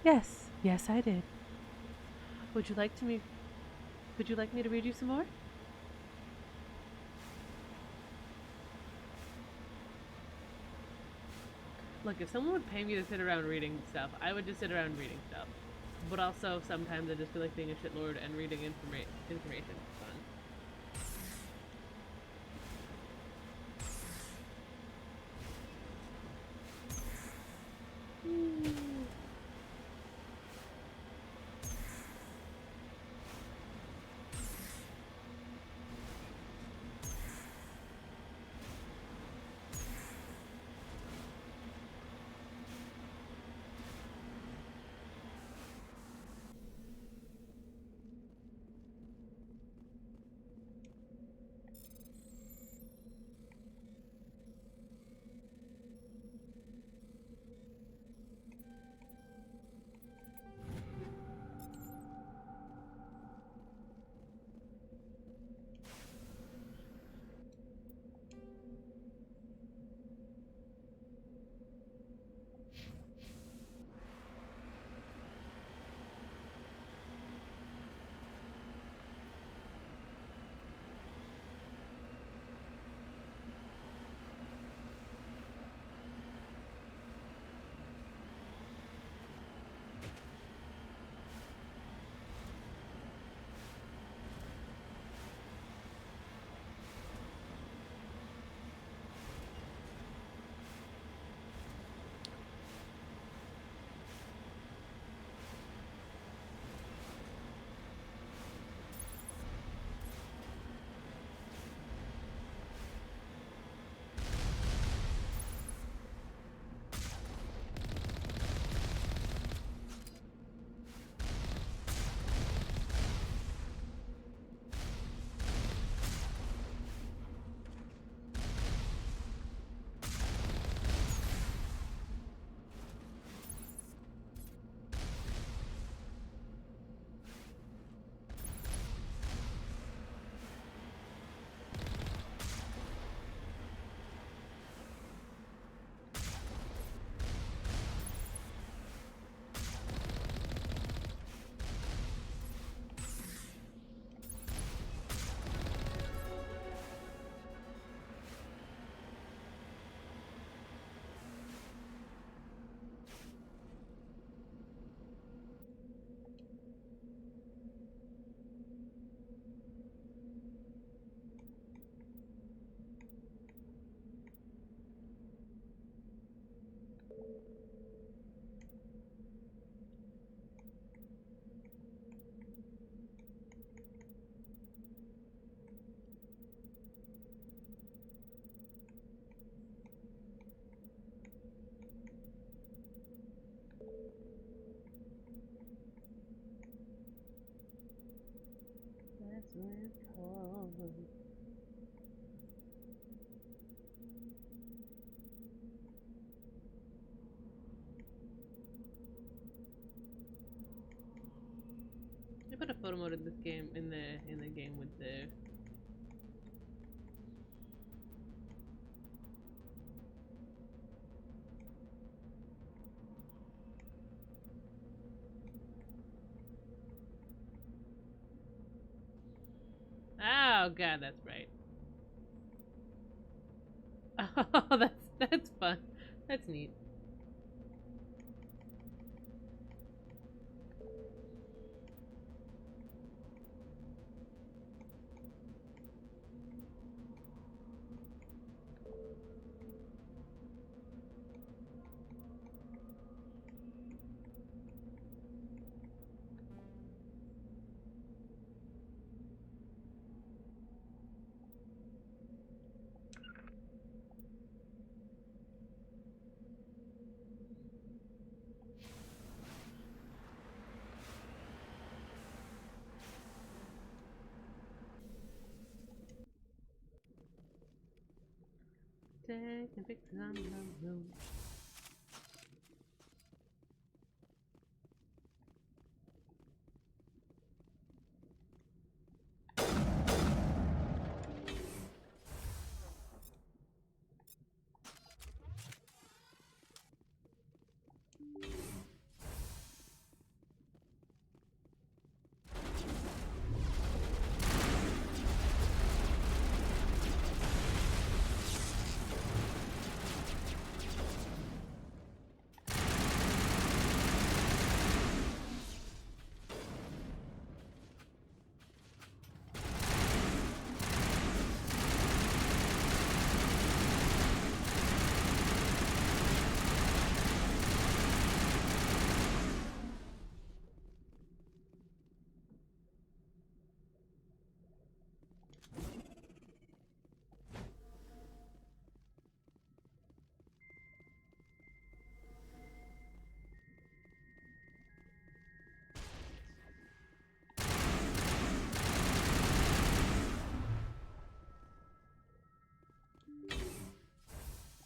Yes, yes, I did. Would you like me to read you some more? Look, if someone would pay me to sit around reading stuff, I would just sit around reading stuff. But also, sometimes I just feel like being a shitlord and reading information is fun. They put a photo mode in this game in the game with the Oh god, that's right. Oh, that's fun. That's neat. Taking pictures on the road.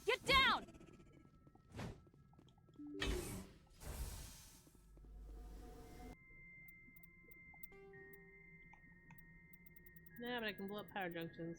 Get down! Yeah, but I can blow up power junctions.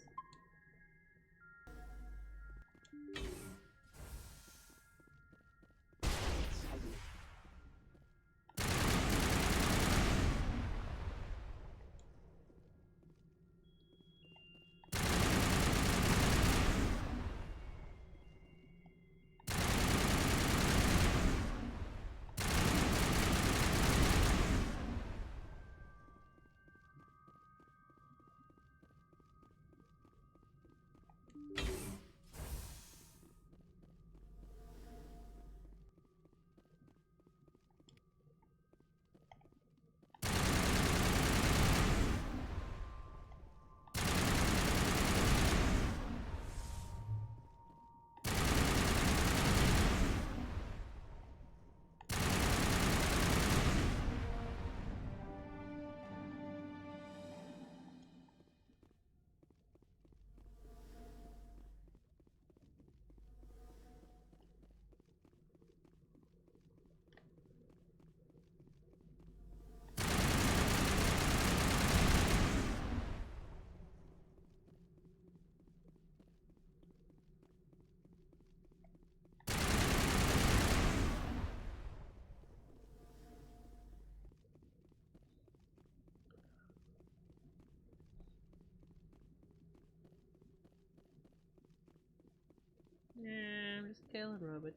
Yeah, I'm just killing robots.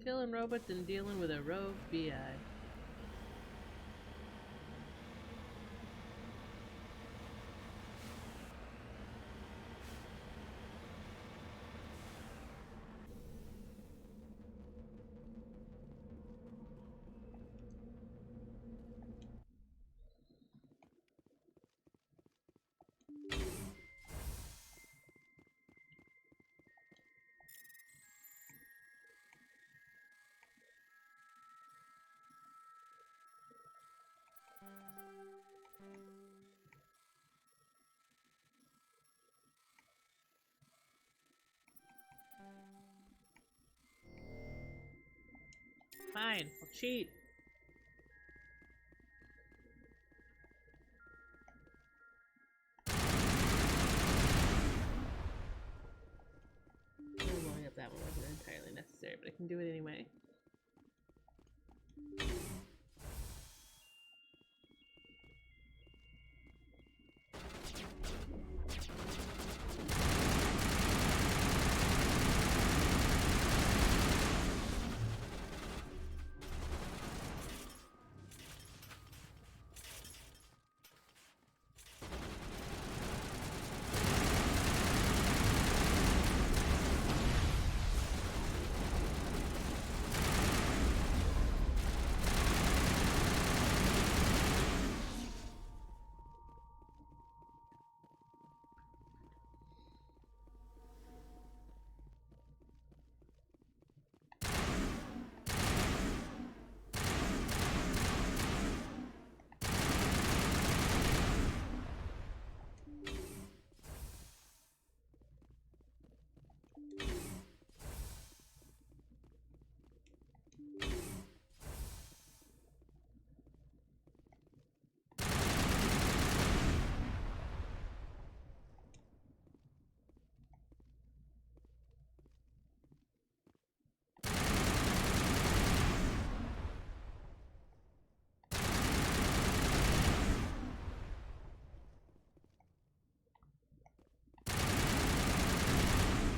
Killing robots and dealing with a rogue BI. cheat. Blowing up that one wasn't entirely necessary, but I can do it anyway.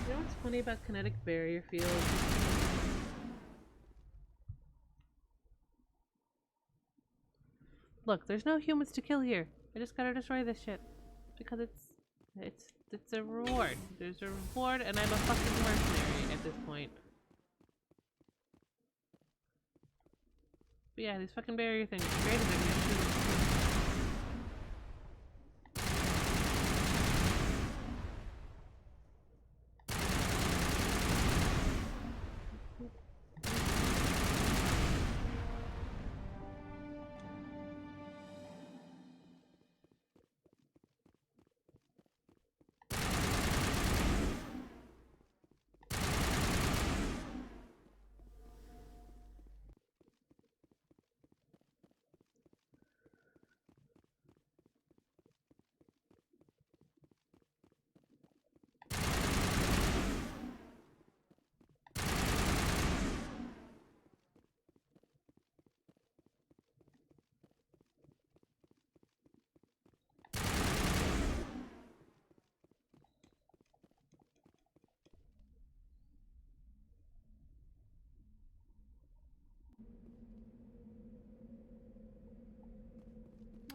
You know what's funny about kinetic barrier fields? Look, there's no humans to kill here. I just gotta destroy this shit. Because it's a reward. There's a reward and I'm a fucking mercenary at this point. But yeah, these fucking barrier things are great at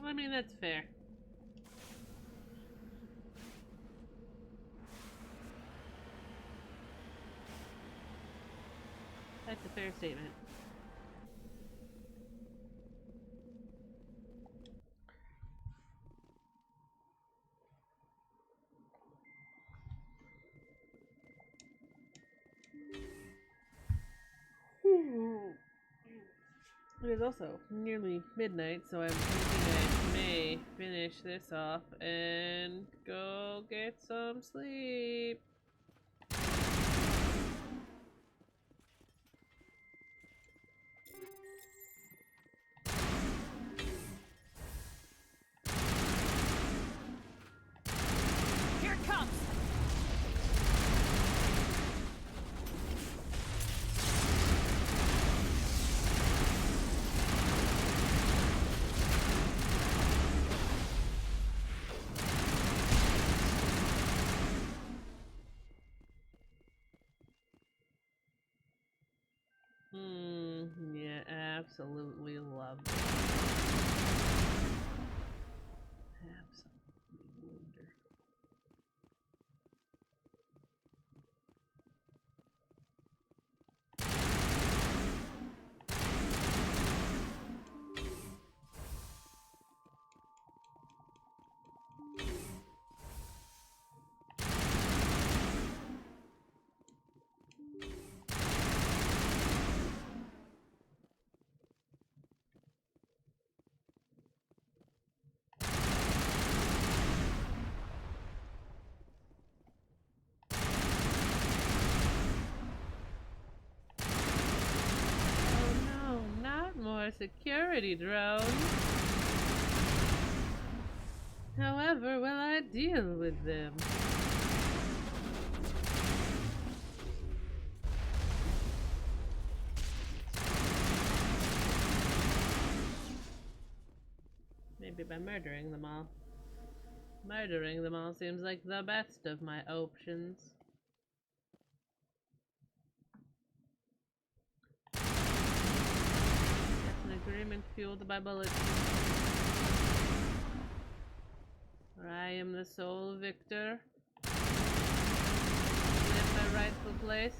I mean, that's fair. That's a fair statement. It is also nearly midnight, so I'm thinking I may finish this off and go get some sleep. Here it comes! Yeah, absolutely love it. Absolutely wonderful. more security drones. However, will I deal with them? Maybe by murdering them all. Murdering them all seems like the best of my options. That's an agreement fueled by bullets. For I am the sole victor. In my rightful place.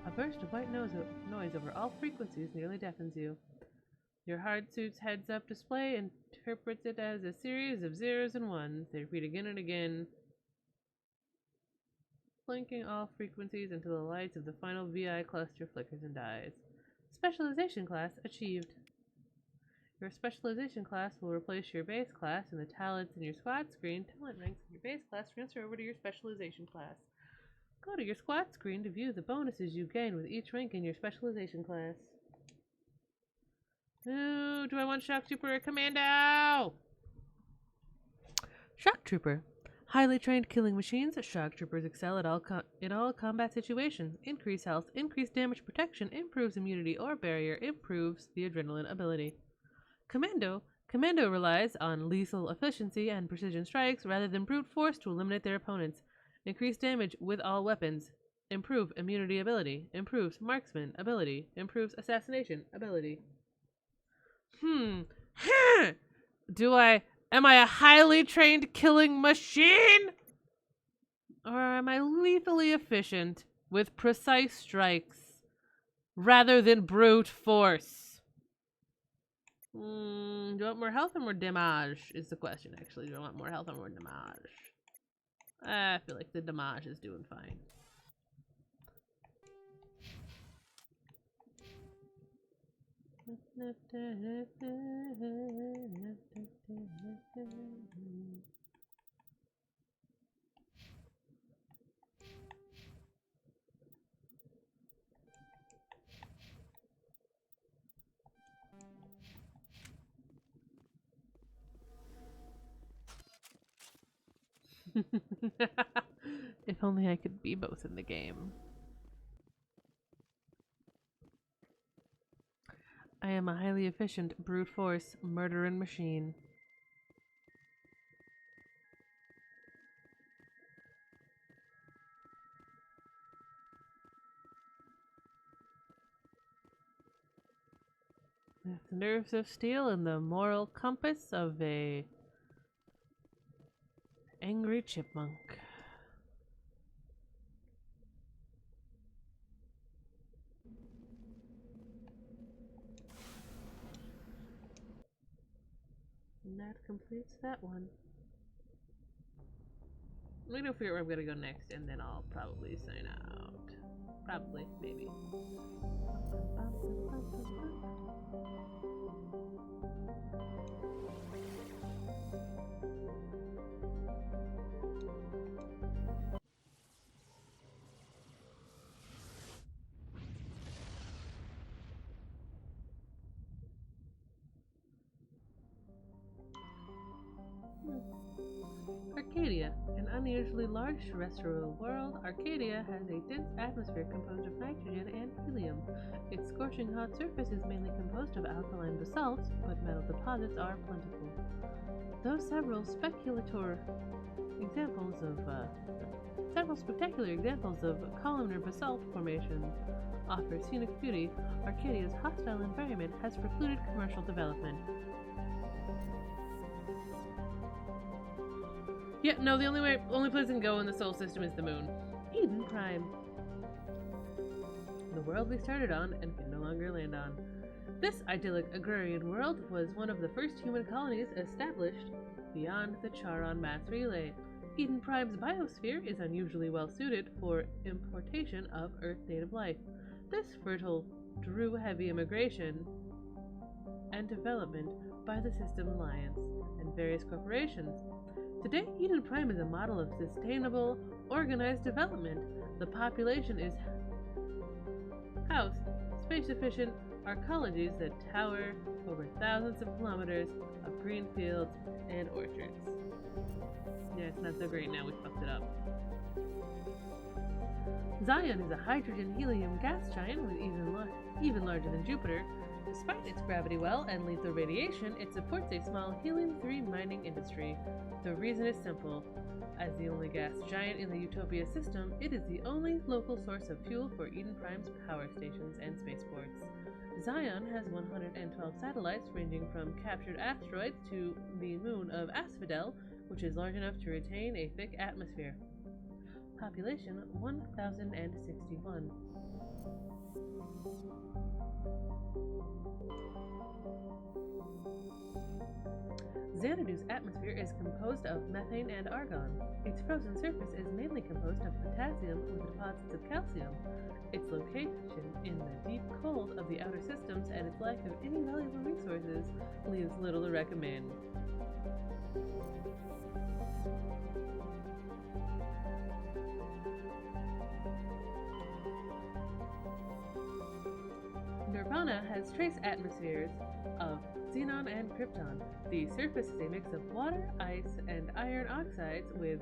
A burst of white noise over all frequencies nearly deafens you. Your hard suit's heads-up display interprets it as a series of zeros and ones. They repeat again and again, blinking all frequencies until the lights of the final VI cluster flickers and dies. Specialization class achieved. Your specialization class will replace your base class, and the talents in your squad screen, talent ranks in your base class transfer over to your specialization class. Go to your squad screen to view the bonuses you gain with each rank in your specialization class. Ooh, do I want Shock Trooper or Commando? Shock Trooper. Highly trained killing machines, Shock Troopers excel in all combat situations. Increase health, increase damage protection, improves immunity or barrier, improves the adrenaline ability. Commando. Commando relies on lethal efficiency and precision strikes rather than brute force to eliminate their opponents. Increase damage with all weapons. Improve immunity ability. Improves marksman ability. Improves assassination ability. Am I a highly trained killing machine? Or am I lethally efficient with precise strikes rather than brute force? Do I want more health or more damage is the question, actually. Do I want more health or more damage? I feel like the damage is doing fine. If only I could be both in the game. I am a highly efficient brute force murdering machine. With the nerves of steel and the moral compass of a angry chipmunk. And that completes that one. I'm gonna figure out where I'm gonna go next, and then I'll probably sign out. Probably, maybe. Arcadia, an unusually large terrestrial world, Arcadia has a dense atmosphere composed of nitrogen and helium. Its scorching hot surface is mainly composed of alkaline basalts, but metal deposits are plentiful. Though several spectacular examples of columnar basalt formations offer scenic beauty, Arcadia's hostile environment has precluded commercial development. Yeah, no, the only place I can go in the solar system is the moon. Eden Prime. The world we started on and can no longer land on. This idyllic agrarian world was one of the first human colonies established beyond the Charon mass relay. Eden Prime's biosphere is unusually well suited for importation of Earth native life. This fertile drew heavy immigration and development by the System Alliance and various corporations. Today, Eden Prime is a model of sustainable, organized development. The population is housed space-efficient archaeologies that tower over thousands of kilometers of green fields and orchards. Yeah, it's not so great now, we fucked it up. Zion is a hydrogen-helium gas giant with even larger than Jupiter. Despite its gravity well and lethal radiation, it supports a small helium-3 mining industry. The reason is simple. As the only gas giant in the Utopia system, it is the only local source of fuel for Eden Prime's power stations and spaceports. Zion has 112 satellites ranging from captured asteroids to the moon of Asphodel, which is large enough to retain a thick atmosphere. Population 1,061. Xanadu's atmosphere is composed of methane and argon. Its frozen surface is mainly composed of potassium with deposits of calcium. Its location in the deep cold of the outer systems and its lack of any valuable resources leaves little to recommend. Nirvana has trace atmospheres of xenon and krypton. The surface is a mix of water, ice, and iron oxides with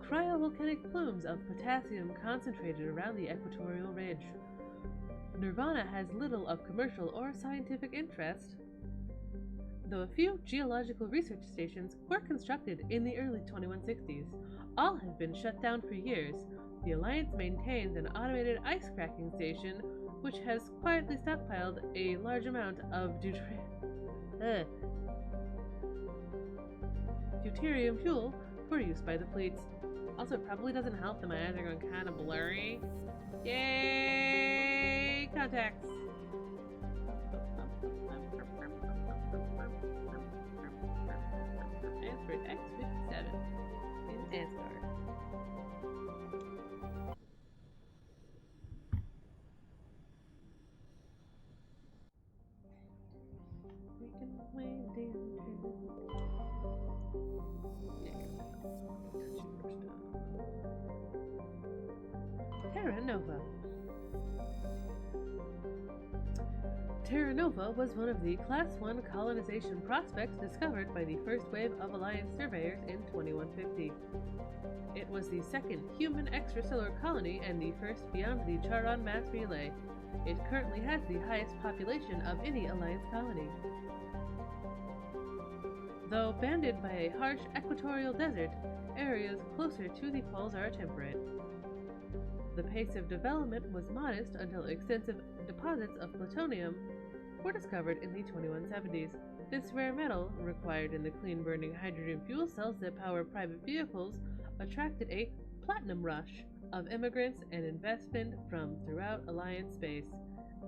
cryovolcanic plumes of potassium concentrated around the equatorial ridge. Nirvana has little of commercial or scientific interest, though a few geological research stations were constructed in the early 2160s. All have been shut down for years. The Alliance maintains an automated ice cracking station which has quietly stockpiled a large amount of deuterium fuel for use by the fleets. Also, it probably doesn't help that my eyes are going kind of blurry. Yay! Contacts! Transport X-57 in Asgard. Terra Nova. Terra Nova was one of the Class 1 colonization prospects discovered by the first wave of Alliance surveyors in 2150. It was the second human extrasolar colony and the first beyond the Charon mass relay. It currently has the highest population of any Alliance colony. Though banded by a harsh equatorial desert, areas closer to the poles are temperate. The pace of development was modest until extensive deposits of plutonium were discovered in the 2170s. This rare metal, required in the clean-burning hydrogen fuel cells that power private vehicles, attracted a platinum rush of immigrants and investment from throughout Alliance space.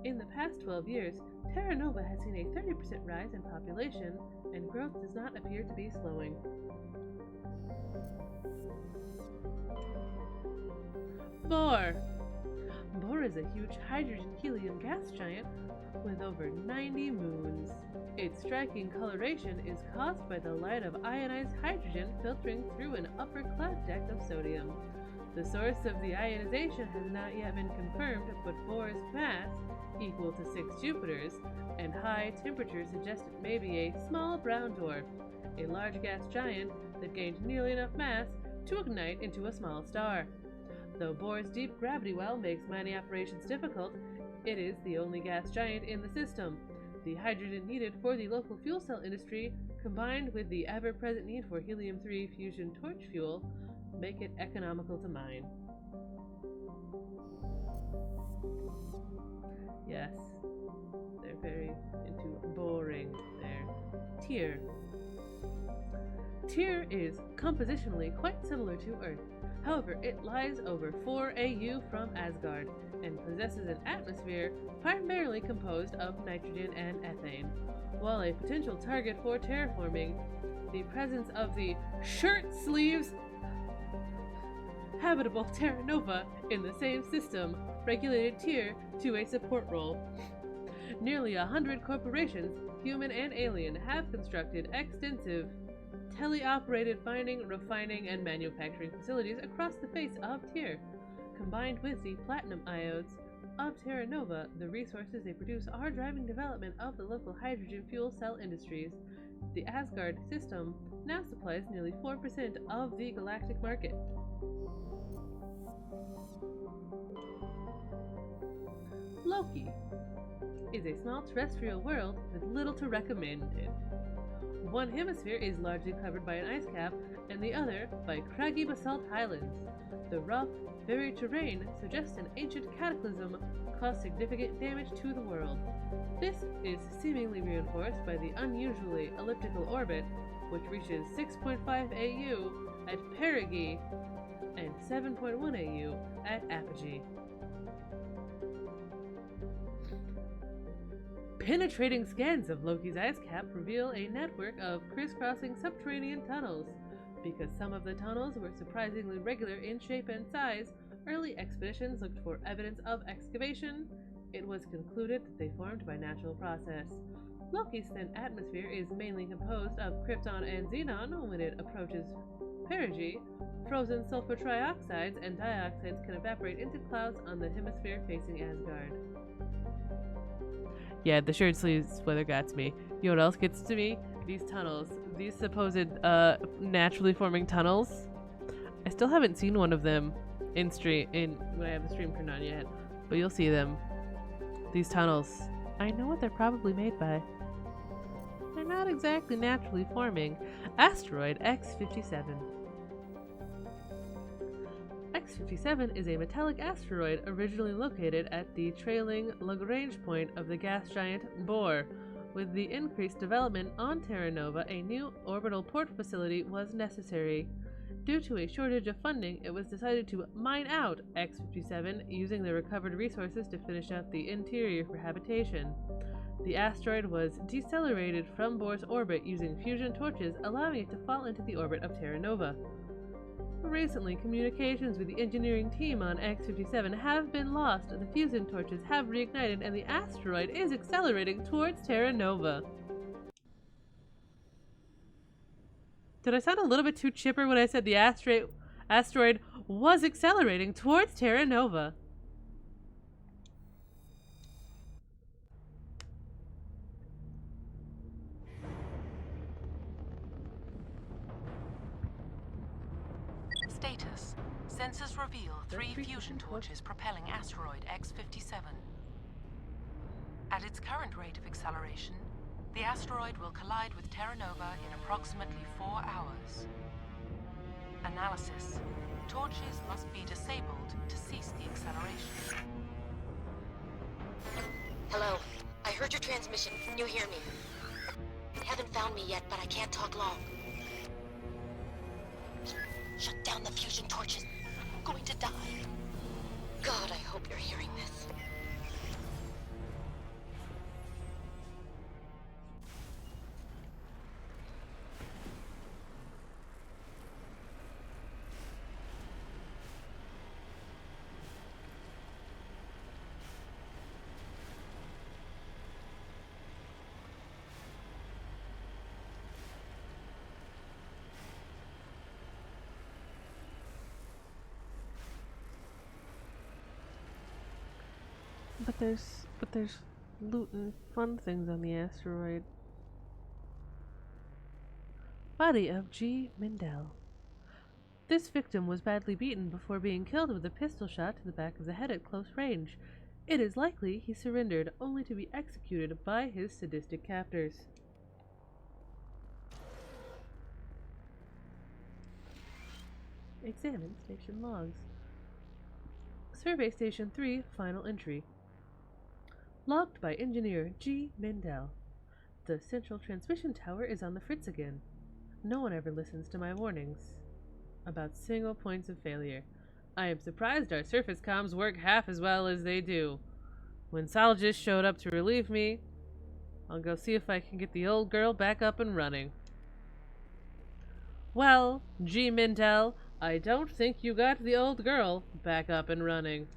In the past 12 years, Terra Nova has seen a 30% rise in population, and growth does not appear to be slowing. Bohr. Bohr is a huge hydrogen-helium gas giant with over 90 moons. Its striking coloration is caused by the light of ionized hydrogen filtering through an upper cloud deck of sodium. The source of the ionization has not yet been confirmed, but Bohr's mass, equal to 6 Jupiters, and high temperature suggest it may be a small brown dwarf, a large gas giant that gained nearly enough mass to ignite into a small star. Though Bohr's deep gravity well makes mining operations difficult, it is the only gas giant in the system. The hydrogen needed for the local fuel cell industry, combined with the ever-present need for helium-3 fusion torch fuel, make it economical to mine. Yes, they're very into boring there. Tyr. Tyr is compositionally quite similar to Earth. However, it lies over 4 AU from Asgard and possesses an atmosphere primarily composed of nitrogen and ethane. While a potential target for terraforming, the presence of the shirt sleeves habitable Terra Nova in the same system regulated Tyr to a support role. Nearly 100 corporations, human and alien, have constructed extensive teleoperated mining, refining, and manufacturing facilities across the face of Tyr. Combined with the platinum iodes, of Terra Nova, the resources they produce are driving development of the local hydrogen fuel cell industries. The Asgard system now supplies nearly 4% of the galactic market. Loki is a small terrestrial world with little to recommend it. One hemisphere is largely covered by an ice cap, and the other by craggy basalt highlands. The rough, varied terrain suggests an ancient cataclysm caused significant damage to the world. This is seemingly reinforced by the unusually elliptical orbit, which reaches 6.5 AU at perigee and 7.1 AU at apogee. Penetrating scans of Loki's ice cap reveal a network of crisscrossing subterranean tunnels. Because some of the tunnels were surprisingly regular in shape and size, early expeditions looked for evidence of excavation. It was concluded that they formed by natural process. Loki's thin atmosphere is mainly composed of krypton and xenon. When it approaches perigee, frozen sulfur trioxides and dioxides can evaporate into clouds on the hemisphere facing Asgard. Yeah, the shirt sleeves weather got to me. You know what else gets to me? These tunnels. These supposed naturally forming tunnels. I still haven't seen one of them in when I have the stream turned on yet. But you'll see them. These tunnels. I know what they're probably made by. They're not exactly naturally forming. Asteroid X-57. X-57 is a metallic asteroid originally located at the trailing Lagrange point of the gas giant Bohr. With the increased development on Terra Nova, a new orbital port facility was necessary. Due to a shortage of funding, it was decided to mine out X-57 using the recovered resources to finish out the interior for habitation. The asteroid was decelerated from Bohr's orbit using fusion torches, allowing it to fall into the orbit of Terra Nova. Recently, communications with the engineering team on X-57 have been lost. The fusion torches have reignited and the asteroid is accelerating towards Terra Nova. Did I sound a little bit too chipper when I said the asteroid was accelerating towards Terra Nova? Status. Sensors reveal 3 fusion torches propelling asteroid X-57. At its current rate of acceleration, the asteroid will collide with Terra Nova in approximately 4 hours. Analysis. Torches must be disabled to cease the acceleration. Hello. I heard your transmission. Can you hear me? You haven't found me yet, but I can't talk long. Shut down the fusion torches. I'm going to die. God, I hope you're hearing this. But there's loot and fun things on the asteroid. Body of G. Mindell. This victim was badly beaten before being killed with a pistol shot to the back of the head at close range. It is likely he surrendered only to be executed by his sadistic captors. Examine station logs. Survey Station 3, final entry. Logged by Engineer G. Mindell. The central transmission tower is on the fritz again. No one ever listens to my warnings about single points of failure. I am surprised our surface comms work half as well as they do. When Sal just showed up to relieve me, I'll go see if I can get the old girl back up and running. Well, G. Mindell, I don't think you got the old girl back up and running.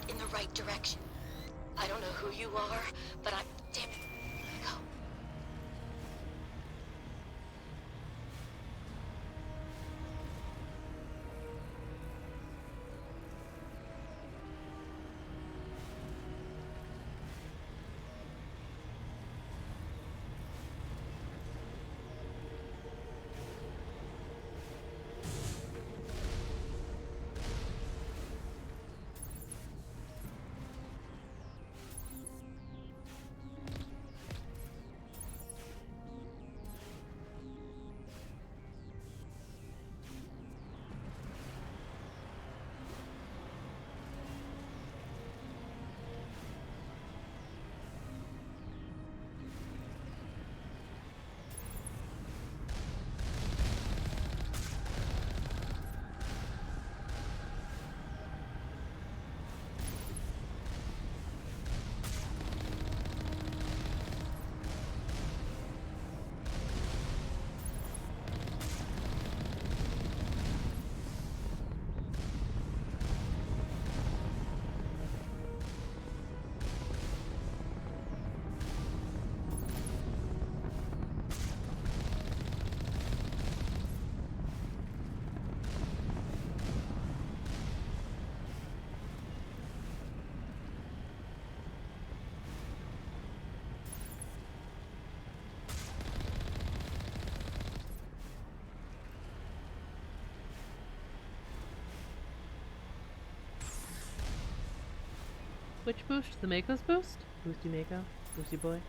headed in the right direction. I don't know who you are, but I'm... Damn it. Go. Which boost? The Mako's boost? Boosty Mako? Boosty boy?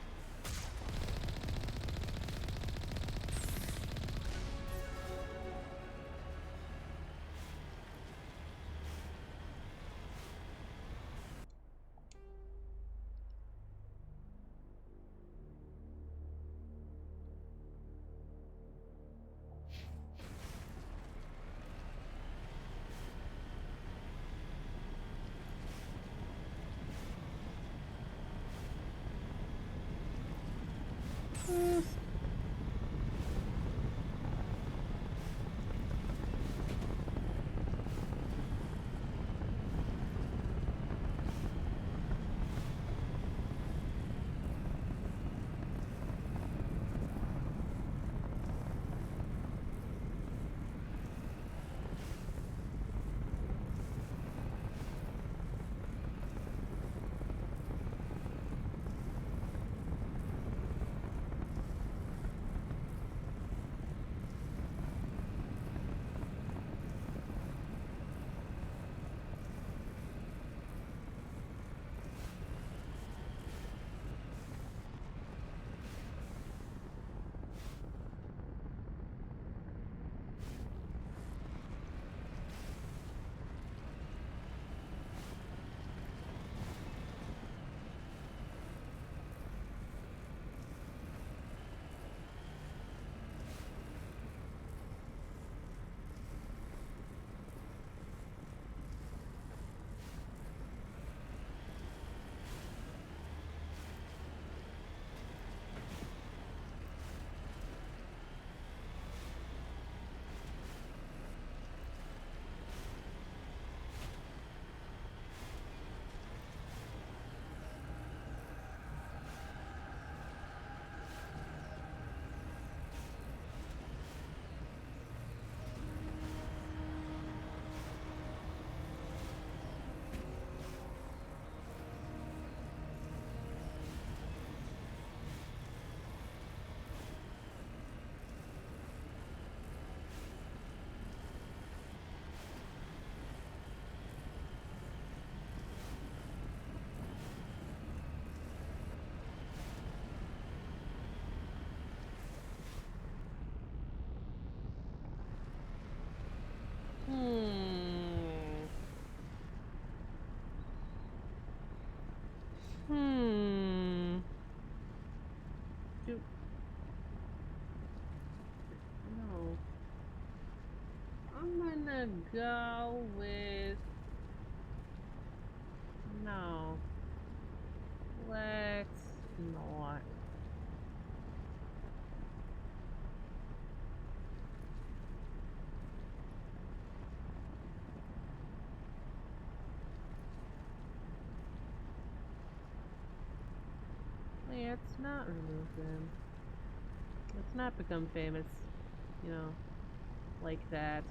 No. I'm gonna go with... No. Let's not. Let's not remove them. Let's not become famous, you know, like that.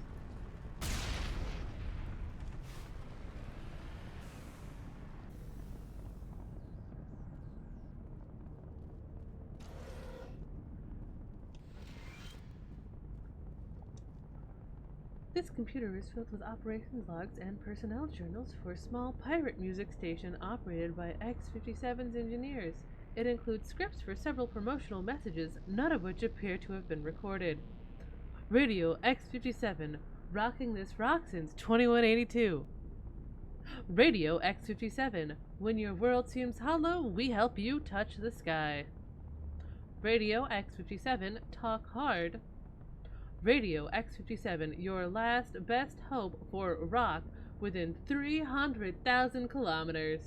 This computer is filled with operations logs and personnel journals for a small pirate music station operated by X-57's engineers. It includes scripts for several promotional messages, none of which appear to have been recorded. Radio X-57, rocking this rock since 2182. Radio X-57, when your world seems hollow, we help you touch the sky. Radio X-57, talk hard. Radio X-57, your last best hope for rock within 300,000 kilometers.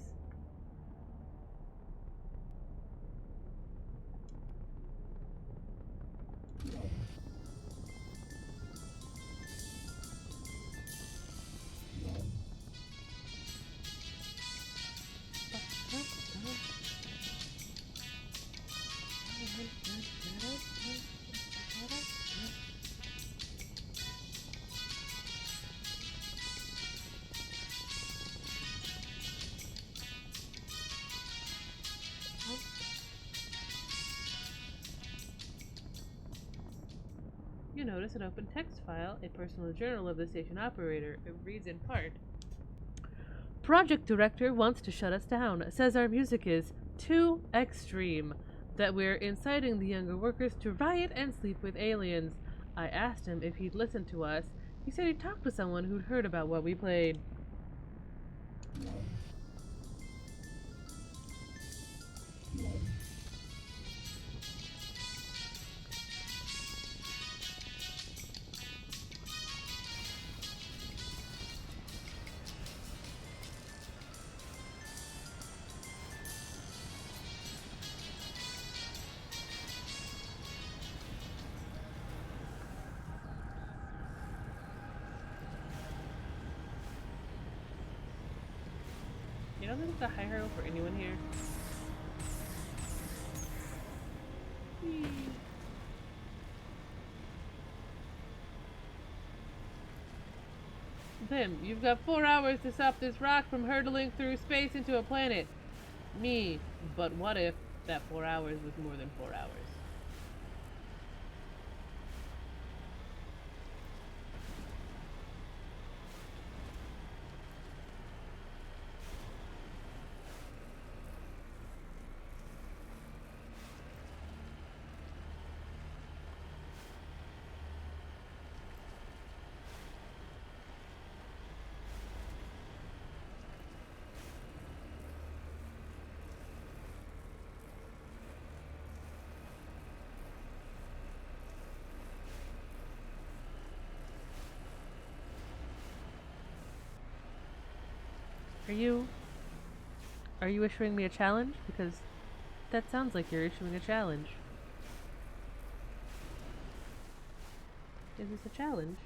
You notice an open text file, a personal journal of the station operator. It reads in part. Project director wants to shut us down, says our music is too extreme, that we're inciting the younger workers to riot and sleep with aliens. I asked him if he'd listen to us. He said he talked to someone who'd heard about what we played. You don't think it's a high hurdle for anyone here? Tim, you've got 4 hours to stop this rock from hurtling through space into a planet. Me, but what if that 4 hours was more than 4 hours? Are you issuing me a challenge? Because that sounds like you're issuing a challenge. Is this a challenge?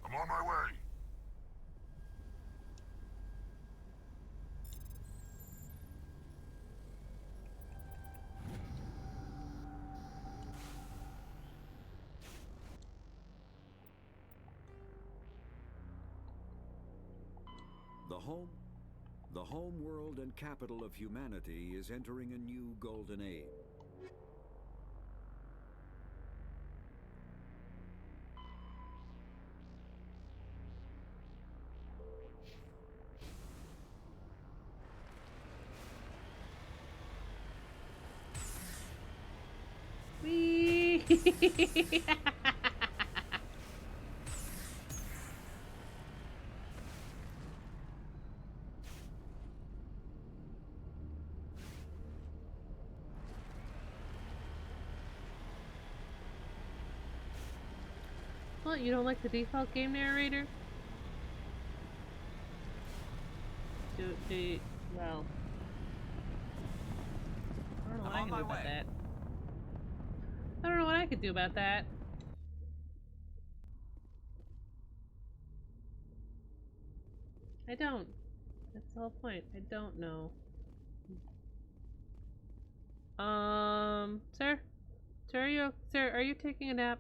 I'm on my way. The home world and capital of humanity is entering a new golden age. Whee! What, you don't like the default game narrator? Well, I don't know what I can do about that. I don't know what I could do about that. I don't. That's the whole point. I don't know. Sir? Sir, are you taking a nap?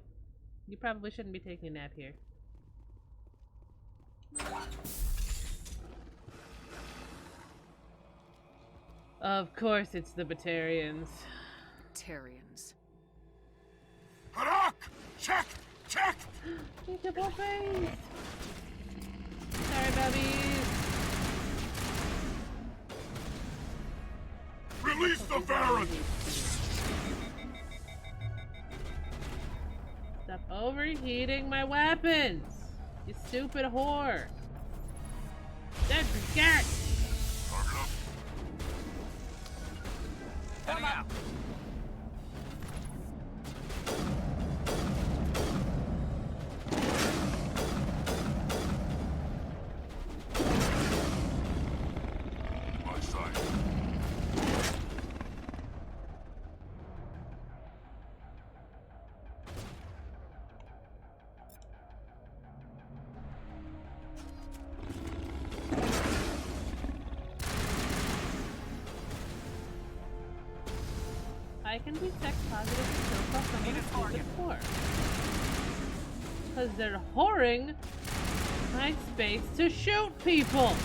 You probably shouldn't be taking a nap here. Of course it's the Batarians. Batarians. Harak! Check! Check! Double face! Sorry, Bubbies. Release the Varren! Stop overheating my weapons! You stupid whore! Don't forget! Heading out. My side. I can be sex positive and still call someone a stupid whore. Because they're whoring my space to shoot people!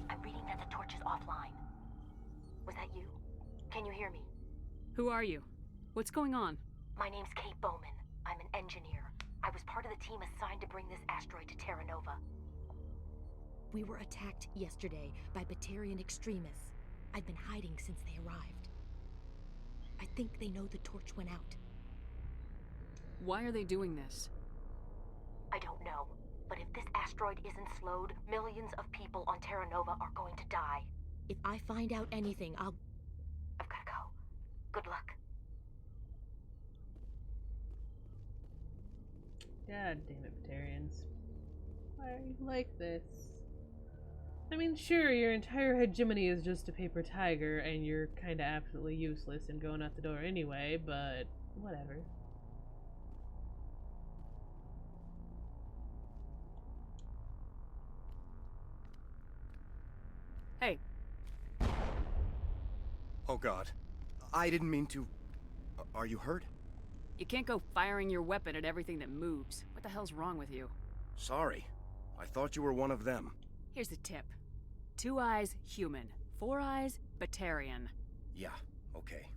I'm reading that the torch is offline. Was that you? Can you hear me? Who are you? What's going on? My name's Kate Bowman. I'm an engineer. I was part of the team assigned to bring this asteroid to Terra Nova. We were attacked yesterday by Batarian extremists. I've been hiding since they arrived. I think they know the torch went out. Why are they doing this? I don't know. But if this asteroid isn't slowed, millions of people on Terra Nova are going to die. If I find out anything, I've gotta go. Good luck. God damn it, Batarians. Why are you like this? I mean, sure, your entire hegemony is just a paper tiger, and you're kinda absolutely useless and going out the door anyway, but whatever. Hey. Oh God. I didn't mean to... Are you hurt? You can't go firing your weapon at everything that moves. What the hell's wrong with you? Sorry. I thought you were one of them. Here's the tip. 2 eyes, human. 4 eyes, Batarian. Yeah, okay.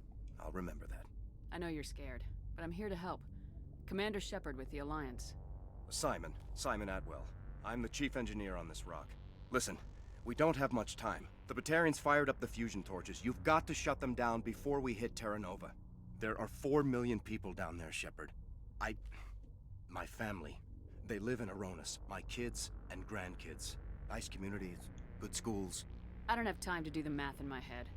I'll remember that. I know you're scared, but I'm here to help. Commander Shepard with the Alliance. Simon Atwell. I'm the chief engineer on this rock. Listen, we don't have much time. The Batarians fired up the fusion torches. You've got to shut them down before we hit Terra Nova. There are 4 million people down there, Shepard. My family. They live in Aronis. My kids and grandkids. Nice communities, good schools. I don't have time to do the math in my head.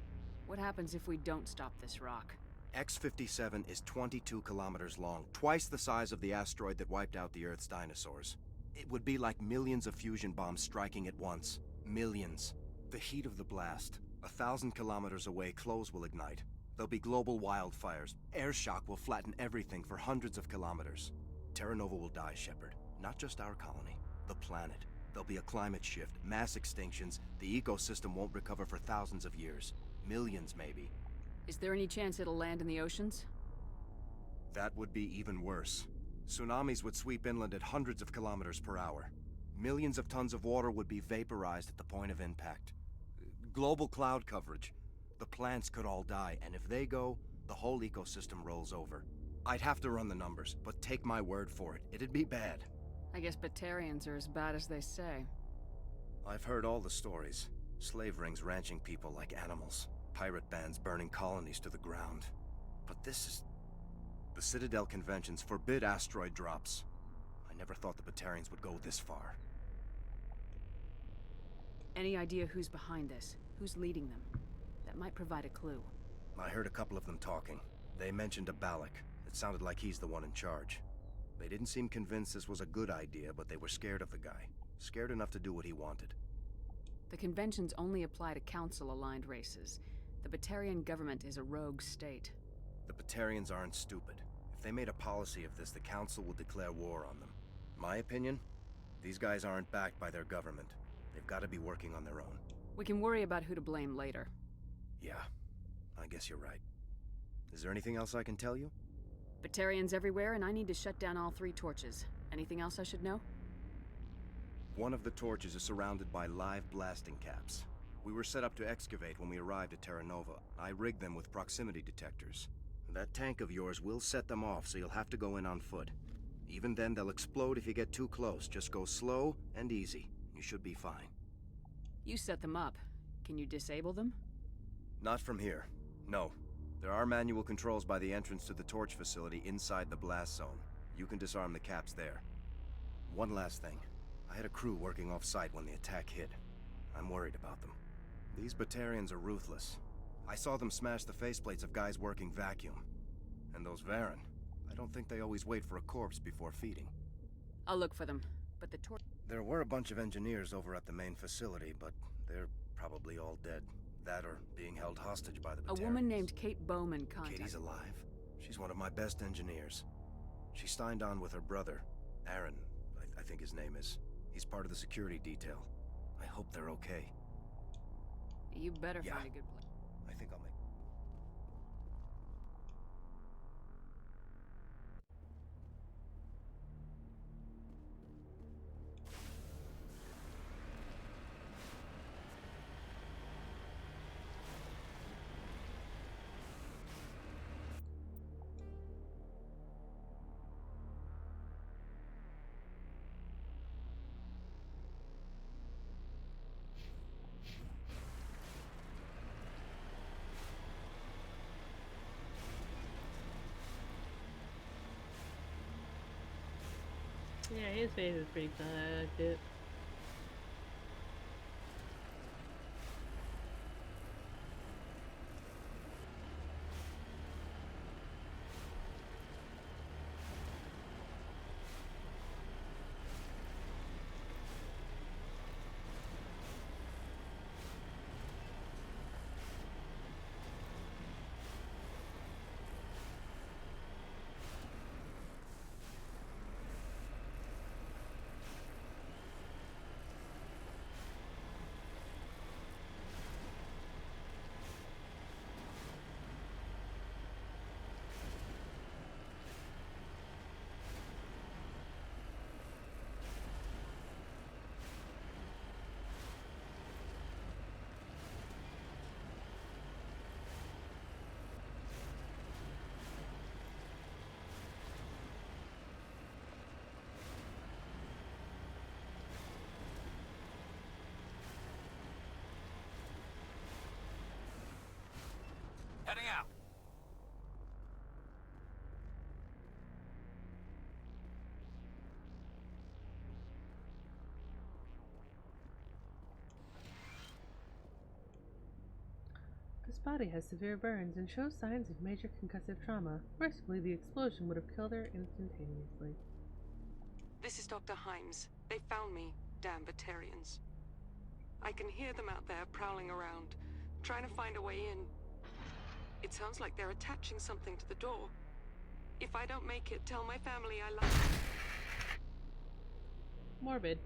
What happens if we don't stop this rock? X-57 is 22 kilometers long, twice the size of the asteroid that wiped out the Earth's dinosaurs. It would be like millions of fusion bombs striking at once. Millions. The heat of the blast. 1,000 kilometers away, clothes will ignite. There'll be global wildfires. Air shock will flatten everything for hundreds of kilometers. Terra Nova will die, Shepard. Not just our colony. The planet. There'll be a climate shift, mass extinctions. The ecosystem won't recover for thousands of years. Millions, maybe. Is there any chance it'll land in the oceans? That would be even worse. Tsunamis would sweep inland at hundreds of kilometers per hour. Millions of tons of water would be vaporized at the point of impact. Global cloud coverage. The plants could all die, and if they go, the whole ecosystem rolls over. I'd have to run the numbers, but take my word for it, it'd be bad. I guess Batarians are as bad as they say. I've heard all the stories. Slave rings ranching people like animals. Pirate bands burning colonies to the ground. But this is... The Citadel conventions forbid asteroid drops. I never thought the Batarians would go this far. Any idea who's behind this? Who's leading them? That might provide a clue. I heard a couple of them talking. They mentioned a Balak. It sounded like he's the one in charge. They didn't seem convinced this was a good idea, but they were scared of the guy. Scared enough to do what he wanted. The conventions only apply to Council-aligned races. The Batarian government is a rogue state. The Batarians aren't stupid. If they made a policy of this, the Council would declare war on them. My opinion? These guys aren't backed by their government. They've got to be working on their own. We can worry about who to blame later. Yeah, I guess you're right. Is there anything else I can tell you? Batarians everywhere, and I need to shut down all 3 torches. Anything else I should know? One of the torches is surrounded by live blasting caps. We were set up to excavate when we arrived at Terra Nova. I rigged them with proximity detectors. That tank of yours will set them off, so you'll have to go in on foot. Even then, they'll explode if you get too close. Just go slow and easy. You should be fine. You set them up. Can you disable them? Not from here. No. There are manual controls by the entrance to the torch facility inside the blast zone. You can disarm the caps there. One last thing. I had a crew working off-site when the attack hit. I'm worried about them. These Batarians are ruthless. I saw them smash the faceplates of guys working vacuum. And those Varen, I don't think they always wait for a corpse before feeding. I'll look for them, but the torch... There were a bunch of engineers over at the main facility, but they're probably all dead. That or being held hostage by the Batarians. A woman named Kate Bowman contacted... Katie's alive. She's one of my best engineers. She signed on with her brother, Aaron, I think his name is. He's part of the security detail. I hope they're okay. You better find a good place. I think I'll make... Yeah, his face is pretty fucked up. Heading out. This body has severe burns and shows signs of major concussive trauma. Mercifully, the explosion would have killed her instantaneously. This is Dr. Himes. They found me, damn Batarians. I can hear them out there prowling around, trying to find a way in. It sounds like they're attaching something to the door. If I don't make it, tell my family I love them. Morbid.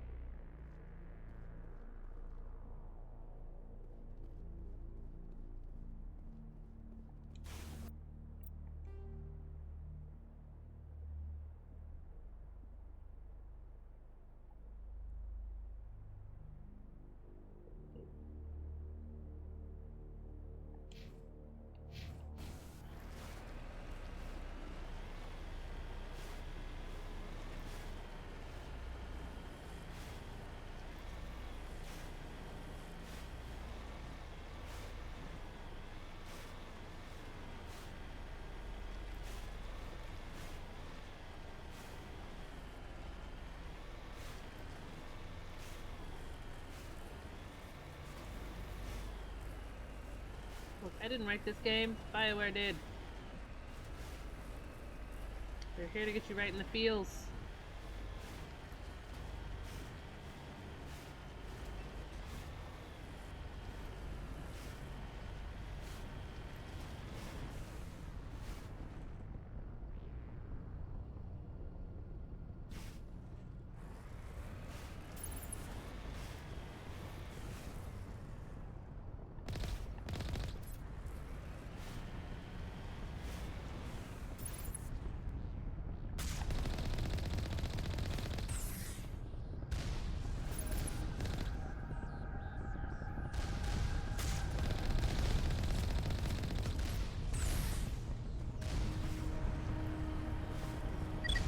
I didn't write this game. BioWare did. They're here to get you right in the feels.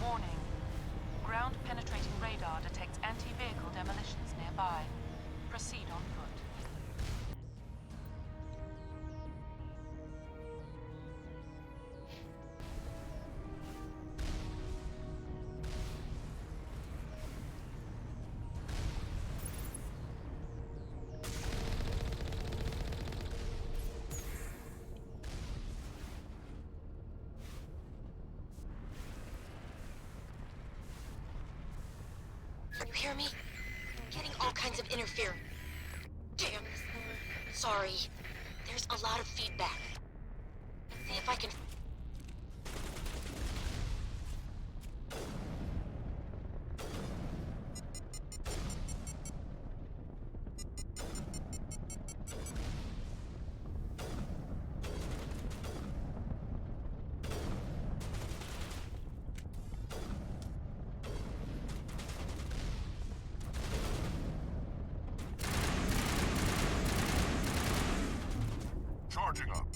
Warning. Ground-penetrating radar detects anti-vehicle demolitions nearby. Proceed on foot. Can you hear me? I'm getting all kinds of interference. Damn. Sorry. There's a lot of feedback. Let's see if I can... Charging up.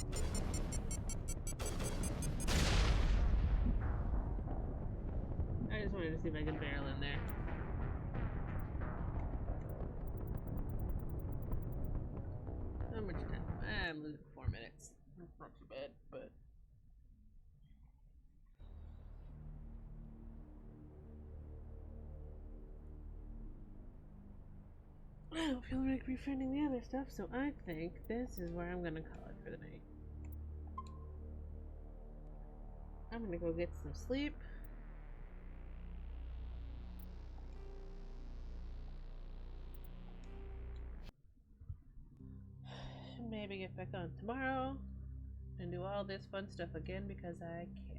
I just wanted to see if I could barrel in there. How much time? I'm losing 4 minutes. That's not too bad, but... I don't feel like refunding the other stuff, so I think this is where I'm gonna call it for the night. I'm gonna go get some sleep. Maybe get back on tomorrow and do all this fun stuff again because I can.